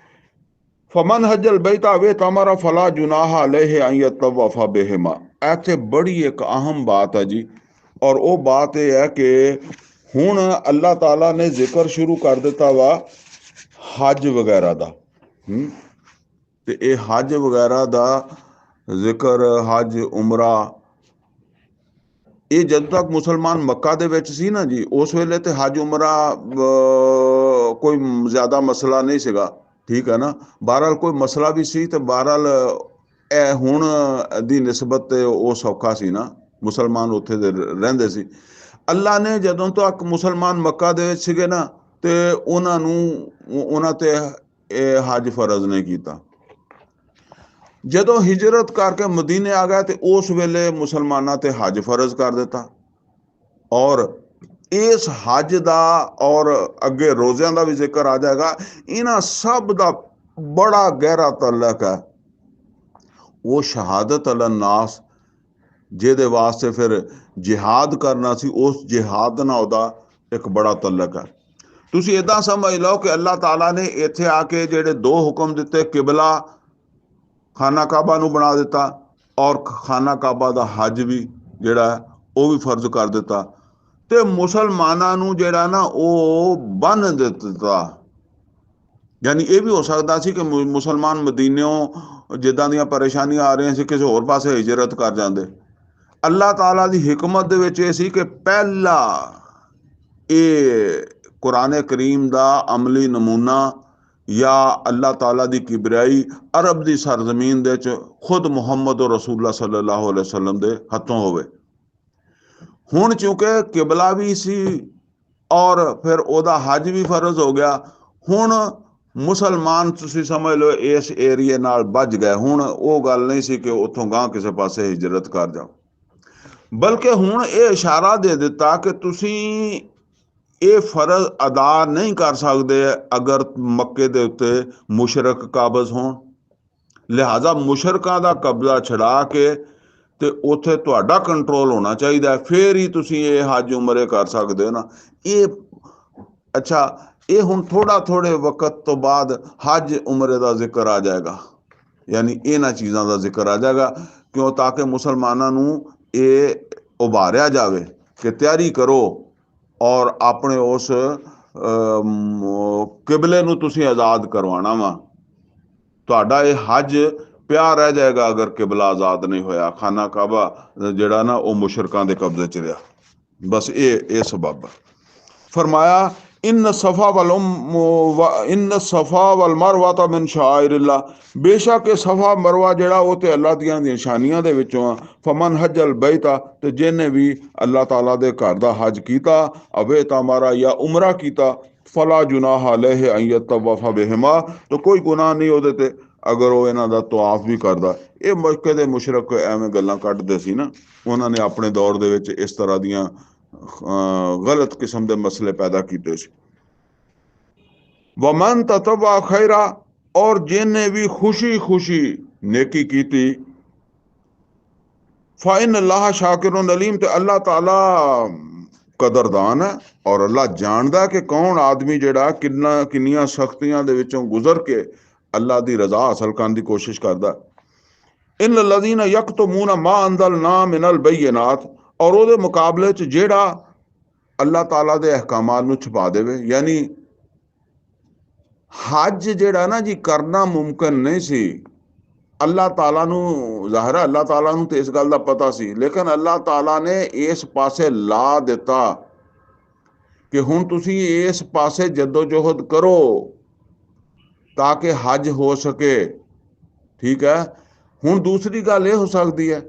ਫਮਨ ਹਜਲ ਬੈਤਾ ਵੇ ਤਮਰਾ ਫਲਾ ਜੁਨਾਹ ਅਲੈਹ ਅਨ ਯਤਵਫ ਬਿਹਿਮਾ। ਇੱਥੇ ਬੜੀ ਇੱਕ ਅਹਿਮ ਬਾਤ ਹੈ ਜੀ, ਔਰ ਉਹ ਬਾਤ ਇਹ ਹੈ ਕਿ ਹੁਣ ਅੱਲਾਹ ਤਾਲਾ ਨੇ ਜ਼ਿਕਰ ਸ਼ੁਰੂ ਕਰ ਦਿੱਤਾ ਵਾ ਹਜ ਵਗੈਰਾ ਦਾ। ਤੇ ਇਹ ਹਜ ਵਗੈਰਾ ਦਾ ਜ਼ਿਕਰ, ਹਜ ਉਮਰਾ, ਇਹ ਜਦ ਤੱਕ ਮੁਸਲਮਾਨ ਮੱਕਾ ਦੇ ਵਿੱਚ ਸੀ ਨਾ ਜੀ, ਉਸ ਵੇਲੇ ਤੇ ਹਜ ਉਮਰਾ ਕੋਈ ਜ਼ਿਆਦਾ ਮਸਲਾ ਨਹੀਂ ਸੀਗਾ, ਠੀਕ ਹੈ ਨਾ। ਬਹਰਹਾਲ ਕੋਈ ਮਸਲਾ ਵੀ ਸੀ ਤੇ ਬਹਰਹਾਲ ਇਹ ਹੁਣ ਦੀ ਨਿਸਬਤ ਤੇ ਉਹ ਸੌਖਾ ਸੀ ਨਾ, ਮੁਸਲਮਾਨ ਉੱਥੇ ਦੇ ਰਹਿੰਦੇ ਸੀ। ਅੱਲਾ ਨੇ ਜਦੋਂ ਤੱਕ ਮੁਸਲਮਾਨ ਮੱਕਾ ਦੇ ਵਿੱਚ ਸੀਗੇ ਨਾ ਤੇ ਉਹਨਾਂ ਤੇ ਇਹ ਹਜ ਫਰਜ਼ ਨਹੀਂ ਕੀਤਾ। ਜਦੋਂ ਹਿਜਰਤ ਕਰਕੇ ਮਦੀਨੇ ਆ ਗਿਆ ਤੇ ਉਸ ਵੇਲੇ ਮੁਸਲਮਾਨਾਂ ਤੇ ਹਜ ਫਰਜ਼ ਕਰ ਦਿੱਤਾ। ਔਰ ਇਸ ਹਜ ਦਾ ਔਰ ਅੱਗੇ ਰੋਜ਼ਿਆਂ ਦਾ ਵੀ ਜ਼ਿਕਰ ਆ ਜਾਏਗਾ, ਇਹਨਾਂ ਸਭ ਦਾ ਬੜਾ ਗਹਿਰਾ ਤਾਲੁਕ ਹੈ ਉਹ ਸ਼ਹਾਦਤ ਅਲ ਨਾਸ, ਜਿਹਦੇ ਵਾਸਤੇ ਫਿਰ ਜਿਹਾਦ ਕਰਨਾ ਸੀ, ਉਸ ਜਿਹਾਦ ਨਾਲ ਉਹਦਾ ਇੱਕ ਬੜਾ ਤਾਲੁਕ ਹੈ। ਤੁਸੀਂ ਇੱਦਾਂ ਸਮਝ ਲਓ ਕਿ ਅੱਲਾਹ ਤਾਲਾ ਨੇ ਇੱਥੇ ਆ ਕੇ ਜਿਹੜੇ ਦੋ ਹੁਕਮ ਦਿੱਤੇ, ਕਿਬਲਾ ਖਾਨਾ ਕਾਬਾ ਨੂੰ ਬਣਾ ਦਿੱਤਾ ਔਰ ਖਾਨਾ ਕਾਬਾ ਦਾ ਹਜ ਵੀ ਜਿਹੜਾ ਉਹ ਵੀ ਫਰਜ਼ ਕਰ ਦਿੱਤਾ, ਤੇ ਮੁਸਲਮਾਨਾਂ ਨੂੰ ਜਿਹੜਾ ਨਾ ਉਹ ਬੰਨ ਦਿੱਤਾ। ਯਾਨੀ ਇਹ ਵੀ ਹੋ ਸਕਦਾ ਸੀ ਕਿ ਮੁਸਲਮਾਨ ਮਦੀਨਿਓਂ ਜਿੱਦਾਂ ਦੀਆਂ ਪਰੇਸ਼ਾਨੀਆਂ ਆ ਰਹੀਆਂ ਸੀ ਕਿਸੇ ਹੋਰ ਪਾਸੇ ਹਿਜਰਤ ਕਰ ਜਾਂਦੇ। ਅੱਲਾਹ ਤਾਲਾ ਦੀ ਹਿਕਮਤ ਦੇ ਵਿੱਚ ਇਹ ਸੀ ਕਿ ਪਹਿਲਾ ਇਹ ਕੁਰਾਨ ਕਰੀਮ ਦਾ ਅਮਲੀ ਨਮੂਨਾ ਜਾਂ ਅੱਲਾਹ ਤਾਲਾ ਦੀ ਕਿਬਰਿਆਈ ਅਰਬ ਦੀ ਸਰਜ਼ਮੀਨ ਦੇ ਵਿੱਚ ਖੁਦ ਮੁਹੰਮਦ ਰਸੂਲullah ਸੱਲੱਲਾਹੁ ਅਲੈਹਿ ਵਸੱਲਮ ਦੇ ਹੱਥੋਂ ਹੋਵੇ। ਹੁਣ ਚੂੰਕਿ ਕਿਬਲਾ ਵੀ ਸੀ ਔਰ ਫਿਰ ਉਹਦਾ ਹਜ ਵੀ ਫਰਜ਼ ਹੋ ਗਿਆ, ਹੁਣ ਮੁਸਲਮਾਨ ਤੁਸੀਂ ਸਮਝ ਲਓ ਇਸ ਏਰੀਏ ਨਾਲ ਬੱਝ ਗਏ। ਹੁਣ ਉਹ ਗੱਲ ਨਹੀਂ ਸੀ ਕਿ ਉੱਥੋਂ ਗਾਂ ਕਿਸੇ ਪਾਸੇ ਹਿਜਰਤ ਕਰ ਜਾਓ, ਬਲਕਿ ਹੁਣ ਇਹ ਇਸ਼ਾਰਾ ਦੇ ਦਿੱਤਾ ਕਿ ਤੁਸੀਂ ਇਹ ਫਰਜ਼ ਅਦਾ ਨਹੀਂ ਕਰ ਸਕਦੇ ਅਗਰ ਮੱਕੇ ਦੇ ਉੱਤੇ ਮੁਸ਼ਰਕ ਕਾਬਜ਼ ਹੋਣ। ਲਿਹਾਜ਼ਾ ਮੁਸ਼ਰਕਾਂ ਦਾ ਕਬਜ਼ਾ ਛਡਾ ਕੇ ਤੇ ਉੱਥੇ ਤੁਹਾਡਾ ਕੰਟਰੋਲ ਹੋਣਾ ਚਾਹੀਦਾ, ਫਿਰ ਹੀ ਤੁਸੀਂ ਇਹ ਹਜ ਉਮਰੇ ਕਰ ਸਕਦੇ ਹੋ ਨਾ। ਇਹ ਅੱਛਾ, ਇਹ ਹੁਣ ਥੋੜੇ ਵਕਤ ਤੋਂ ਬਾਅਦ ਹਜ ਉਮਰੇ ਦਾ ਜ਼ਿਕਰ ਆ ਜਾਏਗਾ, ਯਾਨੀ ਇਹਨਾਂ ਚੀਜ਼ਾਂ ਦਾ ਜ਼ਿਕਰ ਆ ਜਾਏਗਾ, ਕਿਉਂ ਤਾਂ ਕਿ ਮੁਸਲਮਾਨਾਂ ਨੂੰ ਇਹ ਉਭਾਰਿਆ ਜਾਵੇ ਕਿ ਤਿਆਰੀ ਕਰੋ ਔਰ ਆਪਣੇ ਉਸ ਕਿਬਲੇ ਨੂੰ ਤੁਸੀਂ ਆਜ਼ਾਦ ਕਰਵਾਉਣਾ ਵਾ। ਤੁਹਾਡਾ ਇਹ ਹਜ ਪਿਆ ਰਹਿ ਜਾਏਗਾ ਅਗਰ ਕਿਬਲਾ ਆਜ਼ਾਦ ਨਹੀਂ ਹੋਇਆ, ਖਾਨਾ ਕਾਬਾ ਜਿਹੜਾ ਨਾ ਉਹ ਮੁਸ਼ਰਕਾਂ ਦੇ ਕਬਜ਼ੇ 'ਚ ਰਿਹਾ। ਬਸ ਇਹ ਸਬਬ ਫਰਮਾਇਆ ਇਨ ਸਫਾ ਵਲ ਮਰਵਾ ਤਾਂ ਮਿਨ ਸ਼ਾਇਰਿल्लाह, ਬੇਸ਼ੱਕ ਸਫਾ ਮਰਵਾ ਜਿਹੜਾ ਉਹ ਤੇ ਅੱਲਾਹ ਦੀਆਂ ਨਿਸ਼ਾਨੀਆਂ ਦੇ ਵਿੱਚੋਂ ਆ। ਫਮਨ ਹਜਲ ਬੈਤਾ, ਤੇ ਜਿਹਨੇ ਵੀ ਅੱਲਾਹ ਤਾਲਾ ਦੇ ਘਰ ਦਾ ਹਜ ਕੀਤਾ, ਅਵੇ ਤਮਾਰਾ ਜਾਂ ਉਮਰਾ ਕੀਤਾ, ਫਲਾ ਜੁਨਾਹ ਅਲੈਹ ਅਨ ਯਤਵਫ ਬਿਹਿਮਾ, ਤਾਂ ਕੋਈ ਗੁਨਾਹ ਨਹੀਂ ਉਹਦੇ ਤੇ ਅਗਰ ਉਹ ਇਹਨਾਂ ਦਾ ਤਵਾਫ ਵੀ ਕਰਦਾ। ਇਹ ਮੱਕੇ ਦੇ ਮੁਸ਼ਰਕ ਐਵੇਂ ਗੱਲਾਂ ਕੱਢਦੇ ਸੀ ਨਾ, ਉਹਨਾਂ ਨੇ ਆਪਣੇ ਦੌਰ ਦੇ ਵਿੱਚ ਇਸ ਤਰ੍ਹਾਂ ਦੀਆਂ ਗਲਤ ਕਿਸਮ ਦੇ ਮਸਲੇ ਪੈਦਾ ਕੀਤੇ ਸੀ। ਵਮਨ ਤਤਬਾ ਖੈਰਾ, ਔਰ ਜਿਹਨੇ ਵੀ ਖੁਸ਼ੀ ਨੇਕੀ ਕੀਤੀ, ਫਾਇਨ ਅੱਲਾਹ ਸ਼ਾਕਿरुन ਅਲੀਮ, ਤੇ ਅੱਲਾਹ ਤਾਲਾ ਕਦਰਦਾਨ ਹੈ ਔਰ ਅੱਲਾਹ ਜਾਣਦਾ ਕਿ ਕੌਣ ਆਦਮੀ ਜਿਹੜਾ ਕਿੰਨੀਆਂ ਸਖਤੀਆਂ ਦੇ ਵਿੱਚੋਂ ਗੁਜ਼ਰ ਕੇ ਅੱਲਾਹ ਦੀ ਰਜ਼ਾ ਹਾਸਲ ਕਰਨ ਦੀ ਕੋਸ਼ਿਸ਼ ਕਰਦਾ। ਇਨ ਲਜ਼ੀਨ ਯਕਤਮੂਨ ਮਾ ਅੰਜ਼ਲਨਾ ਮਿਨਲ ਬਯਿਨਾਤ, ਔਰ ਉਹਦੇ ਮੁਕਾਬਲੇ 'ਚ ਜਿਹੜਾ ਅੱਲਾਹ ਤਾਲਾ ਦੇ ਅਹਿਕਾਮਾਤ ਨੂੰ ਛੁਪਾ ਦੇਵੇ। ਯਾਨੀ ਹਜ ਜਿਹੜਾ ਨਾ ਜੀ ਕਰਨਾ ਮੁਮਕਿਨ ਨਹੀਂ ਸੀ। ਅੱਲਾਹ ਤਾਲਾ ਨੂੰ ਜ਼ਾਹਿਰ ਹੈ, ਅੱਲਾਹ ਤਾਲਾ ਨੂੰ ਤੇ ਇਸ ਗੱਲ ਦਾ ਪਤਾ ਸੀ, ਲੇਕਿਨ ਅੱਲਾਹ ਤਾਲਾ ਨੇ ਇਸ ਪਾਸੇ ਲਾ ਦਿੱਤਾ ਕਿ ਹੁਣ ਤੁਸੀਂ ਇਸ ਪਾਸੇ ਜਦੋਜਹਿਦ ਕਰੋ ਤਾਂ ਕਿ ਹਜ ਹੋ ਸਕੇ, ਠੀਕ ਹੈ। ਹੁਣ ਦੂਸਰੀ ਗੱਲ ਇਹ ਹੋ ਸਕਦੀ ਹੈ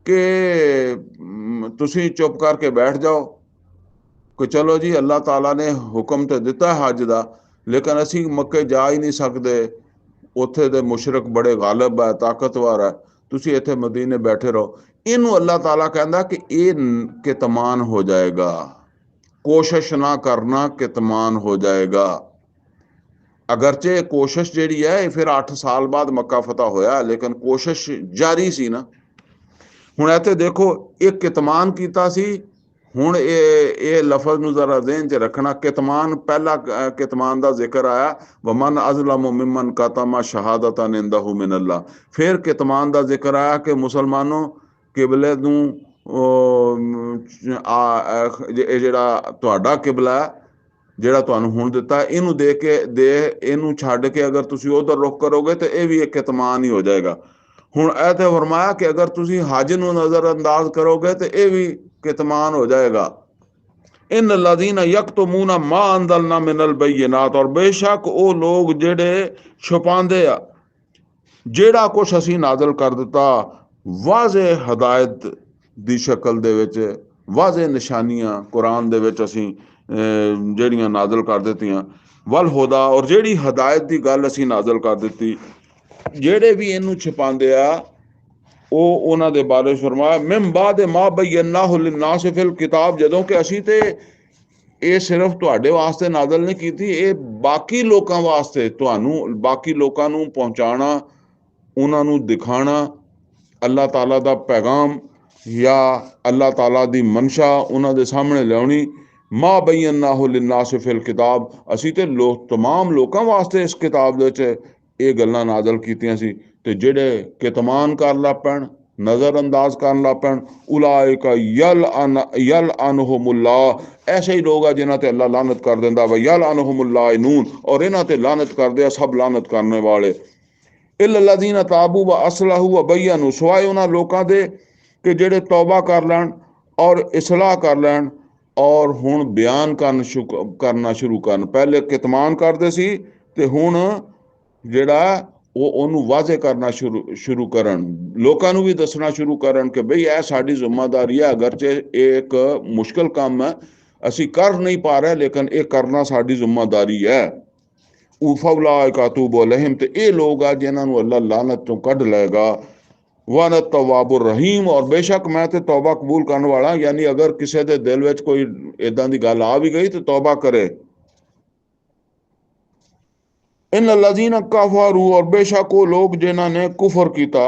ਕਿ ਤੁਸੀਂ ਚੁੱਪ ਕਰਕੇ ਬੈਠ ਜਾਓ, कि चलो जी अल्लाह ताला ने हुक्म तो दिता है हज का, लेकिन असी मक्के जा ही नहीं सकते, उत्थे दे मुशरक बड़े गालिब है, ताकतवर है, तुसी इत्थे मदीने बैठे रहो। इनू अल्लाह ताला कहता कि ये कितमान हो जाएगा, कोशिश ना करना, कितमान हो जाएगा। अगरचे कोशिश जिहड़ी है फिर 8 साल बाद मक्का फतह होया, लेकिन कोशिश जारी सी ना। हुण इत्थे देखो एक कितमान कीता सी, हुण ये लफज नूं जरा ज़हन च रखना। कितमान पहला कितमान दा जिक्र आया, वमन अज़लमु मिम्मन कतमा शहादतन इंदहु मिनल्लाह। फिर कितमान दा जिक्र आया कि मुसलमानों किबले नूं ਜਿਹੜਾ ਤੁਹਾਡਾ किबला है, ਜਿਹੜਾ ਤੁਹਾਨੂੰ ਹੁਣ ਦਿੱਤਾ, ਇਹਨੂੰ ਦੇ ਕੇ ਇਹਨੂੰ ਛੱਡ ਕੇ ਅਗਰ ਤੁਸੀਂ ਉਧਰ ਰੁਖ ਕਰੋਗੇ ਤੇ ਇਹ ਵੀ ਇੱਕ ਇਤਮਾਨ ਹੀ ਹੋ ਜਾਏਗਾ। ਹੁਣ ਇਹ ਤੇ ਫਰਮਾਇਆ ਕਿ ਅਗਰ ਤੁਸੀਂ ਹਜ ਨੂੰ ਨਜ਼ਰਅੰਦਾਜ਼ ਕਰੋਗੇ ਤੇ ਇਹ ਵੀ कितमान हो जाएगा। इन लदीना यकतुमूना मा अंज़लना मिनल बैयिनात, और बेशक वो लोग जेड़े छुपांदे आ जेड़ा कुछ असी नाज़िल कर दिता वाज़े हदायत दी शक्ल दे विच, वाज़े निशानियां कुरान दे विच असी जेड़ियां नाज़िल कर दित्तियां, वल हुदा, और जेड़ी हदायत दी गल असी नाज़िल कर दित्ती, जेड़े भी इनू छुपांदे आ ਉਹ ਉਹਨਾਂ ਦੇ ਬਾਰੇ ਫਰਮਾਇਆ ਮਿਨ ਬਾਦ ਮਾ ਬਯਨਾਹੁ ਲਿਨਾਸ ਫਿਲ ਕਿਤਾਬ, ਜਦੋਂ ਕਿ ਅਸੀਂ ਤੇ ਇਹ ਸਿਰਫ ਤੁਹਾਡੇ ਵਾਸਤੇ ਨਾਜ਼ਲ ਨਹੀਂ ਕੀਤੀ, ਇਹ ਬਾਕੀ ਲੋਕਾਂ ਵਾਸਤੇ, ਤੁਹਾਨੂੰ ਬਾਕੀ ਲੋਕਾਂ ਨੂੰ ਪਹੁੰਚਾਉਣਾ, ਉਹਨਾਂ ਨੂੰ ਦਿਖਾਣਾ ਅੱਲਾਹ ਤਾਲਾ ਦਾ ਪੈਗਾਮ ਜਾਂ ਅੱਲਾਹ ਤਾਲਾ ਦੀ ਮਨਸ਼ਾ ਉਹਨਾਂ ਦੇ ਸਾਹਮਣੇ ਲਿਆਉਣੀ। ਮਾ ਬਯਨਾਹੁ ਲਿਨਾਸ ਫਿਲ ਕਿਤਾਬ, ਅਸੀਂ ਤੇ ਤਮਾਮ ਲੋਕਾਂ ਵਾਸਤੇ ਇਸ ਕਿਤਾਬ ਦੇ ਵਿੱਚ ਇਹ ਗੱਲਾਂ ਨਾਜ਼ਲ ਕੀਤੀਆਂ ਸੀ। ਤੇ ਜਿਹੜੇ ਕਿਤਮਾਨ ਕਰ ਲਾ ਪੈਣ, नज़रअंदाज कर ला पैन, उलाइका यलअनहुमुल्लाह, ऐसे ही लोग आ जिन्हां ते अल्लाह लानत कर देंदा, व यलअनहुमुल्लाइनून, और इन्हां ते लानत कर दे सब लानत करने वाले। इल्लल्लज़ीना ताबू व असलहू व बय्यनू, सिवाय उन्हां लोकां दे कि जेड़े तौबा कर लैन और इसलाह कर लैन और हुण बयान करना शुरू करन। पहले कितमान करदे सी ते हुण जेड़ा ਉਹ ਉਹਨੂੰ ਵਾਜ਼ੇ ਕਰਨਾ ਸ਼ੁਰੂ ਕਰਨ, ਲੋਕਾਂ ਨੂੰ ਵੀ ਦੱਸਣਾ ਸ਼ੁਰੂ ਕਰਨ ਕਿ ਬਈ ਇਹ ਸਾਡੀ ਜ਼ਿੰਮੇਵਾਰੀ ਹੈ, ਅਗਰਚੇ ਇਹ ਇੱਕ ਮੁਸ਼ਕਲ ਕੰਮ ਹੈ, ਅਸੀਂ ਕਰ ਨਹੀਂ ਪਾ ਰਹੇ, ਲੇਕਿਨ ਇਹ ਕਰਨਾ ਸਾਡੀ ਜ਼ਿੰਮੇਵਾਰੀ ਹੈ। ਉਫਲਾਇਕਾ ਤੂਬੂ ਅਲੈਹਿਮ, ਤੇ ਇਹ ਲੋਕ ਆ ਜਿਨ੍ਹਾਂ ਨੂੰ ਅੱਲਾਹ ਲਾਨਤ ਤੋਂ ਕੱਢ ਲਏਗਾ। ਵਾਨਾ ਤਵਾਬੁਰ ਰਹੀਮ, ਔਰ ਬੇਸ਼ੱਕ ਮੈਂ ਤੇ ਤੌਬਾ ਕਬੂਲ ਕਰਨ ਵਾਲਾ, ਯਾਨੀ ਅਗਰ ਕਿਸੇ ਦੇ ਦਿਲ ਵਿੱਚ ਕੋਈ ਇਦਾਂ ਦੀ ਗੱਲ ਆ ਵੀ ਗਈ ਤੇ ਤੌਬਾ ਕਰੇ। इन लजीना कफरू, और बेशक वो लोग जिन्होंने कुफर किया,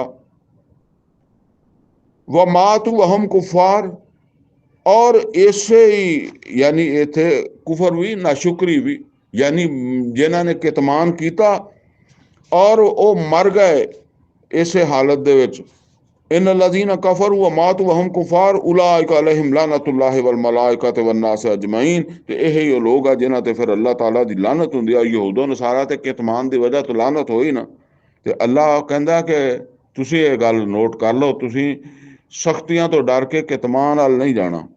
व मातू वहम कुफार, और ऐसे ही यानी इथे कुफर भी नाशुक्री भी, यानी जिन्होंने कितमान किया और वो मर गए ऐसे हालत दे विच। इन लजीना कफर व मातू वहम कुफार उलाइका अलैहिम लानतुल्लाहि वल मलाइकति वन नास अजमईन, ते यही वो लोग आ जिन्हां ते फिर अल्लाह ताला दी लानत हुंदी है। यहूदो नसारा ते कितमान दी वजह तो लानत होई ना, ते अल्लाह कहंदा कि तुसीं ये गल नोट कर लो, तुसीं सख्तियां तो डर के कितमान अल नहीं जाना।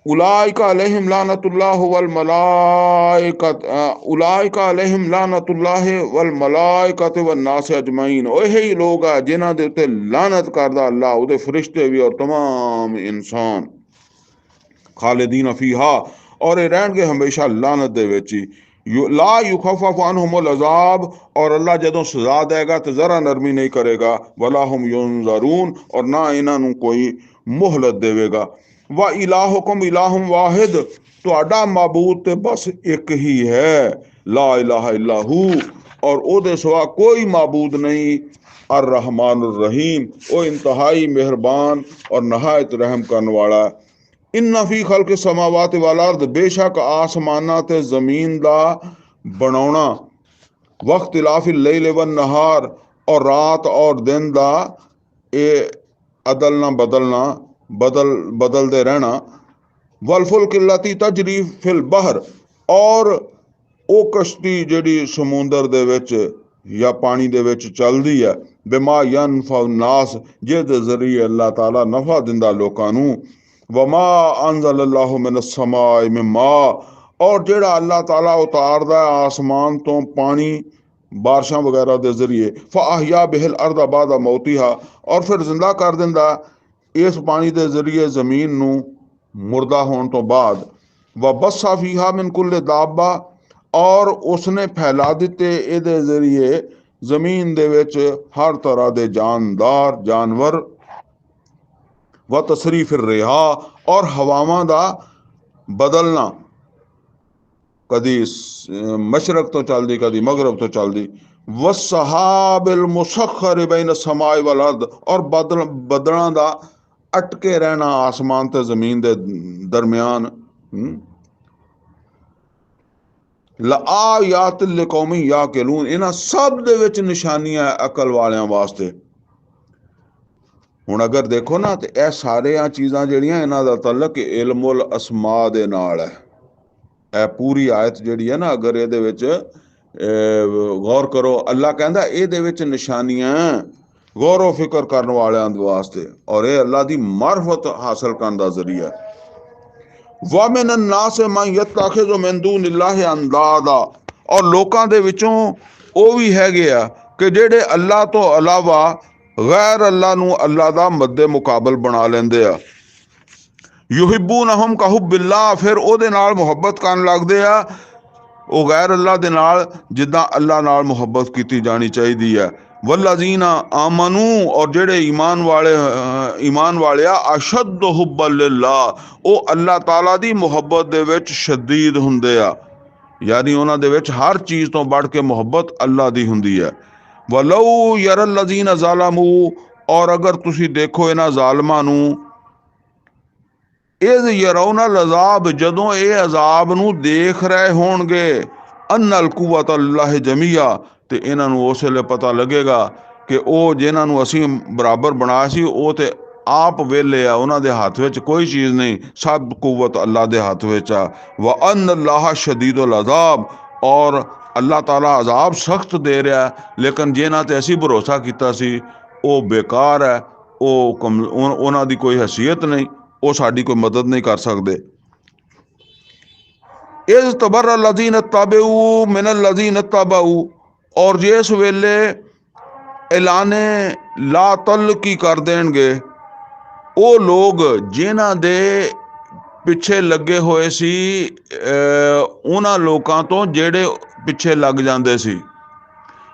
उलाइका अलैहिम लानतुल्लाहि वल मलाइकत, उलाइका अलैहिम लानतुल्लाहि वल मलाइकति वन नास अजमईन, ओ यही लोग आ जिन्हां दे उत्ते लानत करदा अल्लाह, उहदे फरिश्ते भी और तमाम इंसान। खालिदीन फीहा, और ये रहणगे हमेशा लानत दे विच ही। ला युखफ़फ़ अन्हुमुल अज़ाब, और अल्लाह जदों सजा देगा तो जरा नरमी नहीं करेगा। वला हुम युनज़रून, और ना इन्हां नूं कोई मोहलत देवेगा। व इलाहुकुम इलाहुम वाहिद, तुहाडा माबूद ते बस एक ही है, ला इलाहा इल्ला हू, और ओदे सिवा कोई माबूद नहीं। अर रहमान रहीम, ओ इंतहाई मेहरबान और नहायत रहम करने वाला। इन्ना फी खल्क़ समावात वल अर्द, बेशक आसमाना ते जमीन दा बनाउणा, वख्तिलाफिल लैल वन नहार, और रात और दिन दा ए अदलना बदलना, बदलते रहना। वलफुल्क लती तजरी फिल बहर, और ओ कश्ती जिहड़ी समुंदर दे विच या पानी दे विच चलदी है, बिमा यनफउ नास, जिहदे जरिए अल्लाह ताला नफा दिंदा लोकां नूं। वमा अंज़लल्लाहु मिनस समाए मिन मा, और जिहड़ा अल्लाह ताला उतारदा आसमान तो पानी बारिशां वगैरह दे जरिए। फअहया बिहिल अर्द बाद मौतिहा, और फिर जिंदा कर दिंदा इस पानी के जरिए जमीन नूं मुर्दा होने तो बाद। व बस्सा फीहा मिन कुल्ले दाबा, और उसने फैला दिते इहदे जरिए जमीन दे विच हर तरह दे जानदार जानवर। व तसरीफ रिहा, और हवावां दा बदलना, कदी मशरक तो चलदी कदी मगरब तो चलदी। व सहाबिल मुसखर बैन समाए वल अर्द, और बदलां दा अटके रहना आसमान ते जमीन दे दरमियान। लआयात लिकौमी याकिलून, इन्हां सब दे विच निशानियां अकल वालियां वास्ते। हुण अगर देखो ना तो यह सारियां चीज़ां जिहड़ियां इन्हां दा तलक इल्मुल अस्मा दे नाल है। यह पूरी आयत जिहड़ी है ना, अगर इहदे विच गौर करो, अल्लाह कहंदा इहदे विच निशानियां गौर फिक्र करने वालियां वास्ते, और यह अल्लाह दी मार्फत हासिल करने दा जरिया है। वमिन अन्नास मन यत्तखिज़ु मिन दूनिल्लाहि अंदादा, और लोकां दे विचों ਉਹ ਵੀ ਹੈਗੇ ਆ ਕਿ ਜਿਹੜੇ ਅੱਲਾਹ ਤੋਂ ਇਲਾਵਾ ਗੈਰ ਅੱਲਾਹ ਨੂੰ ਅੱਲਾਹ ਦਾ ਮੱਦੇ ਮੁਕਾਬਲ ਬਣਾ ਲੈਂਦੇ ਆ। ਯੁਹਿਬੂਨਹੁਮ ਕਹੁਬਿल्लाह, ਫਿਰ ਉਹਦੇ ਨਾਲ ਮੁਹੱਬਤ ਕਰਨ ਲੱਗਦੇ ਆ, ਉਹ ਗੈਰ ਅੱਲਾਹ ਦੇ ਨਾਲ, ਜਿੱਦਾਂ ਅੱਲਾਹ ਨਾਲ ਮੁਹੱਬਤ ਕੀਤੀ ਜਾਣੀ ਚਾਹੀਦੀ ਹੈ। वल्लज़ीना आमनू, और जेड़े ईमान वाले अशद हुब्बन लिल्लाह, वो अल्लाह ताला दी मुहब्बत दे विच शदीद हुंदे आ, यानी उन्हां दे विच हर चीज़ तो बढ़ के मुहब्बत अल्लाह दी हुंदी है। वलौ यरल लज़ीना ज़ालमू, और अगर तुसी देखो इन्हां ज़ालिमां नू, इज़ यरौना लज़ाब, जदों ये अजाब नू देख रहे होणगे, अन्नल कुव्वत लिल्लाहि जमीआ, तो इन्हों उस वे पता लगेगा कि वह जिन्होंने असी बराबर बनाया सी, वो तो आप वेले आ, उन्होंने हाथ में कोई चीज़ नहीं, सब कुव्वत अल्लाह के हाथ में आ। व अन अल्लाह शदीदुल अज़ाब, और अल्लाह ताला अजाब सख्त दे रहा है, लेकिन जिन्हां ते असी भरोसा किया सी वो बेकार है, उन्हां दी कोई हैसियत नहीं, वो साडी कोई मदद नहीं कर सकते। इज़ तबर्रा लज़ीन तबऊ मिनल लज़ीन तबऊ, और जिस वेले ऐलाने ला तल की कर देंगे वो लोग जिन्हां दे पिछे लगे हुए सी, उन्हां लोकां तो जेड़े पिछे लग जांदे सी।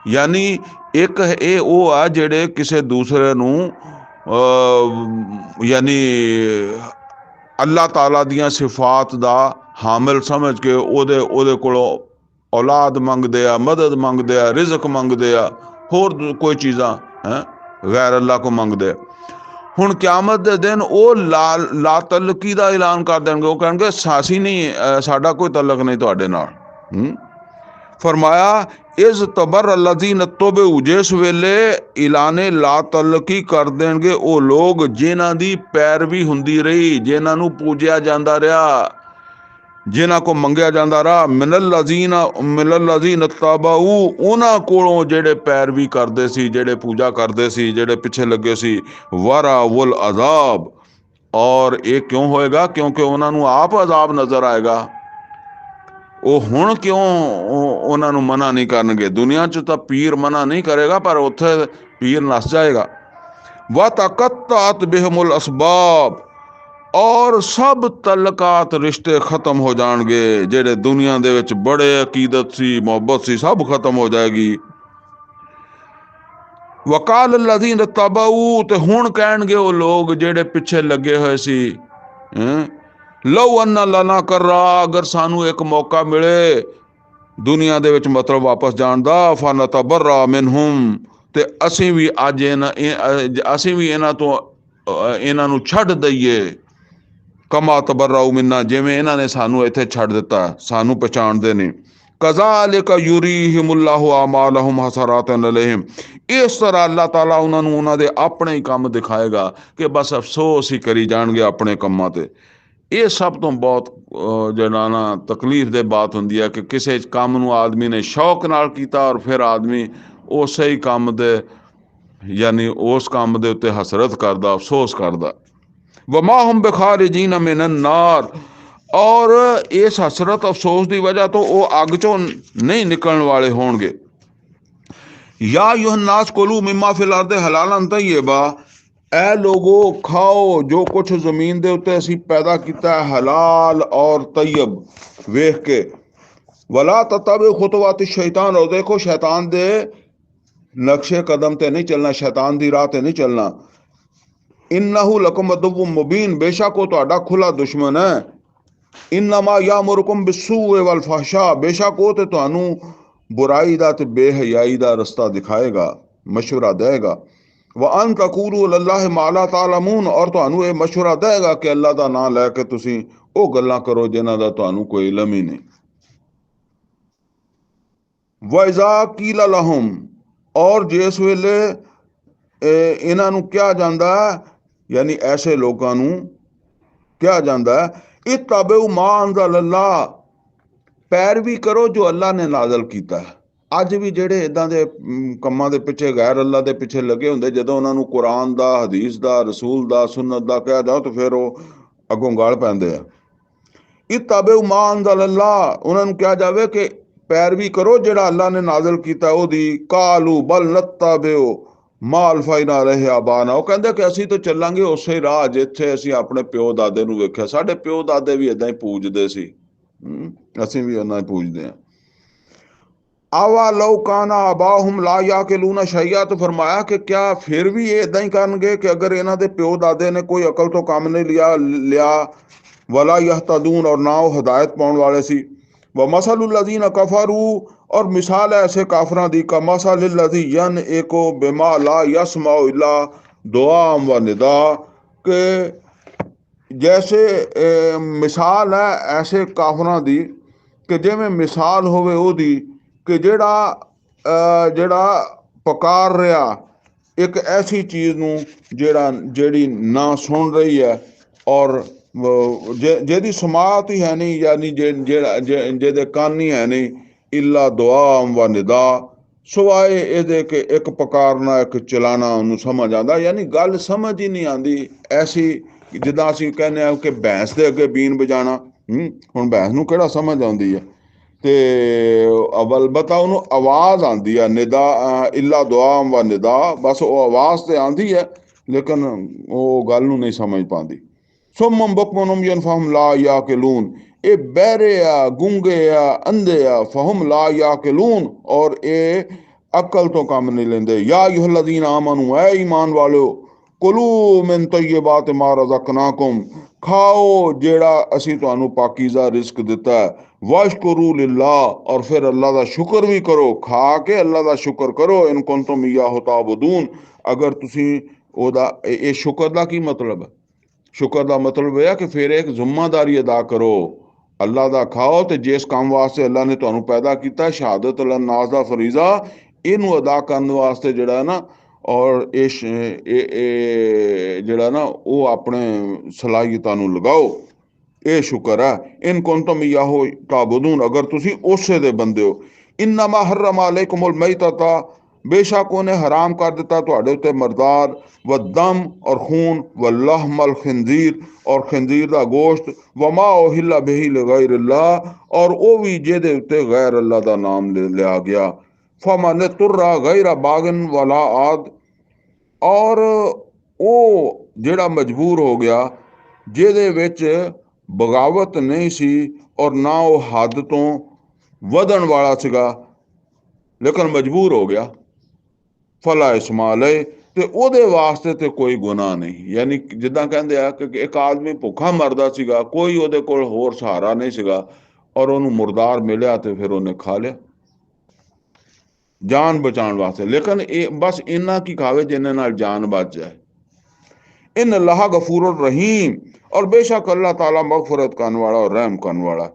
यानी एक ये वो आ जेड़े किसी दूसरे नू यानी अल्लाह ताला दियां सिफात दा हामिल समझ के ओदे कोलों औलाद मंगदे आ, मदद मंगदे आ, रिजक मंगदे आ, होर कोई चीज़ां हैं गैर अल्लाह को मंगदे। हुण क़यामत दे दिन वो ला तलकी दा ऐलान कर देंगे, वो कहेंगे सासी नहीं, साडा कोई तलक नहीं तुहाडे नाल। फरमाया इस तबर लज़ीन तबऊ, जिस वेले ऐलाने ला तलकी कर देंगे वो लोग जिन्हां दी पैरवी हुंदी रही, जिन्हां नू पूजिया जांदा रहा, जिन्हां को मंगया जांदा रहा, मिनल लज़ीन तबऊ, उन्हां कोलों जेड़े पैरवी करदे सी, जेड़े पूजा करदे सी, जेड़े पिछे लगे सी, वरा वुल अजाब, और ये क्यों होएगा? क्योंकि उन्हां नू आप अजाब नजर आएगा। वो हुण क्यों उन्हां नू मना नहीं करनगे? दुनिया च तो पीर मना नहीं करेगा, पर उत्थे पीर नस जाएगा। व तकत्तात बिहिमुल असबाब, और सब तलकात रिश्ते खत्म हो जाएंगे, जेड़े दुनिया दे विच बड़े अकीदत सी, मोहब्बत सी, सब खत्म हो जाएगी। वकाल लज़ीन तबऊ, ते हुण कहणगे वो लोग जेड़े पिछे लगे हुए सी, लो अन्ना लना कर रहा, अगर सानू एक मौका मिले दुनिया दे विच मतलब वापस जाण दा, फन तबर्रा मिनहुम, ते असीं भी अज असीं भी इन्हां तो इन्हां नू छड्ड दईए, कमा तबर्राउ मिन्ना, जिवें इन्हां ने सानू इत्थे छड्ड दिता, सानू पहचानदे नहीं। कज़ालिका युरीहिमुल्लाहु आमालहुम हसरातन अलैहिम, इस तरह अल्लाह ताला उन्हां नू उन्हां दे अपने ही काम दिखाएगा कि बस अफसोस ही करी जाणगे अपने कामां ते। ये सब तो बहुत जनाना तकलीफ दे बात हुंदी है कि किसी काम नू आदमी ने शौक नाल कीता और फिर आदमी उस ही काम दे यानी उस काम दे उत्ते हसरत करदा, अफसोस करदा। वमा हुम बिखारिजीन मिनन नार, और इस हसरत अफसोस की वजह तो वो अग चों नहीं निकलने वाले होंगे। या युहन्नास कुलू मिम्मा फिल अर्दि हलालन तय्यबा, ऐ लोगो खाओ जो कुछ जमीन दे उत्ते असी पैदा किया है हलाल और तैयब वेख के। वला तत्तबिउ खुतवाति शैतान, और देखो शैतान दे नक्शे कदम ते नहीं चलना, शैतान दी राह ते नहीं चलना। इन्नहु लकुम अदुव्वुम मुबीन, बेशक वो तुहाडा खुला दुश्मन है। इन्नमा यामुरुकुम बिस्सूए वल फहशा, बेशक वो ते तुहानू बुराई दा ते बेहयाई दा रस्ता दिखाएगा, मशवरा देगा। व अन तकूलू अल्लाह मा ला तालमून, और तुहानू ये मशवरा देगा कि अल्लाह दा नाम लैके तुसी वो गल्लां करो जिन्हां दा तुहानू कोई इल्म ही नहीं। व इज़ा कीला लहुम, और जिस वेले इन्हां नू क्या जांदा है, यानी ऐसे लोगों नू क्या जांदा है, इत्तबिउ मा अंज़ल अल्लाह, पैरवी करो जो अल्लाह ने नाज़ल कीता है। ਅੱਜ ਵੀ ਜਿਹੜੇ ਇਦਾਂ ਦੇ ਕੰਮਾਂ ਦੇ ਪਿੱਛੇ ਗੈਰ ਅੱਲਾ ਦੇ ਪਿੱਛੇ ਲੱਗੇ ਹੁੰਦੇ, ਜਦੋਂ ਉਹਨਾਂ ਨੂੰ ਕੁਰਾਨ ਦਾ, ਹਦੀਸ ਦਾ, ਰਸੂਲ ਦਾ, ਸੁਨਨਤ ਦਾ ਕਿਹਾ ਜਾਓ ਤਾਂ ਫਿਰ ਉਹ ਅੱਗੋਂ ਗਾਲ ਪੈਂਦੇ ਆ। ਇਤਬਿਉ ਮਾ ਅੰਜ਼ਲ ਅੱਲਾਹ, ਉਹਨਾਂ ਨੂੰ ਕਿਹਾ ਜਾਵੇ ਕਿ ਪੈਰਵੀ ਕਰੋ ਜਿਹੜਾ ਅੱਲਾ ਨੇ ਨਾਜ਼ਲ ਕੀਤਾ ਉਹਦੀ। ਕਾਲੂ ਬਲ ਨਤਬਿਉ ਮਾ ਅਲਫੈਨਾ ਅਲੈਹਿ ਆਬਾਨਾ, ਉਹ ਕਹਿੰਦੇ ਕਿ ਅਸੀਂ ਤਾਂ ਚੱਲਾਂਗੇ ਉਸੇ ਰਾਹ ਜਿੱਥੇ ਅਸੀਂ ਆਪਣੇ ਪਿਓ ਦਾਦੇ ਨੂੰ ਵੇਖਿਆ, ਸਾਡੇ ਪਿਓ ਦਾਦੇ ਵੀ ਇਦਾਂ ਹੀ ਪੂਜਦੇ ਸੀ, ਅਸੀਂ ਵੀ ਉਹਨਾਂ ਹੀ ਪੂਜਦੇ ਹਾਂ। आवा लो काना अबाहुम ला याकिलूना शैया, तो फरमाया कि क्या फिर भी ये इदा ही करनगे कि अगर इन्हां दे प्यो दादे ने कोई अकल तो काम नहीं लिया। वला यहतदून, और ना वो हिदायत पाउण वाले सी। व मसलुल लज़ीना कफरू, और मिसाल है ऐसे काफरां दी, का मसलिल लज़ी यनइकु बिमा ला यस्मउ इल्ला दुआम व निदा, के जैसे मिसाल है ऐसे काफरां दी कि जिवें मिसाल होवे ओदी कि ਜਿਹੜਾ ਪੁਕਾਰ ਰਿਹਾ ਇੱਕ ਐਸੀ ਚੀਜ਼ ਨੂੰ ਜਿਹੜੀ ਨਾ ਸੁਣ ਰਹੀ ਹੈ, ਔਰ ਜਿਹਦੀ ਸਮਾਤ ਹੀ ਹੈ ਨਹੀਂ, ਯਾਨੀ ਜਿਹਦੇ ਕੰਨ ਹੀ ਹੈ ਨਹੀਂ। ਇਲਾ ਦੁਆ व ਨਿਦਾ, ਸਿਵਾਏ ਇਹਦੇ ਕਿ ਇੱਕ ਪੁਕਾਰਨਾ ਇੱਕ ਚਲਾਣਾ ਉਹਨੂੰ ਸਮਝ ਆਉਂਦਾ, ਯਾਨੀ ਗੱਲ ਸਮਝ ਹੀ ਨਹੀਂ ਆਉਂਦੀ। ਐਸੀ ਜਿੱਦਾਂ ਅਸੀਂ ਕਹਿੰਦੇ ਹਾਂ ਕਿ ਭੈਂਸ ਦੇ ਅੱਗੇ ਬੀਨ ਵਜਾਣਾ, ਹੁਣ ਭੈਂਸ ਨੂੰ ਕਿਹੜਾ ਸਮਝ ਆਉਂਦੀ ਹੈ, ਤੇ ਅਲਬਤਾ ਉਹਨੂੰ ਆਵਾਜ਼ ਆਉਂਦੀ ਹੈ। ਨਿਦਾ ਇਲਾ ਦੁਆ व ਨਿਦਾ, ਬਸ ਉਹ ਆਵਾਜ਼ ਤੇ ਆਉਂਦੀ ਹੈ ਲੇਕਿਨ ਉਹ ਗੱਲ ਨੂੰ ਨਹੀਂ ਸਮਝ ਪਾਉਂਦੀ। ਸੁੰਮਮ ਬੁਕਮਨ ਉਮਯਨ ਫਹਮ ਲਾ याकिलून, ਇਹ ਬਹਿਰੇ ਆ, ਗੂੰਗੇ ਆ, ਅੰਧੇ ਆ। ਫਹਮ ਲਾ याकिलून, ਔਰ ਇਹ ਅਕਲ ਤੋਂ ਕੰਮ ਨਹੀਂ ਲੈਂਦੇ। या अय्युहल्लज़ीना आमनू, ऐ ईमान वालो, कुलू मिन तय्यबात मा रज़क़नाकुम, खाओ जेड़ा असी तुहानू पाकीज़ा रिस्क दिता है। वशकुरू लिल्लाह, और फिर अल्लाह का शुक्र भी करो, खा के अल्लाह का शुक्र करो। इन कुंतुम इय्याहु ताबुदून, अगर तुसी ओदा ये शुक्र का की मतलब है? शुक्र का मतलब यह है कि फिर एक जिम्मेदारी अदा करो, अल्लाह का खाओ, तो जिस काम वास्ते अल्लाह ने तुहानू पैदा किया, शहादत अल नास का फरीज़ा, इनू अदा करने वास्ते जिहड़ा है ना, और जिहड़ा ना वो अपने सलाहियतां नू लगाओ, ये शुक्र है। इन कुंतुम इय्याहु ताबुदून, अगर तुसी उसे दे बंदे हो। इन्नमा हर्रमा अलैकुमुल मैतता, बेशक उन्हें हराम कर दिता तुहाडे उत्ते मरदार, व दम, और खून, व लहमल खिंजीर, और खिंजीर का गोश्त, वमा उहिल्ला बिही लिगैरिल्लाह, और वो भी जेदे उत्ते गैर अल्लाह का नाम लिया गया। फमन तुर्रा गैरा बागिन वला आद, और वो जेड़ा मजबूर हो गया ਜਿਹਦੇ ਵਿੱਚ बगावत नहीं सी और ना वो हद तो वधन वाला सीगा, लेकिन मजबूर हो गया। फला इस्माल है, ते ਉਹਦੇ ਵਾਸਤੇ ਤੇ ਕੋਈ ਗੁਨਾਹ ਨਹੀਂ। यानी जिद्दां कहंदे आ कि एक आदमी भुखा मरदा सीगा, कोई ਉਹਦੇ ਕੋਲ ਹੋਰ सहारा नहीं सीगा, और ਉਹਨੂੰ मुर्दार मिलिया तो फिर ਉਹਨੇ खा लिया जान बचाने वास्ते। लेकिन बस इन्ना की खावे जिन्हें नाल जान बच जाए। इन अल्लाह गफूर रहीम, और बेशक अल्लाह ताला मगफरत करने वाला और रहम करने वाला।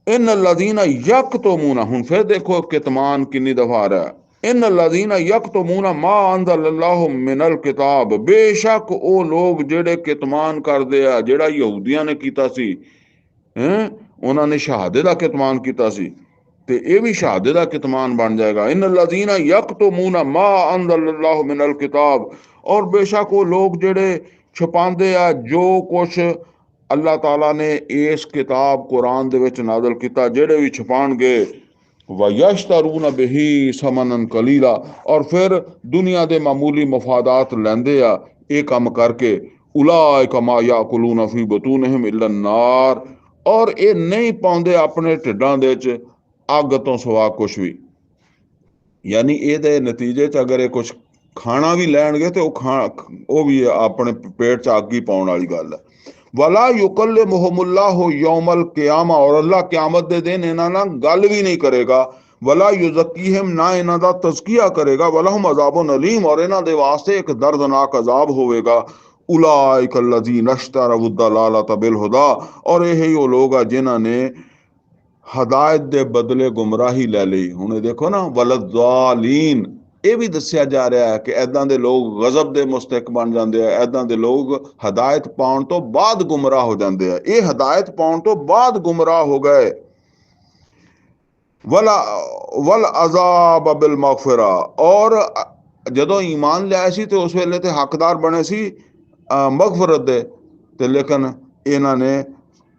इन लदीना यक्तुमूना, हुन फिर देखो कितमान कितनी दफा आ रहा है। इन लदीना यक्तुमूना मा अंज़लल्लाहु मिनल किताब, बेशक वो लोग जेड़े कितमान करदे आ, जेड़ा यहूदियां ने कीता सी, उन्होंने शहादत का कितमान किया सी, ते ये भी शहादत का कितमान बन जाएगा। इन लदीना यक्तुमूना मा अंज़लल्लाहु मिनल किताब, और बेशक वो लोग जेड़े छुपांदे आ जो कुछ अल्लाह ताला ने इस किताब कुरान दे विच नाज़िल किया, जेड़े भी छुपाणगे। व यश्तरून बिही समनन कलीला, और फिर दुनिया दे मामूली मफादात लैंदे आ ये काम करके उलाइका मा याकुलूना फी बुतूनिहिम इल्ला नार, और ये नहीं पाउंदे अपने ढिड्डां दे च अग तो सिवा कुछ भी। यानी ये नतीजे च अगर ये कुछ खाना भी लैणगे तो वो भी अपने पेट च अग ही पाउण वाली गल है। वला युकल्लिमुहुमुल्लाहु यौमल क़ियामा, और अल्लाह क़यामत दे दिन इन्हां नाल गल भी नहीं करेगा। वला युज़क्कीहिम, ना इन्हां दा तज़किया करेगा। वलहुम अज़ाबुन अलीम, और इन्हां दे वास्ते एक दर्दनाक अजाब होवेगा। उलाइका अल्लज़ीना इश्तरवु दलालता बिल हुदा, और यही वो लोग आ जिन्हां ने हदायत दे बदले गुमराही लै ਲਈ। ਹੁਣ ਇਹ ਦੇਖੋ ਨਾ ਵਲਜ਼ਾਲੀਨ, ਇਹ ਵੀ ਦੱਸਿਆ ਜਾ ਰਿਹਾ ਹੈ ਕਿ ਐਦਾਂ ਦੇ ਲੋਕ ਗਜ਼ਬ ਦੇ ਮੁਸਤਹਿਕ ਬਣ ਜਾਂਦੇ ਆ, ਐਦਾਂ ਦੇ ਲੋਕ ਹਦਾਇਤ ਪਾਉਣ ਤੋਂ ਬਾਅਦ ਗੁੰਮਰਾਹ ਹੋ ਜਾਂਦੇ ਆ। ਇਹ ਹਦਾਇਤ ਪਾਉਣ ਤੋਂ ਬਾਅਦ ਗੁੰਮਰਾਹ ਹੋ ਗਏ। ਵਲ ਵਲ ਅਜ਼ਾਬ ਬਿਲ ਮਗਫਿਰਾ, ਔਰ ਜਦੋਂ ਈਮਾਨ ਲਿਆਏ ਸੀ ਤੇ ਉਸ ਵੇਲੇ ਤੇ ਹੱਕਦਾਰ ਬਣੇ ਸੀ ਮਗਫਰਤ ਦੇ, ਤੇ ਲੇਕਿਨ ਇਹਨਾਂ ਨੇ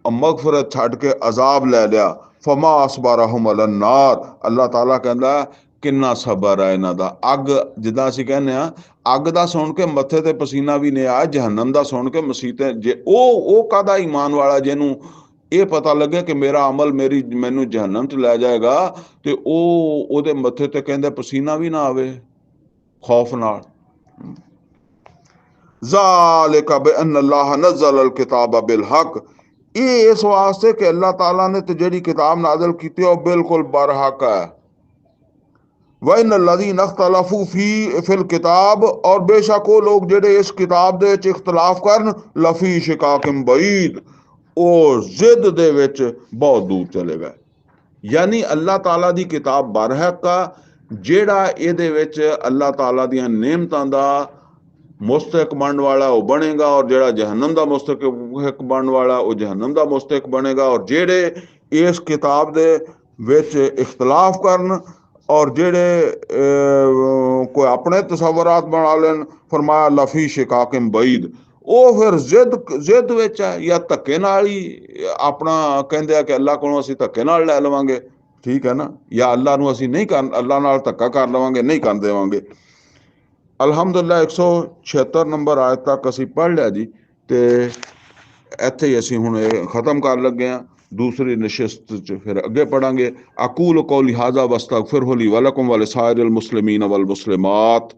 ਮਗਫਰਤ ਛੱਡ ਕੇ ਅਜ਼ਾਬ ਲੈ ਲਿਆ। फमा असबारहुम अलन नार, अल्लाह ताला कहता किन्ना सबर है इन्हां दा। अग जिद्दां असीं कहने आ अग दा सुन के मत्थे ते पसीना भी नहीं आया, जहन्नम दा सुन के मसीते जे ओ कादा ईमान वाला जिन्हूं ये पता लगे कि मेरा अमल मैनू जहन्नम च लै जाएगा, ते ओदे मत्थे ते कहंदे पसीना भी ना आवे खौफ नाल। ज़ालिका बिअन्न अल्लाह नज़्ज़ल अल किताब बिल हक, ये इस वास्ते कि अल्लाह ताला ने तो जी किताब नाजल की है बिल्कुल बरहक है। वइन लज़ीना इख्तलफू फिल किताब, और बेशक वो लोग जेडे इस किताब दे विच इख्तलाफ करन लफी शिकाकिम बईद, ओ जिद दे विच बहुत दूर चले गए। यानी अल्लाह ताला दी किताब बरहक का, जेड़ा इहदे विच अल्लाह ताला दियां नेमतां दा मुस्तहिक बनने वाला वो बनेगा, और जेड़ा जहन्नम का मुस्तहिक बनने वाला वो जहन्नम का मुस्तहिक बनेगा। और जेड़े इस किताब दे विच इख्तलाफ करन और जेड़े कोई अपने तसव्वुरात बना लेन, फरमाया लफी शिकाकिम बईद, वो फिर जिद विच है, या धक्के नाल ही अपना कहंदे आ कि अल्लाह कोलों असीं धक्के नाल लै लवांगे, ठीक है ना, या अल्लाह नूं असीं नहीं कर, अल्लाह नाल धक्का कर लवांगे, नहीं कर देवांगे। अल्हम्दुलिल्लाह 176 नंबर आयत तक असीं पढ़ लिया जी, ते ਇੱਥੇ ਹੀ ਅਸੀਂ ਹੁਣ ਇਹ ਖਤਮ ਕਰਨ ਲੱਗੇ ਹਾਂ। दूसरी नशिस्त च फिर अगे पढ़ांगे। अकूल कौली हाजा वस्तगफिरहु ली वलकुम वलिसाइरिल मुस्लिमीन वल मुस्लिमात।